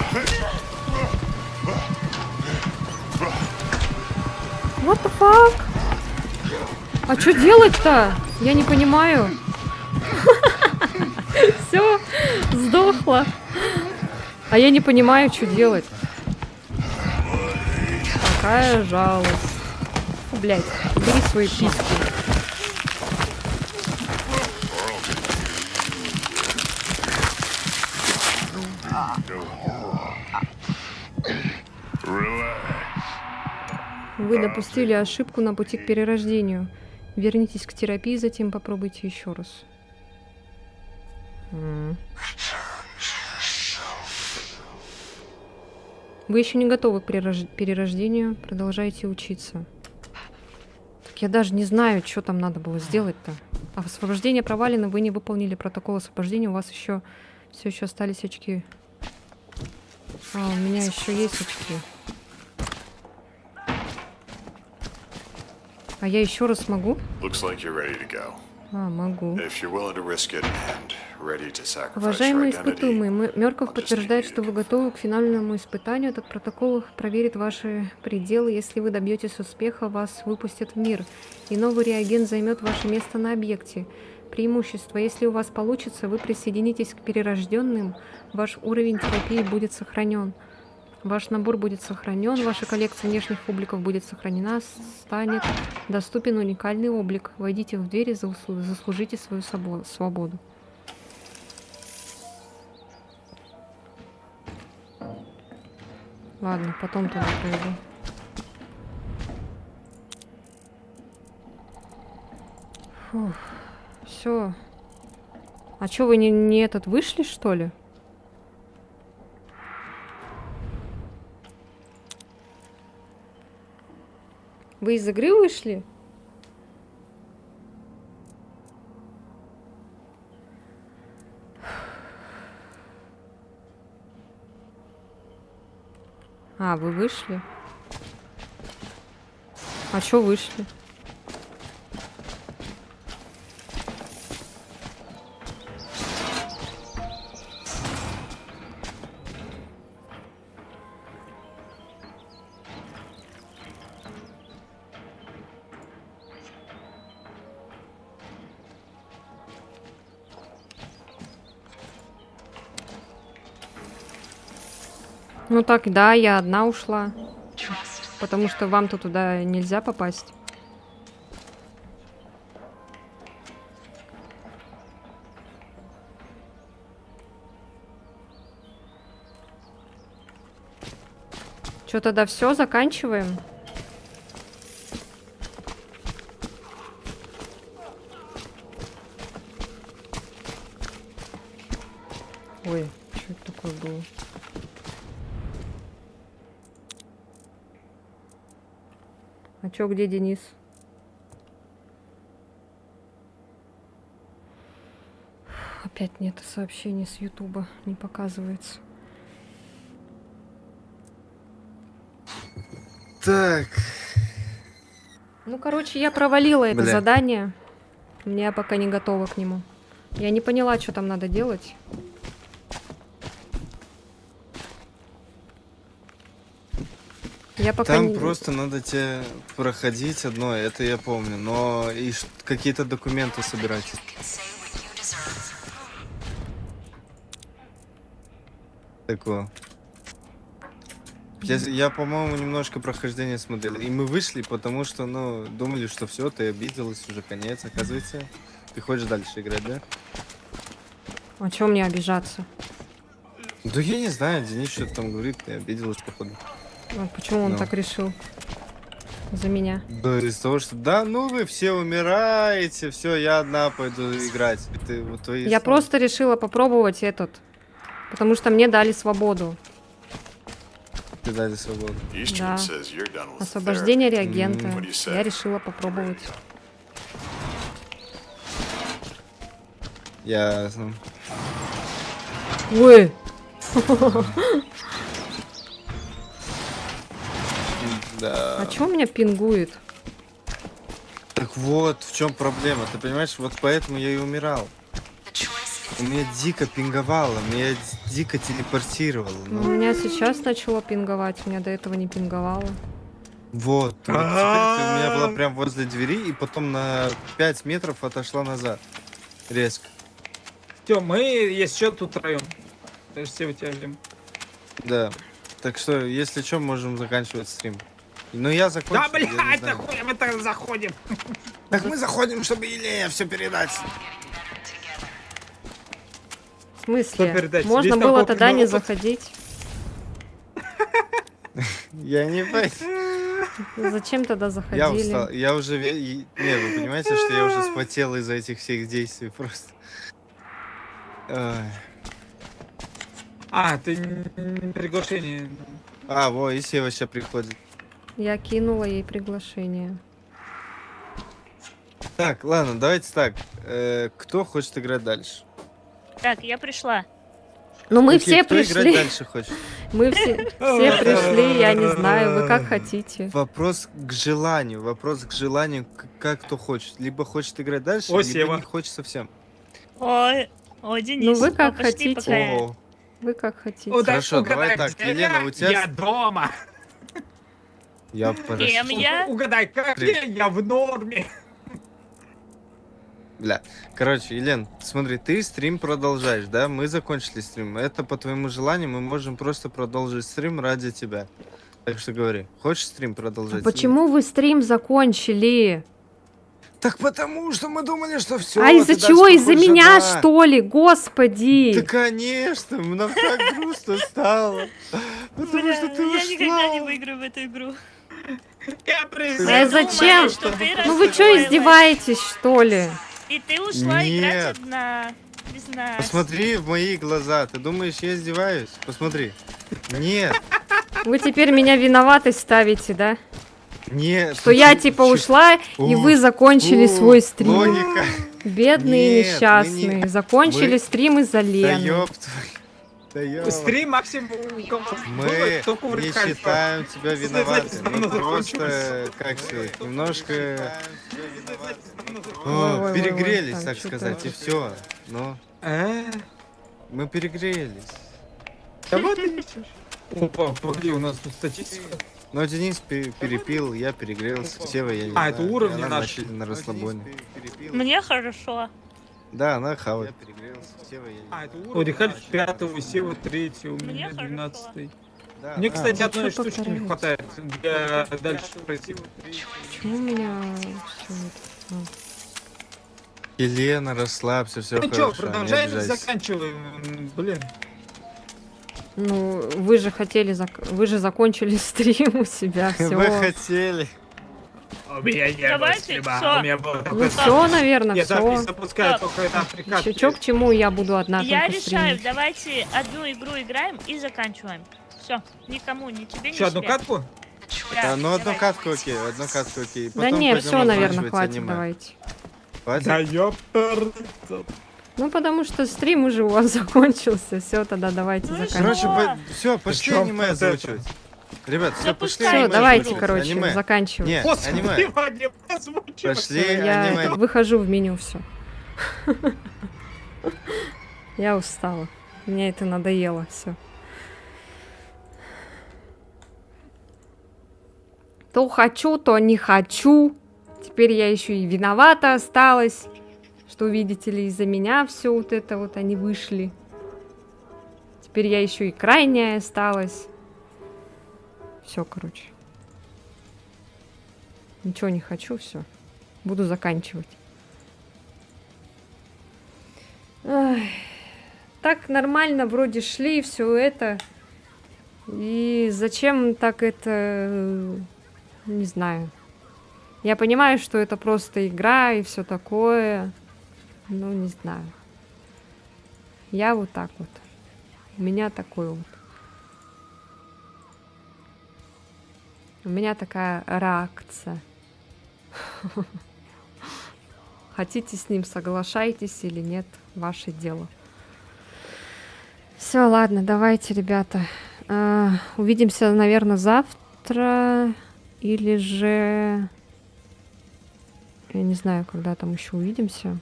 What the fuck? А что делать-то? Я не понимаю. Все, сдохла. А я не понимаю, что делать. Какая жалость. Фу, блядь, убери свои письки. Вы допустили ошибку на пути к перерождению. Вернитесь к терапии, затем попробуйте еще раз. Вы еще не готовы к перерождению. Продолжайте учиться. Так я даже не знаю, что там надо было сделать-то. Освобождение провалено, вы не выполнили протокол освобождения. У вас еще все еще остались очки. А, у меня еще есть очки. А я еще раз могу? А, могу. Уважаемые испытуемые, Мёрков подтверждает, что вы готовы к финальному испытанию. Этот протокол проверит ваши пределы. Если вы добьетесь успеха, вас выпустят в мир, и новый реагент займет ваше место на объекте. Преимущество. Если у вас получится, вы присоединитесь к перерожденным, ваш уровень терапии будет сохранен. Ваш набор будет сохранен, ваша коллекция внешних обликов будет сохранена, станет доступен уникальный облик. Войдите в дверь и заслужите свою свободу. Ладно, потом туда пройду. Фух, все. А чё, вы не этот вышли, что ли? Вы из игры вышли? А, вы вышли? А чё вышли? Ну так, да, я одна ушла. Потому что вам-то туда нельзя попасть. Чё, тогда все, заканчиваем? Ой, что это такое было? А чё, где Денис? Опять нет сообщений с Ютуба, не показывается. Так. Ну, короче, я провалила это Бля. задание. Я пока не готова к нему. Я не поняла, что там надо делать. Я пока Там не... просто надо тебе проходить одно, это я помню, но и какие-то документы собирать. Такое. Я, по-моему, немножко прохождение смотрел. И мы вышли, потому что, ну, думали, что все, ты обиделась, уже конец. Оказывается, ты хочешь дальше играть, да? А чё мне обижаться? Да я не знаю, Денис что-то там говорит, ты обиделась, походу. А почему он Ну. так решил? За меня. Да, из того, что да, ну вы все умираете, все, я одна пойду играть. Ты, вот твои Я слова. просто решила попробовать этот. Потому что мне дали свободу. Ты дали свободу. Да. Освобождение реагента. What do you say? Я решила попробовать. Ясно. Ой! Да. А чё меня пингует? Так вот, в чем проблема, ты понимаешь, вот поэтому я и умирал. У меня дико пинговало, меня дико телепортировало. Ну, Ну, у меня сейчас начало пинговать, у меня до этого не пинговало. Вот теперь ты у меня была прям возле двери, и потом на 5 метров отошла назад. Резко. Все, мы, если что, тут втроем. Даже все вытягиваем. Да. Так что, если что, можем заканчивать стрим. Ну я закончил. Да, я не блядь, знаю. нахуй мы так заходим. Так мы заходим, чтобы Елея все передать. В смысле? передать? Можно Весь было такой тогда не опыт. заходить. Я не понял. Зачем тогда Я заходили? устал. Я уже... Не, вы понимаете, что я уже спотел из-за этих всех действий просто. Ой. А, ты приглашение. А, во, и Сева сейчас приходит. Я кинула ей приглашение. Так, ладно, давайте так. Кто хочет играть дальше? Так, я пришла. Ну мы Окей, все кто играть пришли. дальше хочет? Мы все пришли, я не знаю, вы как хотите. Вопрос к желанию, как кто хочет. Либо хочет играть дальше, О, либо Сева. не хочет совсем. Ой, Денис. Ну, вы как пошли, хотите. пока я- О, Вы как хотите. Хорошо, давай так, где Елена, у тебя- Я дома. я Кем подожди. я? Угадай, как я в норме. Бля. Короче, Елен, смотри, ты стрим продолжаешь, да? Мы закончили стрим. Это по твоему желанию, мы можем просто продолжить стрим ради тебя. Так что говори, хочешь стрим продолжать? Почему вы стрим закончили? Так потому что мы думали, что все. А из-за чего? Из-за меня, что ли? Господи! Да, конечно, нам так грустно стало. Потому Бля, что ты я никогда не ушла. выиграю в эту игру. Я А признаю. зачем? что ты Ну вы что, расстроилась. издеваетесь, что ли? И ты ушла Нет. играть одна. Без нас. Посмотри в мои глаза. Ты думаешь, я издеваюсь? Посмотри. Нет, Вы теперь меня виноватой ставите, да? нет. Что я типа ушла, и вы закончили свой стрим. Логика. Бедные Нет, несчастные. мы не- Закончили мы- стрим из-за Да Лены. ёб твою. Да ёб. Стрим максимум. Мы только в не Red Hat. считаем тебя виноватым. Давно Мы просто, закончилось. как сказать, немножко Ой-ой-ой, перегрелись, там так что-то- сказать, и все. Ну, мы перегрелись. Да вот и ничего. Опа, погоди, у нас тут статистика. Но Денис перепил, я перегрелся, Сева я не знаю. это уровни она наши. на расслабоне. Мне хорошо. Да, она хавает. У Рихаль 5-го, Сева 3-го, у Мне меня хорошо. 12-й. Да, Мне, да. кстати, одной что штучки не повторяется? хватает для дальше пройти. Почему у меня все это? Елена, расслабься, все Ну хорошо. что, не продолжаем, обижайся. заканчиваем. Блин. Ну, вы же хотели, вы же закончили стрим у себя, Вы все. хотели. У меня не Давайте, было стрима, всё. у меня было Ну такое все, наверное, Я запись все. запускаю Стоп. только на приказ. Чё к чему я буду одна Я только решаю, стримить? давайте одну игру играем и заканчиваем. Все, никому, ни тебе, ни Еще одну себе. катку? Да, Ну, одну давай. катку окей, одну катку окей. Да Потом не, пойдем все, наверное, озвучивать хватит, аниме. давайте. Хватит? Да ёптер. Ну, потому что стрим уже у вас закончился. Все, тогда давайте Ну и заканчивать. Короче, О! все, пошли чё аниме вот это? озвучивать. Ребят, все, пошли Запускай. аниме Все, давайте, озвучивать. короче, Аниме. заканчивать. Не, Господи, аниме. Ваня, озвучивай. Пошли Я аниме. выхожу в меню, все. Я устала. Мне это надоело, все. То хочу, то не хочу. Теперь я еще и виновата осталась, что, видите ли, из-за меня все вот это вот они вышли. Теперь я еще и крайняя осталась. Все, короче. Ничего не хочу, все. Буду заканчивать. Ай, так нормально вроде шли, все это. И зачем так это... Не знаю. Я понимаю, что это просто игра и все такое. Ну, не знаю. Я вот так вот. У меня такой вот. У меня такая реакция. Хотите с ним соглашайтесь или нет, ваше дело. Все, ладно, давайте, ребята. Увидимся, наверное, завтра. Или же... Я не знаю, когда там еще увидимся.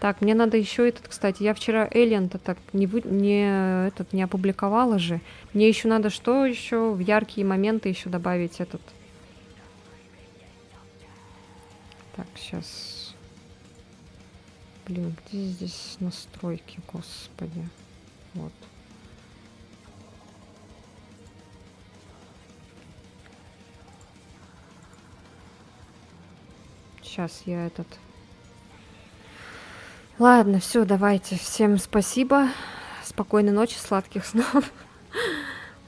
Так, мне надо еще этот, кстати, я вчера Эллен-то так не опубликовала же. Мне еще надо что еще в яркие моменты еще добавить этот Так, сейчас. Блин, где здесь настройки, господи. Вот. Сейчас я этот... Ладно, все, давайте. Всем спасибо. Спокойной ночи, сладких снов.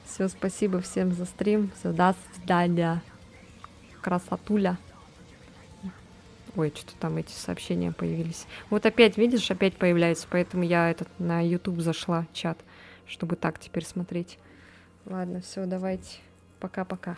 Все, спасибо всем за стрим. Все, до свидания. Красотуля. Ой, что-то там эти сообщения появились. Вот опять, видишь, опять появляется, поэтому я на YouTube зашла, чат, чтобы так теперь смотреть. Ладно, все, давайте. Пока-пока.